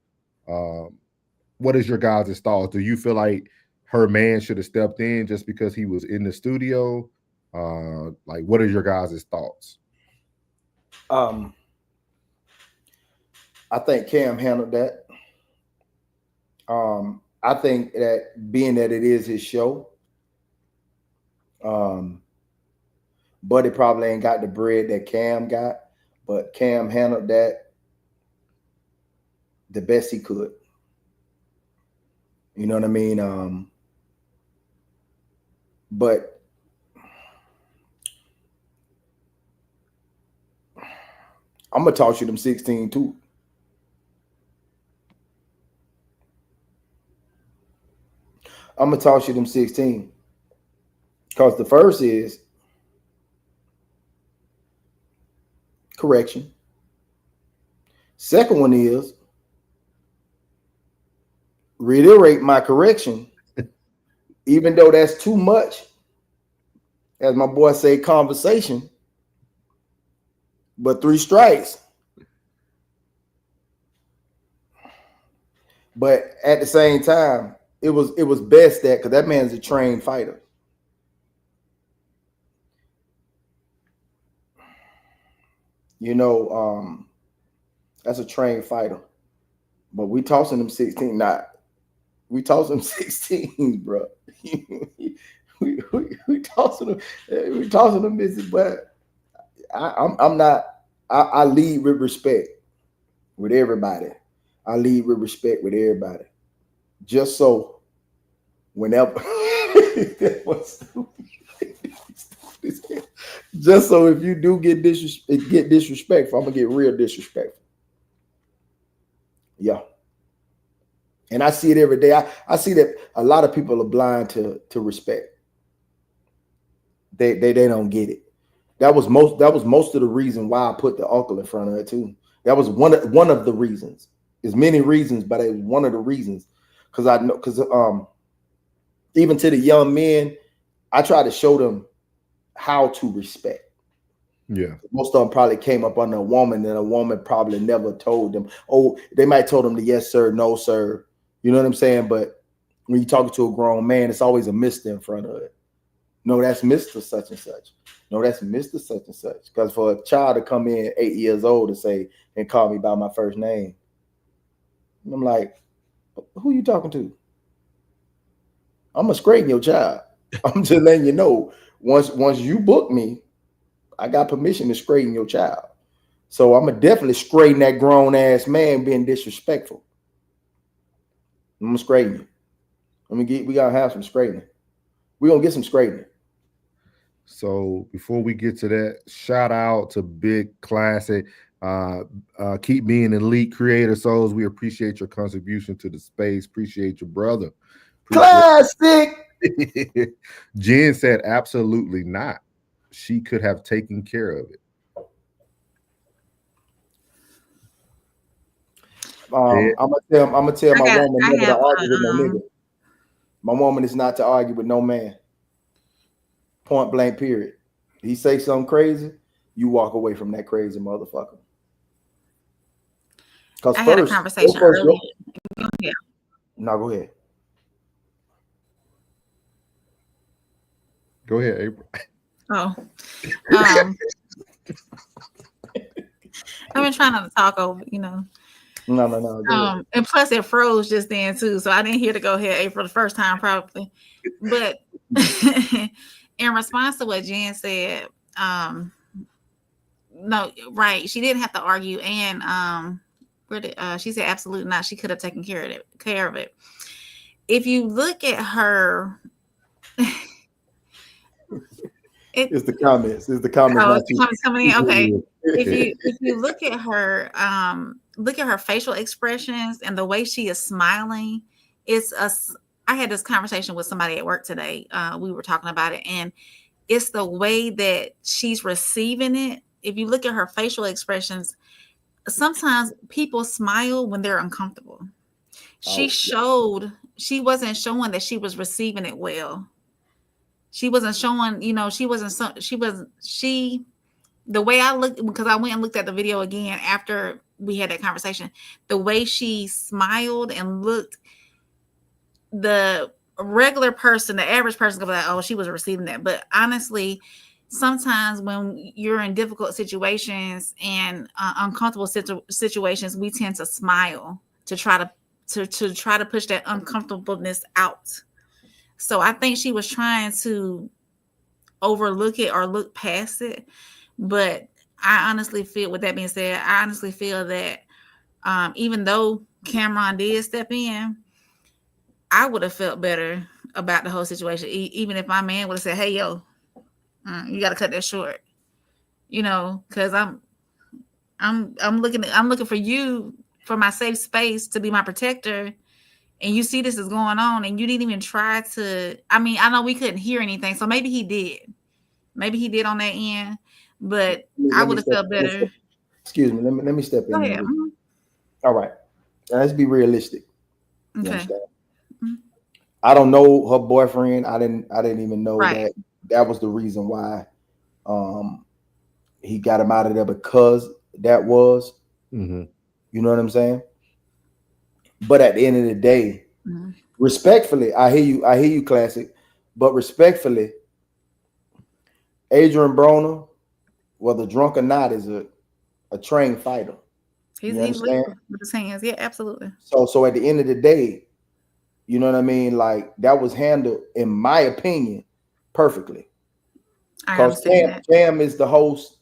What is your guys' thoughts? Do you feel like her man should have stepped in just because he was in the studio? Like, what are your guys' thoughts? I think Cam handled that. I think that being that it is his show, Buddy probably ain't got the bread that Cam got, but Cam handled that the best he could. You know what I mean? But I'm gonna toss you them 16 too. I'm gonna toss you them 16. Because the first is correction. Second one is reiterate my correction, even though that's too much. As my boy say, conversation. But 3 strikes. But at the same time, it was best that, because that man's a trained fighter. You know, that's a trained fighter. But we tossing them 16, we tossing them 16s, bro. we tossing them, bitches, but I'm not. I lead with respect with everybody. I lead with respect with everybody. Just so whenever just so if you do get disrespectful, I'm gonna get real disrespectful. Yeah. And I see it every day. I see that a lot of people are blind to respect. They don't get it. That was most of the reason why I put the uncle in front of it too. That was one of the reasons. There's many reasons, but it was one of the reasons. Because I know, even to the young men, I try to show them how to respect. Yeah. Most of them probably came up under a woman, and a woman probably never told them. Oh, they might told them the yes, sir, no, sir. You know what I'm saying? But when you're talking to a grown man, it's always a Mr. in front of it. No, that's Mr. such and such. No, that's Mr. such and such. Because for a child to come in 8 years old and say, and call me by my first name, and I'm like, who you talking to? I'm gonna scrape your child. I'm just letting you know. Once you book me, I got permission to straighten your child. So I'm gonna definitely straighten that grown ass man being disrespectful. I'm gonna straighten you. We gotta have some straightening. We're gonna get some straightening. So before we get to that, shout out to Big Classic. Keep being elite creator souls. We appreciate your contribution to the space. Appreciate your brother. Classic. Jen said, absolutely not. She could have taken care of it. I'm gonna tell my woman never to argue with no nigga. My woman is not to argue with no man. Point blank, period. He say something crazy, you walk away from that crazy motherfucker. Because I had a conversation earlier. Yeah. No, go ahead. Go ahead, April. Oh. I've been trying not to talk over, No. And plus it froze just then too, so I didn't hear to go ahead for the first time probably. But in response to what Jen said, no, right, she didn't have to argue, and she said absolutely not. She could have taken care of it. If you look at her, it's the comments. It's the comments. Oh, it's the comments coming in. Okay. If you look at her facial expressions and the way she is smiling, I had this conversation with somebody at work today. We were talking about it, and it's the way that she's receiving it. If you look at her facial expressions, sometimes people smile when they're uncomfortable. She wasn't showing that she was receiving it well. She wasn't showing, the way I looked, because I went and looked at the video again after we had that conversation, the way she smiled and looked, the regular person, the average person could be like, oh, she was receiving that. But honestly, sometimes when you're in difficult situations and uncomfortable situations, we tend to smile to try to push that uncomfortableness out. So I think she was trying to overlook it or look past it. But I honestly feel, with that being said, that even though Cameron did step in, I would have felt better about the whole situation. Even if my man would have said, hey, yo, you got to cut that short, because I'm looking for you, for my safe space, to be my protector. And you see this is going on, and you didn't even try to. I mean, I know we couldn't hear anything, so maybe he did. Maybe he did on that end, but I would have felt better. Excuse me. Let me step in. Go ahead. All right. Now, let's be realistic. Okay. Mm-hmm. I don't know her boyfriend. I didn't even know that was the reason why he got him out of there, because that was. Mm-hmm. You know what I'm saying? But at the end of the day, respectfully, I hear you, Classic. But respectfully, Adrian Broner, whether drunk or not, is a trained fighter. He's legal with his hands. Yeah, absolutely. So at the end of the day, you know what I mean? Like, that was handled, in my opinion, perfectly. Because Cam is the host.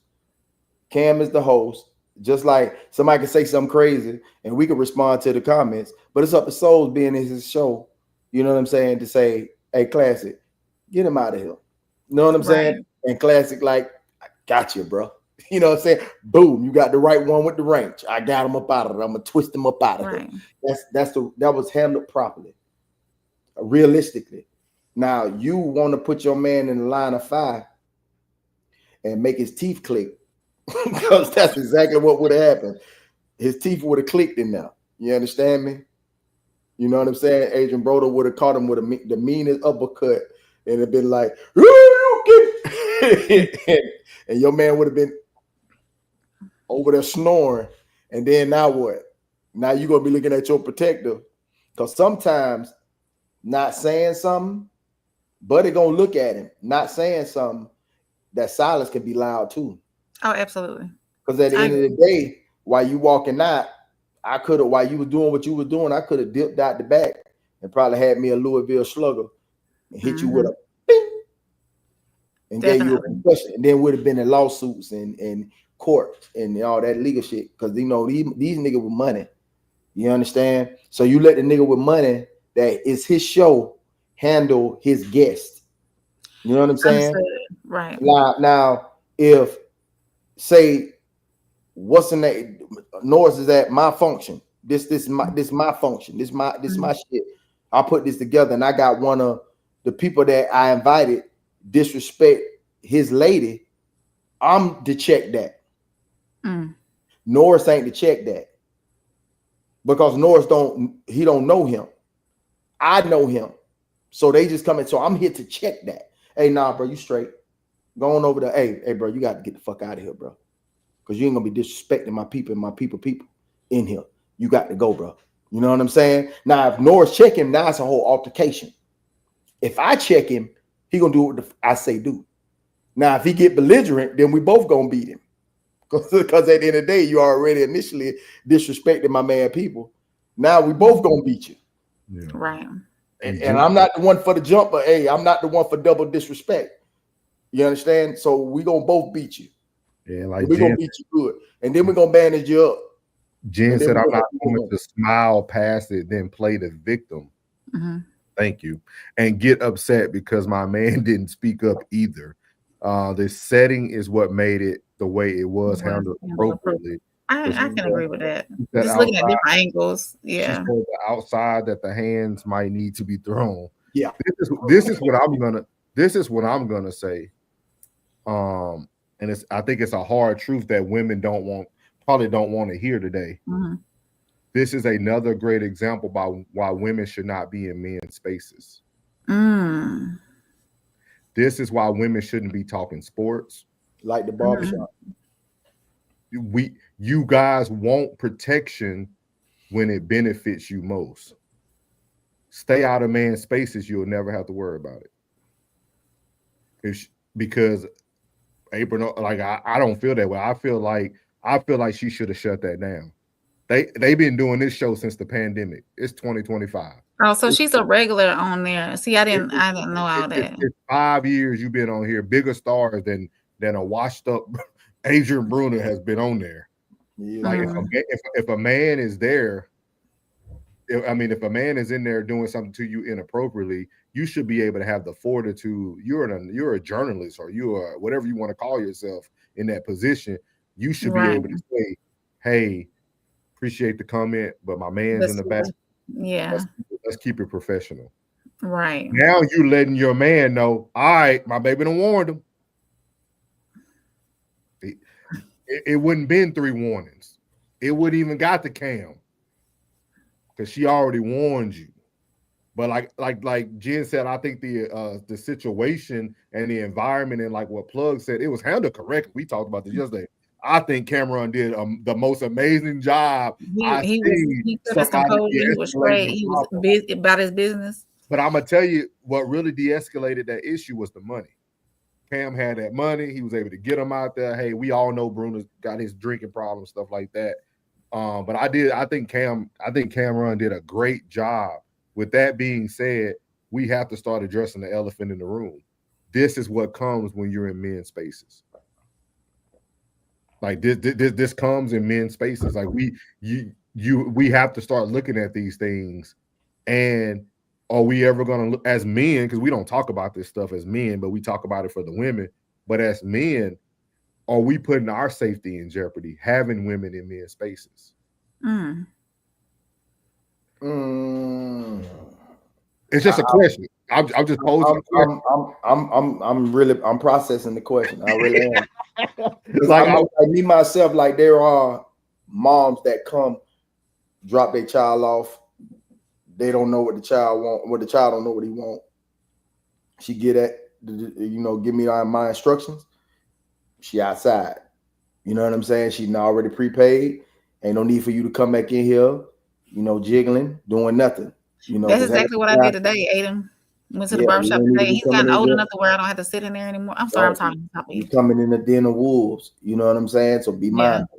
Cam is the host. Just like somebody could say something crazy and we could respond to the comments, but it's up to Souls being in his show, you know what I'm saying, to say, hey, Classic, get him out of here. You know what I'm saying? And Classic, like, I got you, bro. You know what I'm saying? Boom, you got the right one with the range. I got him up out of it. I'm gonna twist him up out of it. That was handled properly, realistically. Now you want to put your man in the line of fire and make his teeth click. Because that's exactly what would have happened. His teeth would have clicked in there. You understand me? You know what I'm saying? Adrian Broder would have caught him with the meanest uppercut, and it'd been like, and your man would have been over there snoring. And then now what? Now you're gonna be looking at your protector, because sometimes not saying something, buddy gonna look at him. Not saying something, that silence can be loud too. Oh, absolutely. Because at the end of the day, while you walking out, while you were doing what you were doing, I could have dipped out the back and probably had me a Louisville slugger and hit you with a bing and gave you a concussion. And then would have been in lawsuits and court and all that legal shit. Because these niggas with money. You understand? So you let the nigga with money that is his show handle his guest. You know what I'm saying? Right. Now if say, what's the name? Norris is at my function. This my function. This my shit. I put this together, and I got one of the people that I invited disrespect his lady. I'm to check that. Norris ain't to check that, because Norris don't know him. I know him, so they just come in. So I'm here to check that. Hey, nah, bro, you straight. Going over there, hey, bro, you got to get the fuck out of here, bro. Because you ain't going to be disrespecting my people and my people in here. You got to go, bro. You know what I'm saying? Now, if Norris check him, now it's a whole altercation. If I check him, he going to do what I say do. Now, if he get belligerent, then we both gonna beat him. Because at the end of the day, you already initially disrespected my man people. Now we both gonna beat you. Yeah. Right. And I'm not the one for the jump, but hey, I'm not the one for double disrespect. You understand? So we gonna both beat you. Yeah, like we gonna beat you good, and then we're gonna bandage you up. Jen said, "I'm not going to smile past it, then play the victim." Mm-hmm. Thank you, and get upset because my man didn't speak up either. The setting is what made it the way it was handled appropriately. I can agree with that. Just looking at different angles. Yeah. Outside that the hands might need to be thrown. Yeah. This is what I'm gonna say. And I think it's a hard truth that women probably don't want to hear today. Mm-hmm. This is another great example about why women should not be in men's spaces. This is why women shouldn't be talking sports. Like the barbershop. You guys want protection when it benefits you most. Stay out of man's spaces, you'll never have to worry about it. Because April, like I don't feel that way. I feel like she should have shut that down. They've been doing this show since the pandemic. It's 2025. Oh, so she's a regular on there. See, I didn't know all that. It's 5 years you've been on here, bigger stars than a washed up Adrian Bruner has been on there. Yeah. Like if a man is there, if a man is in there doing something to you inappropriately, you should be able to have the fortitude. You're a journalist, or you are whatever you want to call yourself in that position. You should be able to say, "Hey, appreciate the comment, but my man's in the back. Yeah, let's keep it professional." Right. Now you letting your man know, all right, my baby done warned him. It wouldn't been 3 warnings. It wouldn't even got the cam. Because she already warned you. But like Jen said, I think the situation and the environment and like what Plug said, it was handled correctly. We talked about this yesterday. I think Cameron did the most amazing job. He was great. He was busy about his business. But I'm gonna tell you what really de-escalated that issue was the money. Cam had that money. He was able to get him out there. Hey, we all know Bruno's got his drinking problem, stuff like that. But I think Cameron did a great job. With that being said, we have to start addressing the elephant in the room. This is what comes when you're in men's spaces. Like this comes in men's spaces. Like we have to start looking at these things. And are we ever gonna look as men? Because we don't talk about this stuff as men, but we talk about it for the women. But as men, are we putting our safety in jeopardy having women in men's spaces? It's just a question. I'm just posing a question. I'm processing the question. I really am. like me myself, like there are moms that come drop their child off. They don't know what the child want. What the child don't know what he want. She get at, give me my instructions. She outside. You know what I'm saying? She already prepaid. Ain't no need for you to come back in here, jiggling, doing nothing. That's exactly what I did today, Aiden. Went to the barbershop today. He's gotten old enough to where I don't have to sit in there anymore. I'm sorry, I'm talking. You coming in the den of wolves. You know what I'm saying? So be mindful.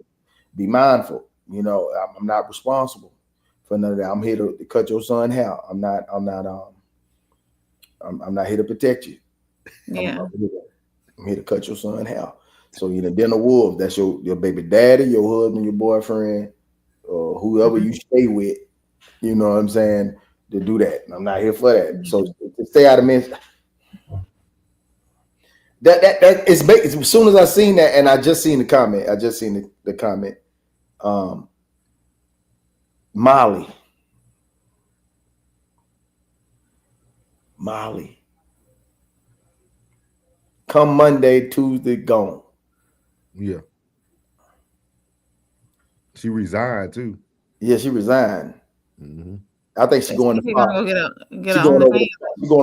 Be mindful. I'm not responsible for none of that. I'm here to cut your son hair. I'm not here to protect you. Yeah. I'm here to cut your son hair. So you're the den of wolves. That's your baby daddy, your husband, your boyfriend, or whoever you stay with. You know what I'm saying? To do that. I'm not here for that. So to stay out of men's. That is as soon as I seen that, and I just seen the comment. The comment. Molly. Come Monday, Tuesday, gone. Yeah. She resigned too. Yeah, she resigned. Mm-hmm. I think she's going to Fox. She's going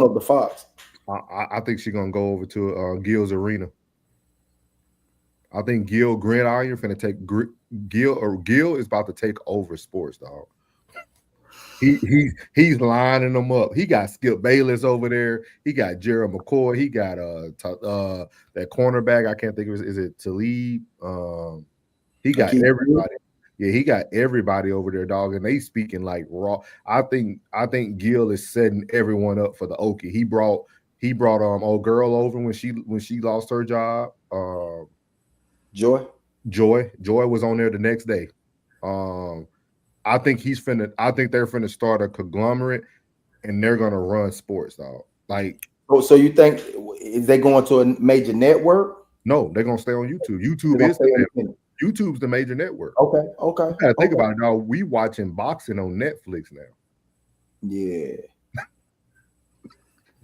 over to Fox. I think she's gonna go over to Gil's arena. I think Gil Gridiron finna take Gil is about to take over sports, dog. He's lining them up. He got Skip Bayless over there. He got Jerry McCoy. He got that cornerback. I can't think of it. Is it Talib? He got everybody. Yeah, he got everybody over there, dog, and they speaking like raw. I think Gil is setting everyone up for the Okie. He brought old girl over when she lost her job. Joy was on there the next day. I think they're finna start a conglomerate, and they're gonna run sports, dog. Like, so you think is they going to a major network? No, they're gonna stay on YouTube. YouTube's the major network. Okay. You gotta think about it, dog. We watching boxing on Netflix now. Yeah.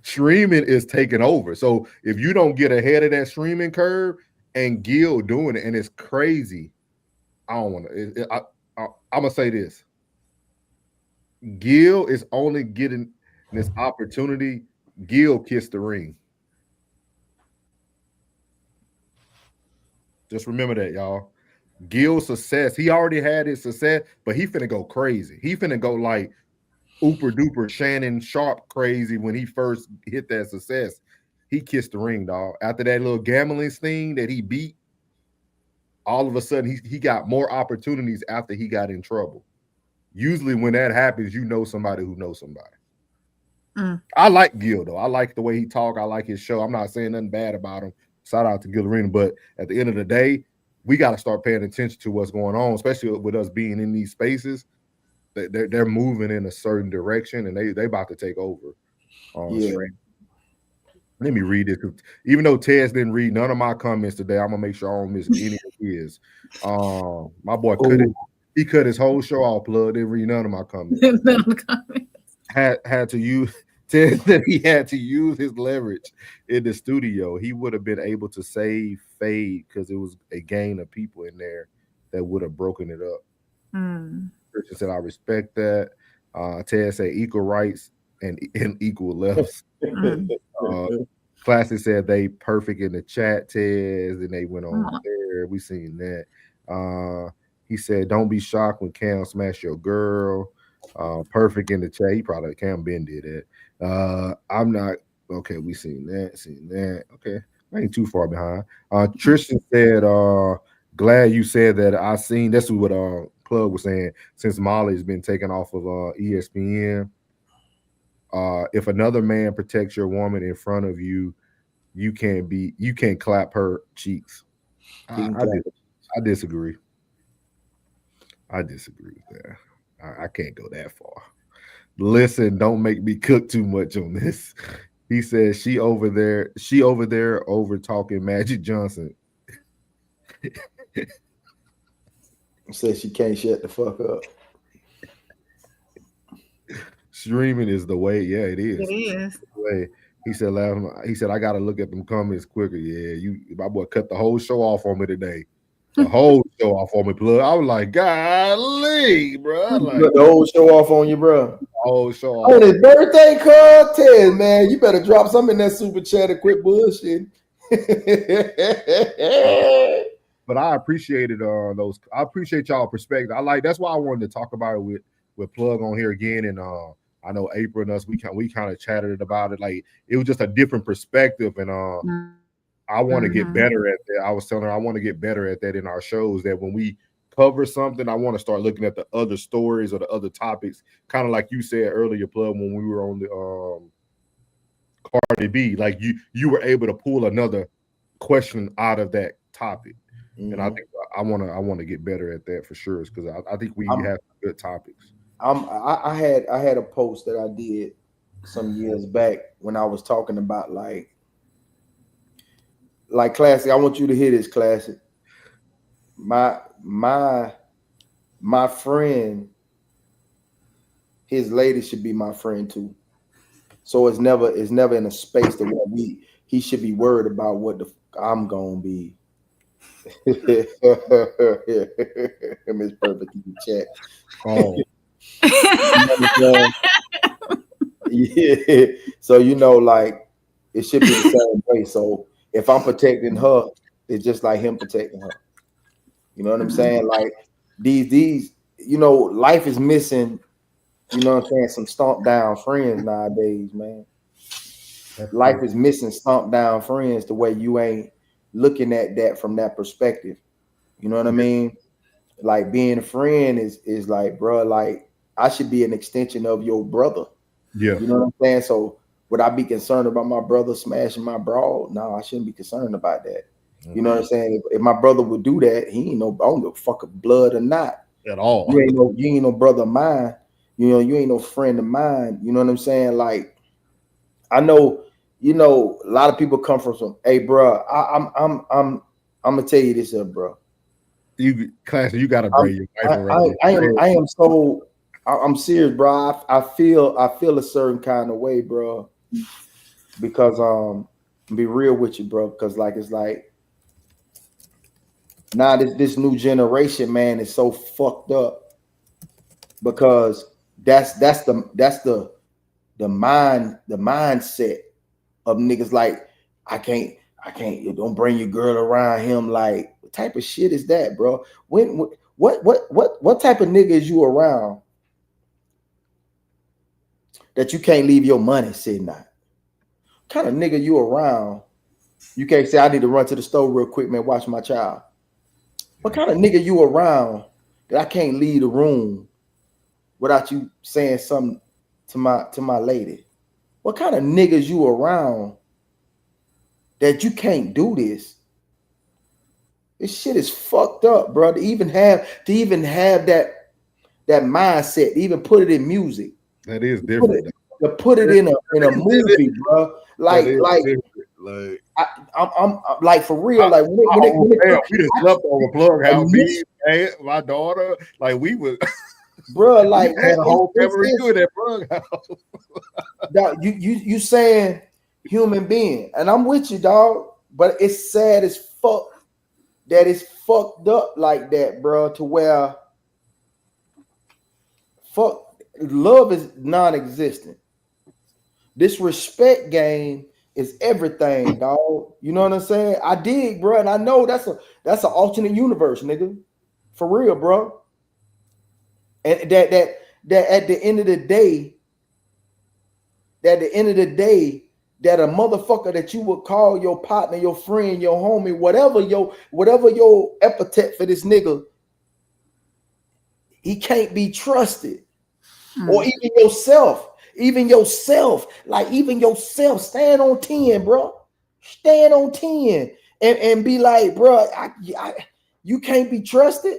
Streaming is taking over. So if you don't get ahead of that streaming curve, and Gil doing it, and it's crazy. I don't want to. I'm gonna say this. Gil is only getting this opportunity. Gil kissed the ring. Just remember that, y'all. Gil's success. He already had his success, but he finna go crazy. He finna go like ooper duper Shannon Sharp crazy when he first hit that success. He kissed the ring, dog. After that little gambling thing that he beat, all of a sudden he got more opportunities after he got in trouble. Usually when that happens, you know somebody who knows somebody. I like Gil, though. I like the way he talk. I like his show. I'm not saying nothing bad about him. Shout out to Gil Arena. But at the end of the day, we got to start paying attention to what's going on, especially with us being in these spaces. They're moving in a certain direction, and they about to take over. Let me read this. Even though Tez didn't read none of my comments today, I'm gonna make sure I don't miss any of his. My boy cut his whole show off. Plug didn't read none of my comments. Had to use. Tez that he had to use his leverage in the studio. He would have been able to save Fade because it was a gang of people in there that would have broken it up. Christian said, I respect that. Ted said equal rights and equal lefts. Classic said they perfect in the chat, Ted, and they went on there. We seen that. He said, don't be shocked when Cam smash your girl. Perfect in the chat. He probably Cam Ben did it. I'm not okay. We seen that. Okay, I ain't too far behind. Tristan said, glad you said that. I seen that's what Plug was saying. Since Molly's been taken off of ESPN, if another man protects your woman in front of you, you can't clap her cheeks. I disagree. I disagree with that. I can't go that far. Listen, don't make me cook too much on this. He says she over there over talking Magic Johnson. Says she can't shut the fuck up. Streaming is the way. Yeah, it is. It is. The way. He said, I gotta look at them comments quicker. Yeah, my boy cut the whole show off on me today. The whole show off on me, Plug. I was like, golly, bro. Like, the whole show off on you, bro. The whole show off. On his birthday contest, man. You better drop something in that super chat and quit bullshit. But I appreciated those. I appreciate y'all perspective. That's why I wanted to talk about it with Plug on here again. And I know April and us, we kind of chatted about it. Like it was just a different perspective, and I want to get better at that. I was telling her I want to get better at that in our shows. That when we cover something, I want to start looking at the other stories or the other topics, kind of like you said earlier, Plug, when we were on the Cardi B. Like you were able to pull another question out of that topic. And I think I want to get better at that for sure, because I think we have good topics. I had a post that I did some years back when I was talking about like Classic. I want you to hear this, Classic. My friend, his lady should be my friend too. So it's never in a space that he should be worried about what the I'm gonna be. Miss Perfect in the chat. Oh. Yeah. So like it should be the same way. So if I'm protecting her, it's just like him protecting her. You know what I'm saying? Like these, life is missing you know what I'm saying, some stomp down friends nowadays, man. Life is missing stomp down friends the way you ain't looking at that from that perspective. You know what I mean? Like being a friend is like, bro, like I should be an extension of your brother. Yeah. You know what I'm saying? So would I be concerned about my brother smashing my broad? No, I shouldn't be concerned about that. You know what I'm saying? If my brother would do that, he ain't no, I don't give a fuck if blood or not. At all. You ain't no brother of mine. You know, you ain't no friend of mine. You know what I'm saying? Like, I know, you know, a lot of people come from some, hey, bro, I'm gonna tell you this here, bro. You gotta bring your wife around. I'm serious, bro. I feel a certain kind of way, bro. Because be real with you, bro. Because like it's like now this new generation, man, is so fucked up. Because that's the mindset of niggas like I can't don't bring your girl around him. Like what type of shit is that, bro? What type of nigga is you around that you can't leave your money sitting out? What kind of nigga you around? You can't say I need to run to the store real quick, man, watch my child. What kind of nigga you around that I can't leave the room without you saying something to my lady? What kind of niggas you around that you can't do this? This shit is fucked up, bro. To even have that mindset, to even put it in music. That is different. To put it in a movie, bro. Like I'm like for real. Like when we just slept over plug house. Me, my daughter, like we was, bro. Like had a whole family doing that plug house. Dog, you saying human being, and I'm with you, dog. But it's sad as fuck that it's fucked up like that, bro. To where love is non-existent. This respect game is everything, dog. You know what I'm saying? I dig, bro, and I know that's an alternate universe, nigga. For real, bro. And that at the end of the day, that a motherfucker that you would call your partner, your friend, your homie, whatever your epithet for this nigga, he can't be trusted. Or even yourself, like even yourself, stand on 10, bro. Stand on 10 and be like, bro, you can't be trusted.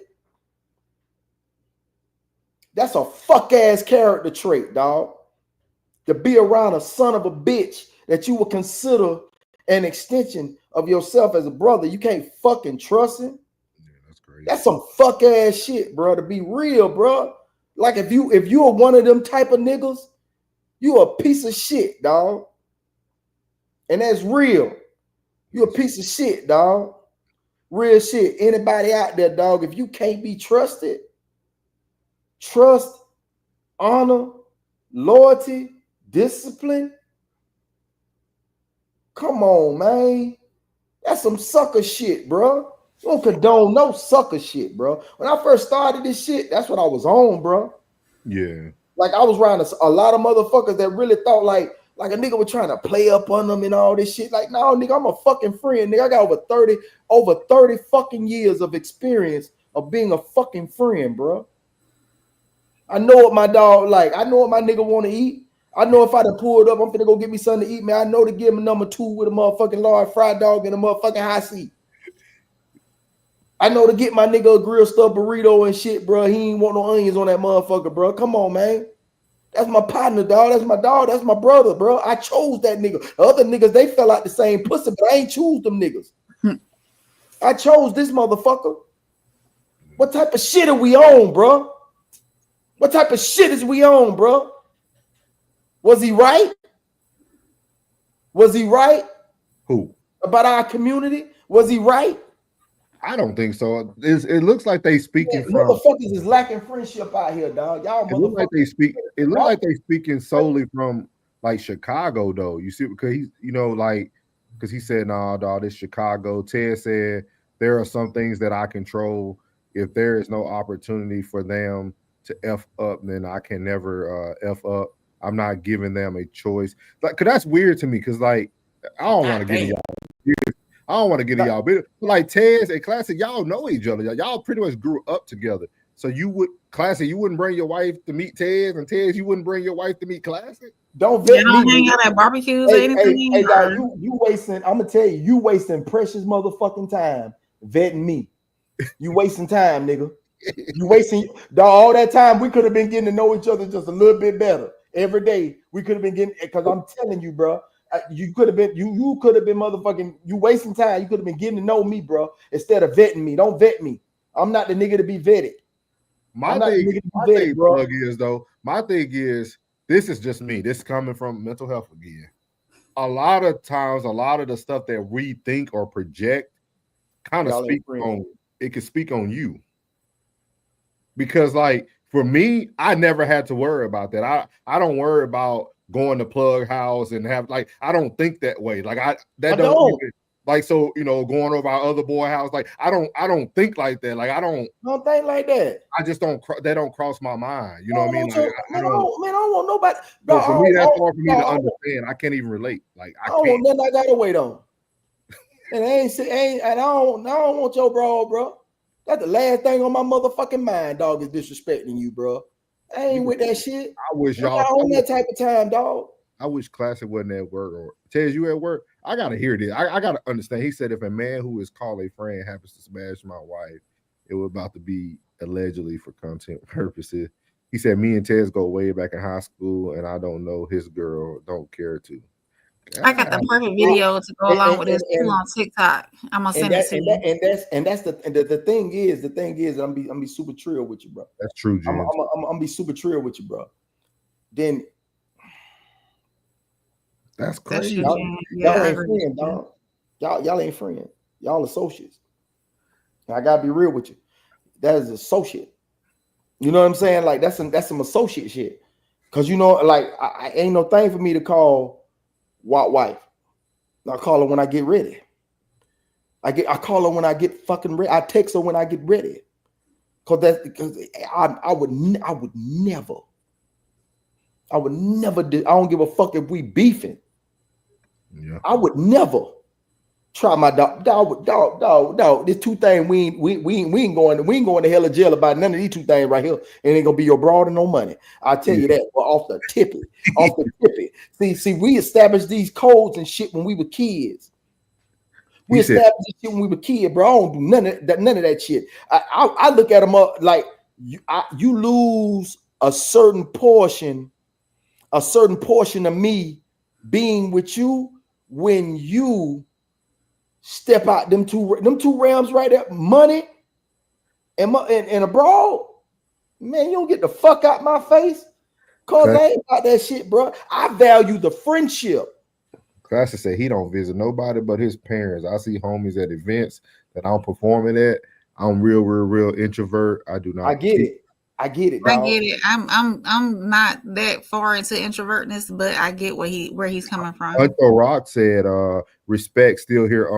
That's a fuck ass character trait, dog. To be around a son of a bitch that you would consider an extension of yourself as a brother. You can't fucking trust him. Yeah, that's crazy. That's some fuck ass shit, bro. To be real, bro. Like if you are one of them type of niggas, you a piece of shit, dog. And that's real. You a piece of shit, dog. Real shit. Anybody out there, dog, if you can't be trusted, trust, honor, loyalty, discipline. Come on, man. That's some sucker shit, bro. You don't condone no sucker shit, bro. When I first started this shit, that's what I was on, bro. Yeah. Like I was around a lot of motherfuckers that really thought like a nigga was trying to play up on them and all this shit. Like, no, nigga, I'm a fucking friend, nigga. I got over 30 fucking years of experience of being a fucking friend, bro. I know what my dog like. I know what my nigga want to eat. I know if I done pulled up, I'm finna go get me something to eat, man. I know to give him a number 2 with a motherfucking large fried dog and a motherfucking high seat. I know to get my nigga a grill stuffed burrito and shit, bro. He ain't want no onions on that motherfucker, bro. Come on, man. That's my partner, dog. That's my dog. That's my brother, bro. I chose that nigga. The other niggas, they fell out the same pussy, but I ain't choose them niggas. I chose this motherfucker. What type of shit are we on, bro? What type of shit is we on, bro? Was he right? Was he right? Who? About our community? Was he right? I don't think so. It looks like they speaking from motherfuckers is lacking friendship out here, dog. Y'all it look like they speak. It look like they speaking solely from like Chicago, though. You see, because he's because he said, "Nah, dog, this Chicago." Ted said there are some things that I control. If there is no opportunity for them to F up, then I can never F up. I'm not giving them a choice. Like, cause that's weird to me. Cause like, I don't want to get in y'all. I don't want to get in y'all. But like Tez and Classic, y'all know each other. Y'all pretty much grew up together. So you would Classic, you wouldn't bring your wife to meet Tez, and Tez, you wouldn't bring your wife to meet Classic. Don't vet me. Hang out at barbecues or anything. Hey, dog, you wasting. I'm gonna tell you, you wasting precious motherfucking time vetting me. You wasting time, nigga. You wasting dog, all that time. We could have been getting to know each other just a little bit better every day. We could have been getting, because I'm telling you, bro. You could have been you could have been motherfucking you wasting time. You could have been getting to know me, bro, instead of vetting me. Don't vet me. I'm not the nigga to be vetted. My thing, plug is though. My thing is, this is just me. This is coming from mental health again. A lot of times, a lot of the stuff that we think or project kind of speak on. It can speak on you. Because like for me, I never had to worry about that. I don't worry about going to Plug House and have like I don't think that way. Like I don't even, like so going over our other boy house. Like I don't think like that. Like I don't think like that. I just don't that don't cross my mind. You know what I mean? Like, I don't want nobody. No, for me, that's hard for me to understand. I can't even relate. Like I don't can't. want nothing I gotta wait on. And I don't want your bro. That's the last thing on my motherfucking mind, dog, is disrespecting you, bro. I ain't with that shit. I wish y'all on that type of time, dog. I wish Classic wasn't at work. Or Tez, you at work? I gotta hear this. I gotta understand. He said if a man who is called a friend happens to smash my wife, it was about to be allegedly for content purposes. He said me and Tez go way back in high school, and I don't know his girl. Don't care to. I got the perfect video to go along with this on TikTok. I'm gonna send it to you. And that's the thing is I'm be super trill with you, bro. That's true, James. I'm be super trill with you, bro. Then that's crazy. Y'all ain't friends, dog. Y'all ain't friends. Y'all associates. And I gotta be real with you. That is associate. You know what I'm saying? Like that's some associate shit. Cause like I ain't no thing for me to call wife. I call her when I get ready. I call her when I get fucking ready. I text her when I get ready. Because I would never do. I don't give a fuck if we beefing. Yeah. I would never try my dog. There's two things we ain't going to hell or jail about none of these two things right here. It ain't gonna be your broad and no money. I tell you that. But off the tippy. See, we established these codes and shit when we were kids. We established this shit when we were kids, bro. I don't do none of that shit. I look at them up like you lose a certain portion of me being with you when you step out them two realms right there, money and abroad. Man, you don't get the fuck out my face. Cause I ain't about that shit, bro. I value the friendship. Classic said he don't visit nobody but his parents. I see homies at events that I'm performing at. I'm real introvert. I do not. I get it. Dog. I get it. I'm not that far into introvertness, but I get where he's coming from. Uncle Rock said, respect still here.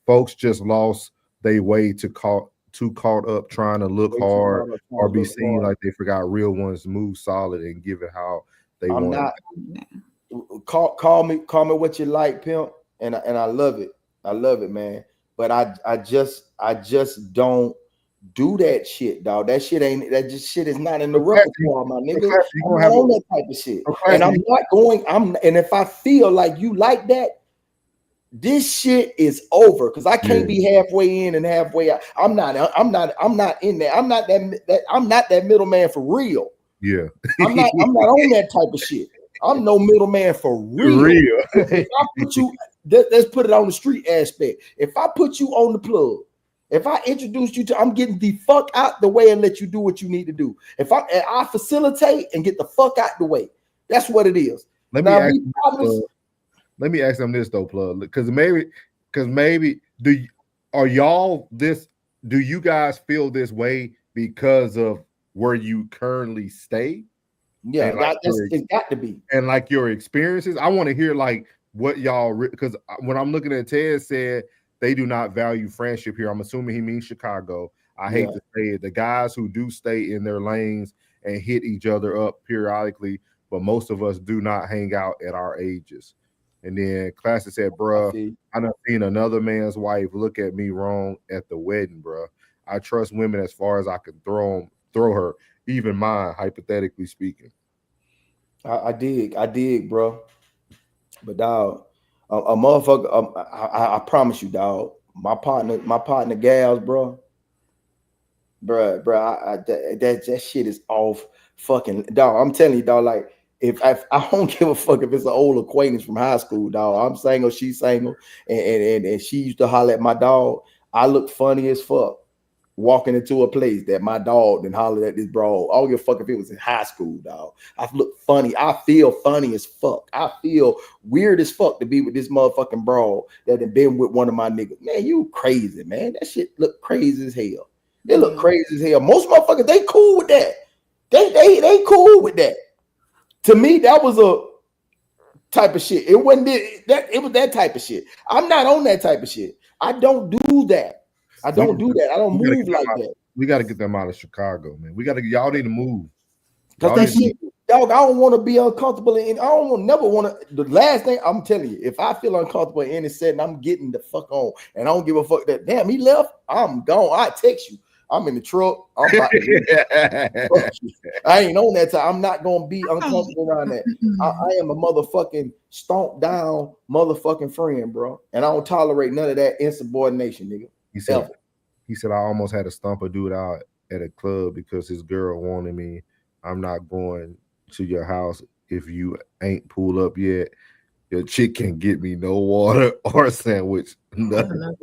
Folks just lost their way too caught up trying to look hard or be seen like they forgot real ones move solid and give it how they want. Call me what you like, pimp, and I love it. I love it, man. But I just don't do that shit, dog. That shit is not in the repertoire, my nigga. I'm not on that type of shit. And I'm not going. And if I feel like you like that, this shit is over because I can't be halfway in and halfway out. I'm not in there. I'm not that middleman for real. Yeah. I'm not on that type of shit. I'm no middleman for real. If I put you, let's put it on the street aspect. If I put you on the plug, if I introduce you to, I'm getting the fuck out the way and let you do what you need to do. If I facilitate and get the fuck out the way, that's what it is. Let me ask them this though, plug, because maybe do you guys feel this way because of where you currently stay? Yeah, it's got to be. And like your experiences, I want to hear like what y'all, because when I'm looking at Ted said they do not value friendship here. I'm assuming he means Chicago. I hate to say it. The guys who do stay in their lanes and hit each other up periodically, but most of us do not hang out at our ages. And then Classic said, bruh, I done seen another man's wife look at me wrong at the wedding, bruh. I trust women as far as I can throw her, even mine, hypothetically speaking. I dig, bro. But dog, a motherfucker, I promise you, dog. My partner, gals, bro. That shit is off, fucking dog. I'm telling you, dog. Like, if I don't give a fuck if it's an old acquaintance from high school, dog. I'm single, she's single, and she used to holler at my dog. I look funny as fuck walking into a place that my dog then hollered at this bro. I don't give a fuck if it was in high school, dog. I look funny. I feel funny as fuck. I feel weird as fuck to be with this motherfucking bro that had been with one of my niggas. Man, you crazy, man. That shit look crazy as hell. They look crazy as hell. Most motherfuckers, they cool with that. They cool with that. To me, that was a type of shit. It wasn't that. It was that type of shit. I'm not on that type of shit. I don't do that. I don't do that. I don't move like that. We got to get them out of Chicago, man. Y'all need to move. Because that shit, dog, I don't want to be uncomfortable. I don't never want to. The last thing I'm telling you, if I feel uncomfortable in any setting, I'm getting the fuck on. And I don't give a fuck that, damn, he left. I'm gone. I text you. I'm in the truck. I'm about to I ain't on that time. I'm not going to be uncomfortable around that. I am a motherfucking stomp down motherfucking friend, bro. And I don't tolerate none of that insubordination, nigga. He said, I almost had to stomp a dude out at a club because his girl wanted me. I'm not going to your house if you ain't pulled up yet. Your chick can't get me no water or sandwich. Nothing.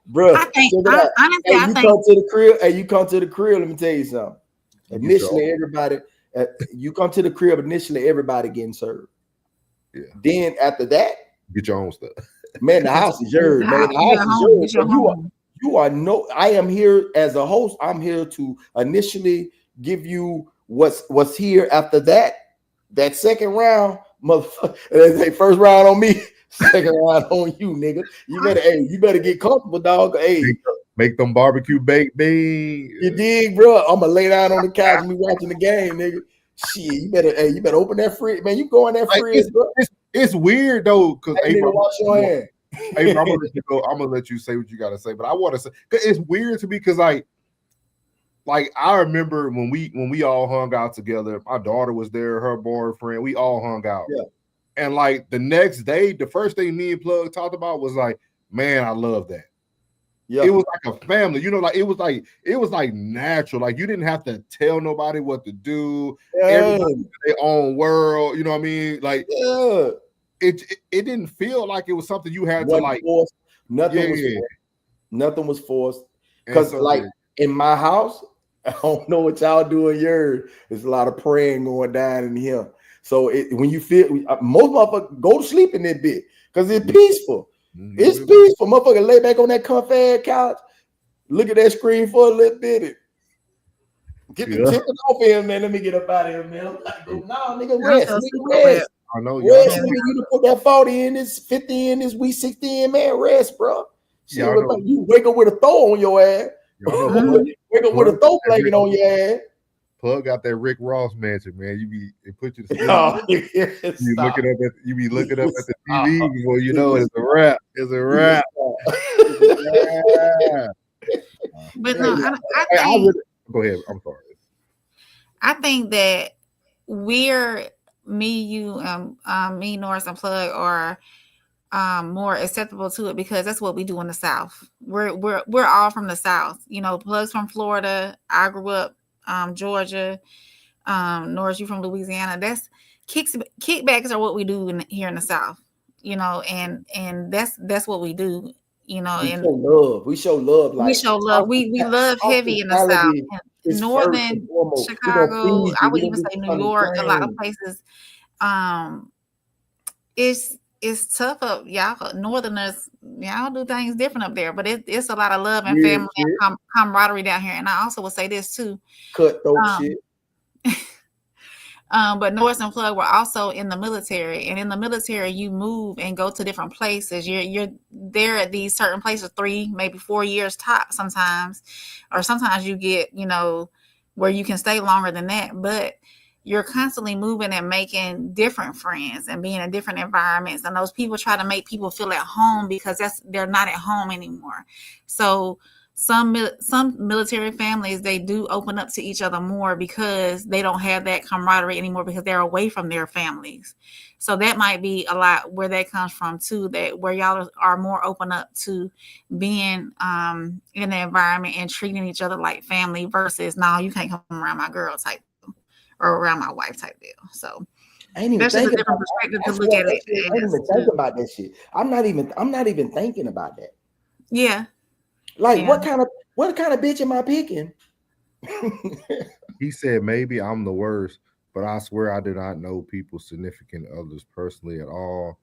Bro, you come to the crib. Hey, you come to the crib. Let me tell you something. Initially, everybody, you come to the crib. Initially, everybody getting served. Yeah. Then after that, get your own stuff. Man, the house is yours. Man, the house is yours. You are no. I am here as a host. I'm here to initially give you what's here. After that, that second round, motherfucker. They say first round on me, second round on you, nigga. You better get comfortable, dog. Hey, make them barbecue baked beans. You dig, bro? I'm gonna lay down on the couch and be watching the game, nigga. Shit, you better open that fridge, man. You go in that fridge, bro. It's weird though, because wash your hand. Hey, I'm gonna let you go. I'm gonna let you say what you gotta say, but I want to say because it's weird to me because like I remember when we all hung out together. My daughter was there, her boyfriend. We all hung out. Yeah. And like the next day, the first thing me and Plug talked about was like, man, I love that. Yeah. It was like a family, you know, like it was like natural. Like you didn't have to tell nobody what to do. Yeah. Everybody in their own world, you know what I mean? Like it didn't feel like it was something you had to like forced. Nothing was forced. Because like in my house, I don't know what y'all do in yours. There's a lot of praying going down in here. So when you feel most motherfuckers go to sleep in that bit because it's peaceful. Mm-hmm. It's peaceful. Motherfucker lay back on that comfy couch, look at that screen for a little bit. Get the tipping off here, man. Let me get up out of here, man. No, nigga, rest. Nigga, rest. I know rest, nigga. You to put that 40 in this, 50 in this, week 60 in, man. Rest, bro. Shit, you wake up with a throw on your ass. Wake up with a throw blanket on your ass. Plug got that Rick Ross mansion, man. It put you to sleep. You be looking up at the TV before you know it's a wrap. It's a wrap. But no, I think. Go ahead. I'm sorry. I think that me, Norris, and Plug are more acceptable to it because that's what we do in the South. We're all from the South. You know, Plug's from Florida. I grew up Georgia. Norris, you from Louisiana. That's kickbacks are what we do here in the South. You know, and that's what we do. You know, we show love. Like, we show love. We love heavy in the South. Northern Chicago, I would even say New York, a lot of places. It's tough up, y'all. Northerners, y'all do things different up there, but it's a lot of love and family and camaraderie down here. And I also would say this too. Cutthroat shit. But Norris and Plug were also in the military, and in the military, you move and go to different places. You're there at these certain places 3, maybe 4 years top sometimes, or sometimes you get where you can stay longer than that, but you're constantly moving and making different friends and being in different environments. And those people try to make people feel at home because they're not at home anymore. So some military families, they do open up to each other more because they don't have that camaraderie anymore because they're away from their families. So that might be a lot where that comes from too, that where y'all are more open up to being in the environment and treating each other like family versus, no, you can't come around my girl type or around my wife type deal. So I ain't even that's just a thinking different about perspective that. to look at it. I ain't even think about that shit. I'm not even thinking about that. Yeah. Like what kind of bitch am I picking? He said maybe I'm the worst, but I swear I do not know people's significant others personally at all.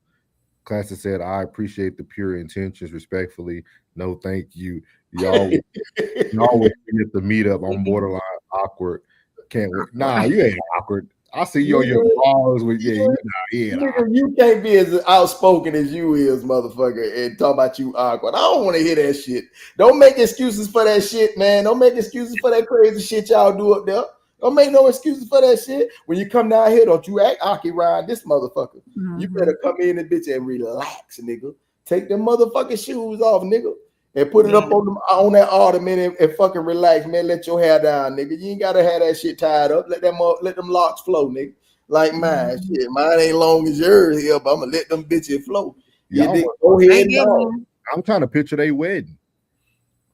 Classic said, I appreciate the pure intentions. Respectfully, no thank you. Y'all would get the meetup on borderline awkward. Can't wait. Nah, you ain't awkward. I see you on your balls with Nigga, you can't be as outspoken as you is, motherfucker, and talk about you awkward. I don't want to hear that shit. Don't make excuses for that shit, man. Don't make excuses for that crazy shit y'all do up there. Don't make no excuses for that shit. When you come down here, don't you act awkward around this motherfucker. You better come in this bitch and relax, nigga. Take them motherfucking shoes off, nigga. And put it up on that ottoman and fucking relax, man. Let your hair down, nigga. You ain't gotta have that shit tied up. Let them locks flow, nigga. Like mine, shit. Mine ain't long as yours here, but I'm gonna let them bitches flow. Go ahead, dog. I'm trying to picture their wedding.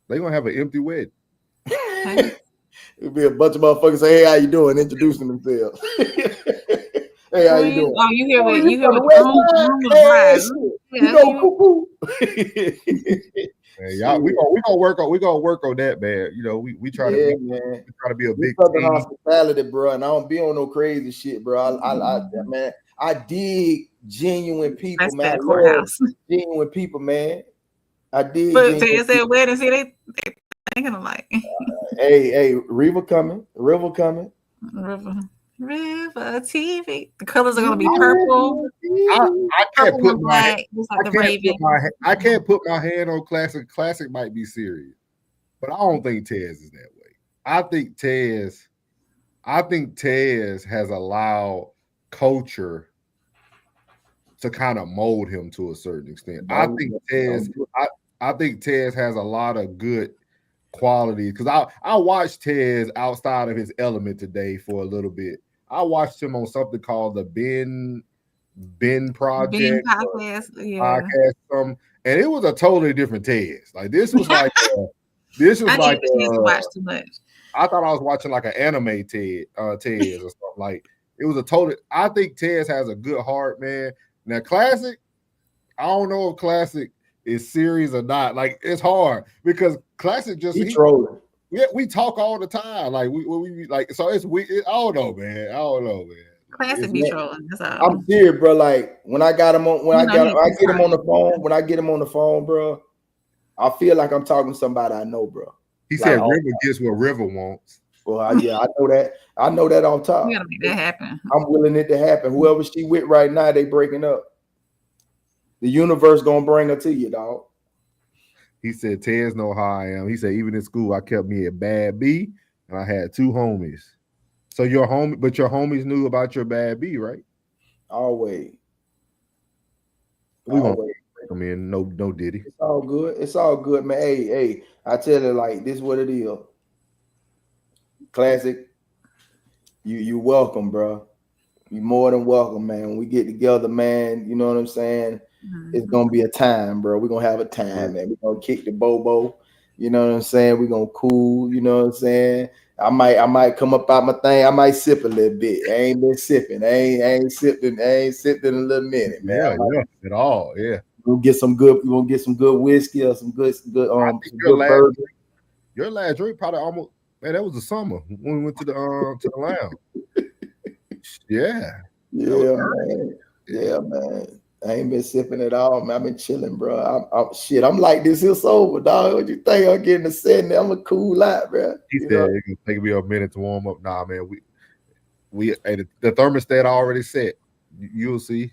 They gonna have an empty wedding. It'll be a bunch of motherfuckers say, "Hey, how you doing?" Introducing themselves. Hey, how you doing? Oh, you hear what? You You hear from what? the West Side? You know, cuckoo. Man, y'all, we gonna work on that, man. You know, we try to be a big Southern hospitality, bro. And I don't be on no crazy shit, bro. I dig genuine people, That's man. that courthouse. Genuine people, man. I dig. But they said wedding, see they thinking alike. Hey, River coming. River TV. The colors are gonna be purple. I can't put my I can't put my hand on Classic. Classic might be serious, but I don't think Tez is that way. I think Tez has allowed culture to kind of mold him to a certain extent. I think Tez has a lot of good qualities because I watched Tez outside of his element today for a little bit. I watched him on something called the Ben Project podcast, and it was a totally different Tez. Like this was like watch too much. I thought I was watching like an anime Tez or something. Like it was a total. I think Tez has a good heart, man. Now Classic, I don't know if Classic is serious or not. Like it's hard because Classic just he trolling. Yeah, we talk all the time. Like we like so it's we. I don't know, man. Classic be trolling. That's all. I'm serious, bro. Like when I got him on, when I get him on the phone, bro, I feel like I'm talking to somebody I know, bro. He said River gets what River wants. Well, I know that. I know that on top. You gotta make that happen. I'm willing it to happen. Whoever she with right now, they breaking up. The universe gonna bring her to you, dog. He said, Tez know how I am. He said, even in school, I kept me a bad B, and I had 2 homies. So your homies knew about your bad B, right? Always. We gonna break them in. No Diddy. It's all good. It's all good, man. Hey, I tell you, like, this is what it is. Classic. You welcome, bro. You more than welcome, man. When we get together, man, you know what I'm saying? It's gonna be a time, bro. We're gonna have a time, man. We're gonna kick the bobo, you know what I'm saying? We're gonna cool, you know what I'm saying? I might come up out my thing, I might sip a little bit. I ain't been sipping, I ain't sipped in a little minute, man. Yeah, at all, yeah. We'll get some good whiskey or some good your burger. Your last drink probably almost, man, that was the summer when we went to the lounge. Yeah, man. I ain't been sipping at all, man. I've been chilling, bro. I'm like this here sober, dog. What you think? I'm getting a setting. I'm a cool lot, bro. He said it can take me a minute to warm up. Nah, man. We the thermostat already set. You'll see.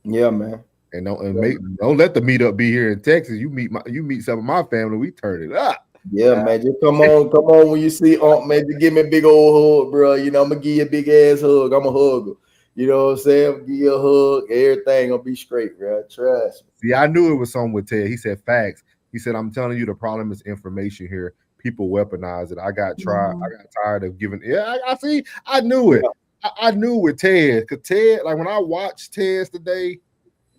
Yeah, man. And don't let the meetup be here in Texas. You meet some of my family. We turn it up. Yeah, man. Just come on when you see man, just give me a big old hug, bro. You know, I'm gonna give you a big ass hug. I'm a hugger. You know what I'm saying? Give you a hug, everything gonna be straight, bro. Trust me. See, I knew it was something with Ted. He said facts. He said, I'm telling you, the problem is information here. People weaponize it. I got tired of giving. Yeah, I see. I knew it. I knew with Ted. Because Ted, like when I watched Ted's today,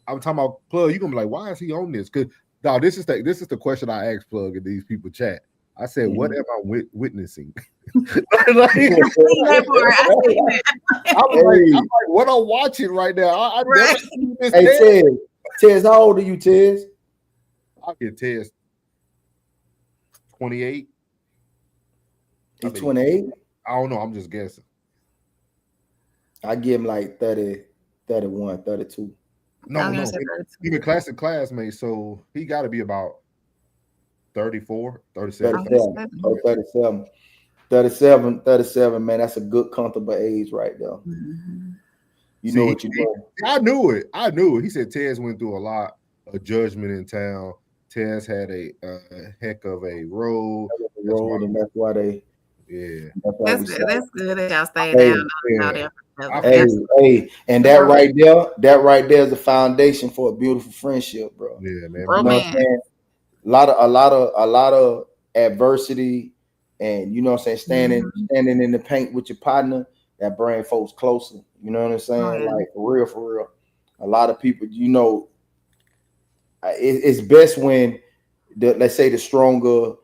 I'm talking about Plug, you're gonna be like, why is he on this? Because dog, this is the question I asked Plug in these people chat. I said, what am I witnessing? I'm like, what I'm watching right now. I never seen this. Hey, Tez, how old are you, Tez? I'll get Tez 28. He's 28? I don't know. I'm just guessing. I give him like 30, 31, 32. No. He's a classic classmate, so he got to be about 34, 37. 37, man. That's a good, comfortable age right there. Mm-hmm. You know what you're doing. I knew it. He said Tez went through a lot of judgment in town. Tez had a heck of a road. And that's why they. Yeah. That's good that y'all stay down. Hey, and that right there is the foundation for a beautiful friendship, bro. Yeah, man. You know what I'm saying? A lot of adversity, and you know what I'm saying, standing in the paint with your partner, that bring folks closer. You know what I'm saying? Like for real. A lot of people, you know, it's best when let's say the stronger,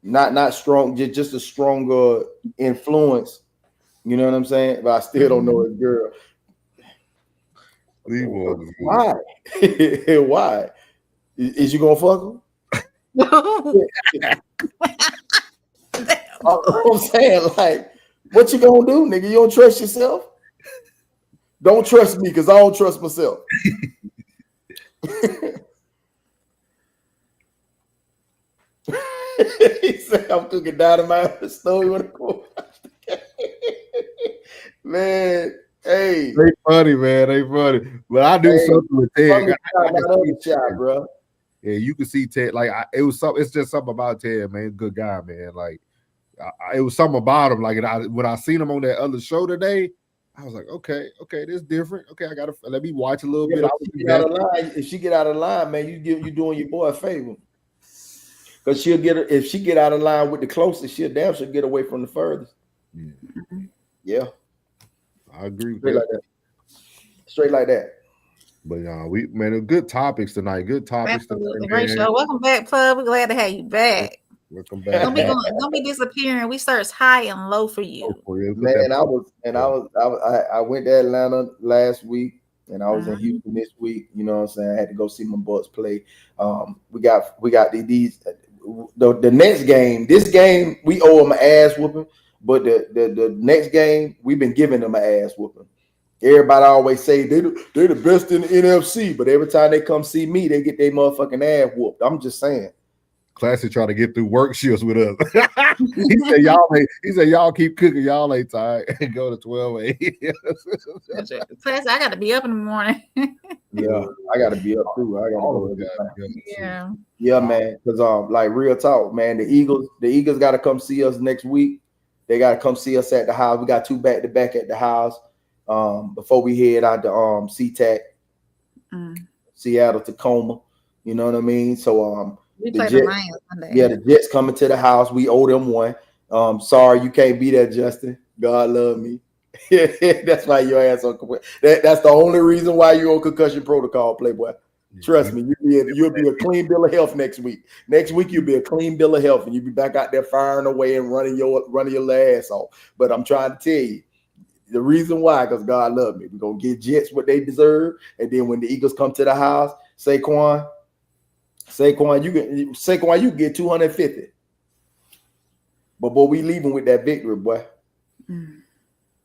not strong, just a stronger influence. You know what I'm saying? But I still don't know his girl. Why? Why? Is you gonna fuck him? I'm saying, like, what you gonna do, nigga? You don't trust yourself? Don't trust me because I don't trust myself. He said, I'm cooking dynamite in the stove. You want to go? Man, hey. They funny, man. They funny. But I do something with Ted. Bro. Yeah, you can see Ted. Like it's just something about Ted, man. Good guy, man. Like it was something about him. Like when I seen him on that other show today, I was like, okay, this is different. Okay, I gotta let me watch a little bit. If she get out of line, man, you doing your boy a favor. Because she'll get her, if she get out of line with the closest, she'll get away from the furthest. Yeah. I agree with that. Straight like that. But good topics tonight. Good topics tonight. Great show. Welcome back, Plug. We're glad to have you back. Welcome back. Don't be disappearing. We search high and low for you. Man, I went to Atlanta last week, and I was in Houston this week. You know what I'm saying? I had to go see my Bucks play. We got these. The next game, this game we owe them an ass whooping, but the next game we've been giving them an ass whooping. Everybody always say they're the best in the NFC, but every time they come see me, they get their motherfucking ass whooped. I'm just saying. Classy trying to get through work shifts with us. he said y'all keep cooking, y'all ain't tired. Go to 12 a.m. Classy, I got to be up in the morning. Yeah, I got to be up too. I got to Yeah, man. Because like real talk, man. The Eagles got to come see us next week. They got to come see us at the house. We got 2 back-to-back at the house. Before we head out to SeaTac, Seattle, Tacoma. You know what I mean? So we play the Lions Sunday. Yeah, the Jets coming to the house. We owe them one. Sorry you can't be there, Justin. God love me. That's why your ass on. That's the only reason why you're on concussion protocol, Playboy. Trust me, you'll be a clean bill of health next week. Next week you'll be a clean bill of health, and you'll be back out there firing away and running your ass off. But I'm trying to tell you, the reason why, because God love me. We're gonna get Jets what they deserve, and then when the Eagles come to the house, Saquon, you get 250. But boy, we leaving with that victory, boy.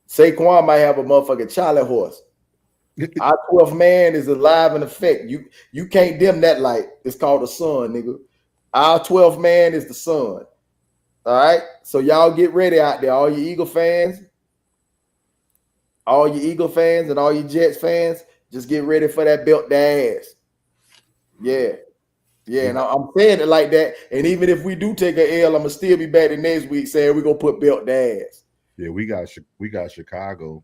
Saquon might have a motherfucking Charlie horse. Our 12th man is alive in effect. You can't dim that light. It's called the sun, nigga. Our 12th man is the sun. All right. So y'all get ready out there, all you Eagle fans. All you Eagle fans and all you Jets fans, just get ready for that belt to ass. Yeah. Yeah, and I'm saying it like that. And even if we do take an L, I'm gonna still be back the next week saying we're gonna put belt to ass. Yeah, we got Chicago.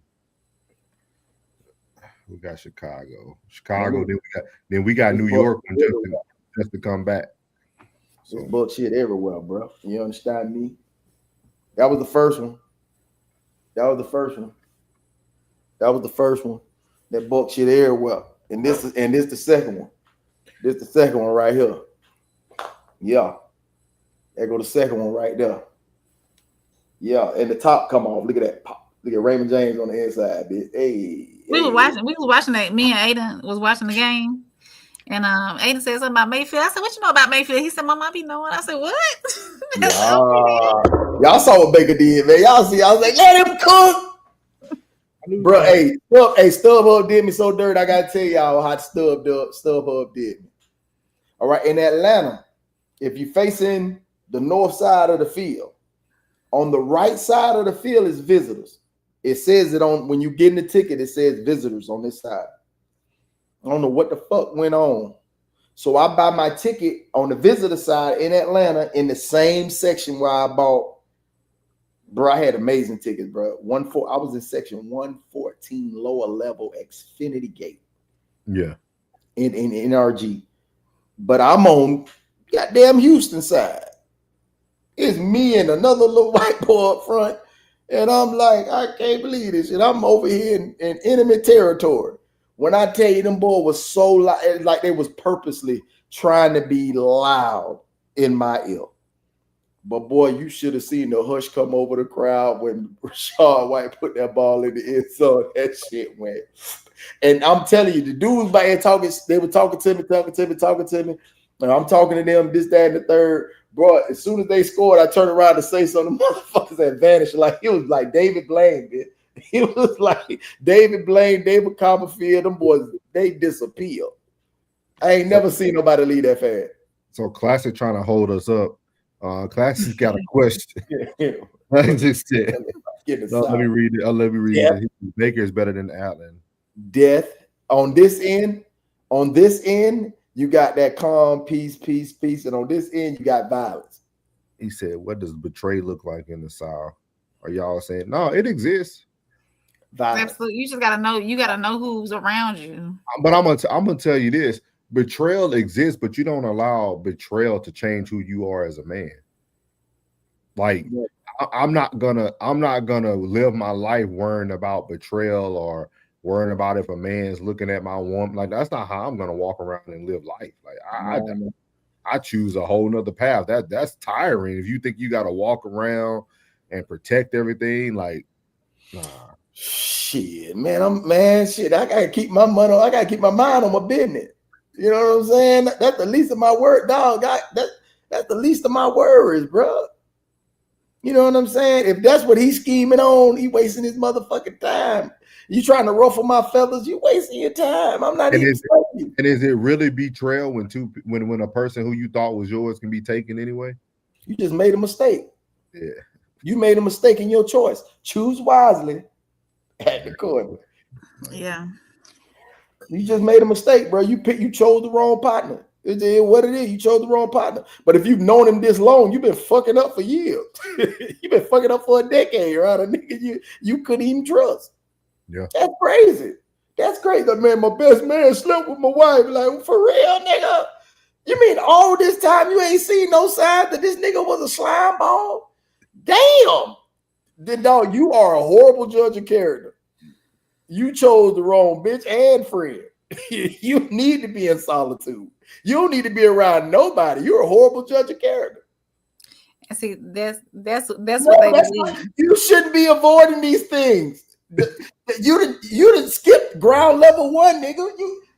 We got Chicago. Then we got New York just to come back. So it's bullshit everywhere, bro. You understand me? That was the first one. That was the first one. That bullshit everywhere. And this the second one. This the second one right here. Yeah. There go the second one right there. Yeah, and the top come off. Look at that pop. Look at Raymond James on the inside, bitch. Hey. We was watching that. Me and Aiden was watching the game. And Aiden said something about Mayfield. I said, "What you know about Mayfield?" He said, "Mom, I be knowing." I said, "What?" Y'all saw what Baker did, man. Y'all see, I was like, let him cook. Bro, hey, StubHub did me so dirty. I gotta tell y'all how StubHub did me. All right, in Atlanta, if you're facing the north side of the field, on the right side of the field is visitors. It says it on when you get in the ticket, it says visitors on this side. I don't know what the fuck went on. So I buy my ticket on the visitor side in Atlanta in the same section where I bought. Bro, I had amazing tickets, bro. I was in section 114, lower level, Xfinity Gate. Yeah. In NRG. But I'm on goddamn Houston side. It's me and another little white boy up front. And I'm like, I can't believe this shit. I'm over here in enemy territory. When I tell you them boys was so loud, like they was purposely trying to be loud in my ear. But boy, you should have seen the hush come over the crowd when Rashad White put that ball in the end zone. That shit went. And I'm telling you, the dudes by here talking, they were talking to me. And I'm talking to them, this, that, and the third. Bro, as soon as they scored, I turned around to say something. Motherfuckers had vanished. Like it was like David Blaine, bitch. It was like David Blaine, David Copperfield, them boys, they disappeared. I ain't never seen nobody leave that fast. So Classic trying to hold us up. Classic's got a question. I just said. Let me read it. Let me read it. Baker is better than Allen. Death. On this end, you got that calm, peace. And on this end, you got violence. He said, what does betray look like in the South? Are y'all saying, no, it exists? Violence. Absolutely. You just gotta know. You gotta know who's around you. But I'm gonna tell you this: betrayal exists, but you don't allow betrayal to change who you are as a man. Like I'm not gonna live my life worrying about betrayal or worrying about if a man's looking at my woman. Like that's not how I'm gonna walk around and live life. Like I choose a whole nother path. That's tiring. If you think you gotta walk around and protect everything, like nah. Shit, man, I gotta keep my money. I gotta keep my mind on my business. You know what I'm saying? That's the least of my work, dog. That's the least of my worries, bro. You know what I'm saying? If that's what he's scheming on, he wasting his motherfucking time. You trying to ruffle my feathers? You wasting your time. I'm not even. And is it really betrayal when a person who you thought was yours can be taken anyway? You just made a mistake. Yeah. You made a mistake in your choice. Choose wisely. At the court. Yeah. You just made a mistake, bro. You chose the wrong partner. It is what it is. You chose the wrong partner. But if you've known him this long, you've been fucking up for years. You've been fucking up for a decade, right? A nigga you couldn't even trust. Yeah. That's crazy. That's crazy. Man, my best man slept with my wife. Like, for real, nigga. You mean all this time you ain't seen no sign that this nigga was a slime ball? Damn. Then dog, you are a horrible judge of character. You chose the wrong bitch and friend. You need to be in solitude. You don't need to be around nobody. You're a horrible judge of character. And see, that's what they believe. You shouldn't be avoiding these things. You didn't skip ground level one, nigga.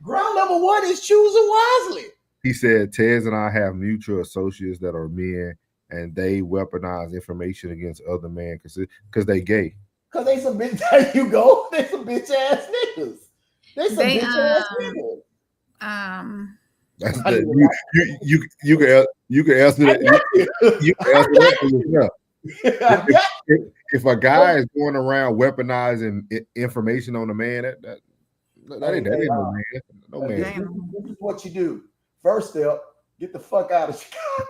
Ground level one is choosing wisely. He said, Tez and I have mutual associates that are men, and they weaponize information against other men because they gay. Because they some bitch. There you go. They some bitch ass niggas. They some bitch ass niggas. That's you can answer that. You can answer that for yourself. If a guy is going around weaponizing information on a man, that ain't no man. No man. This is what you do. First step, Get the fuck out of Chicago.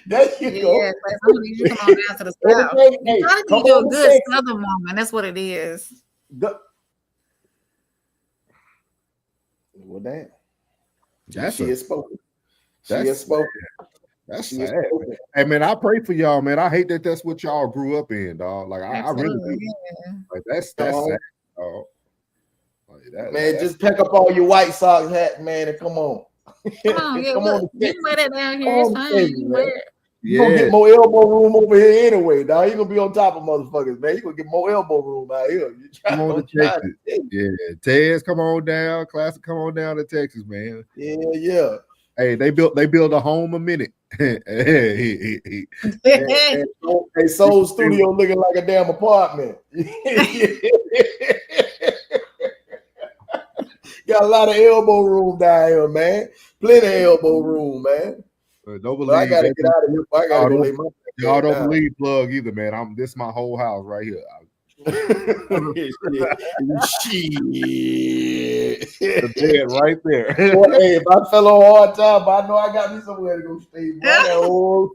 There you go. Yeah, I'm gonna need you to come on down to the South. You gotta need you a good Southern woman. That's what it is. Well, damn. That's she is spoken. She that's is spoken. That's She is sad. spoken. Hey man, I pray for y'all, man. I hate that that's what y'all grew up in, dog. Like I really do. Yeah. Like that's sad, dog. Like, Man, just pack up all your White Sox hats, man, and come on. Come on, yeah, Come look, on, you can wear that down here. It's fine. You can wear it. You gonna get more elbow room over here anyway, dog. You gonna be on top of motherfuckers, man. You gonna get more elbow room out here. Come on to Texas. Yeah, Tez, come on down. Classic, come on down to Texas, man. Yeah. Hey, they build a home a minute. Hey, Soul Studio looking like a damn apartment. Got a lot of elbow room down here, man. Plenty of elbow room, man. Don't believe. But I gotta get out of here. I gotta go lay my. Y'all don't believe Plug either, man. This is my whole house right here. Shit. The bed right there. Boy, hey, if I fell on hard time, but I know I got me somewhere to go stay. Boy,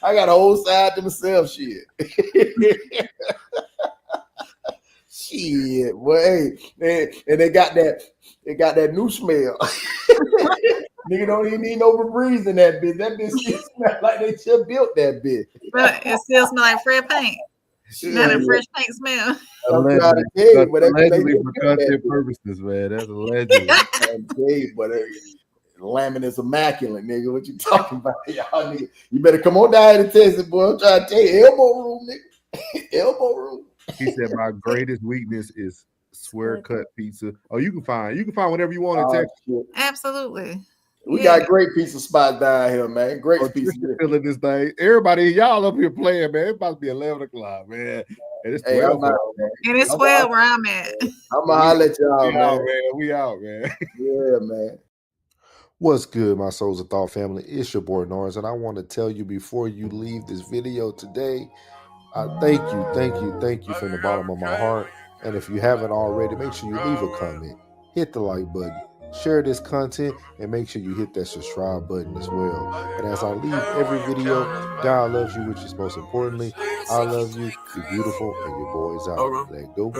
I got a whole side to myself. Shit. Shit, boy. Hey, and they got that new smell. Nigga don't even need no Febreze in that bitch. That bitch still smell like they just built that bitch. But it still smell like fresh paint. Not a fresh paint smell. Allegedly for content purposes, man. That's allegedly. But Lamin is immaculate, nigga. What you talking about, y'all nigga? You better come on down to Texas, boy. I'm trying to tell you, elbow room, nigga. Elbow room. He said my greatest weakness is square cut pizza. Oh, you can find whatever you want in Texas. Shit. Absolutely. We got great pizza spots down here, man. Great pizza. Feeling this thing. Everybody, y'all up here playing, man. It's about to be 11 o'clock, man. And it's 12 man. And it's 12 where I'm at. I'm gonna holler at y'all, man. We out, man. Yeah, man. What's good, my Souls of Thought family? It's your boy Norris, and I want to tell you before you leave this video today, thank you from the bottom of my heart. And if you haven't already, make sure you leave a comment, hit the like button, share this content, and make sure you hit that subscribe button as well. And as I leave every video, God loves you, which is most importantly, I love you, you're beautiful, and your boy's out. Let go.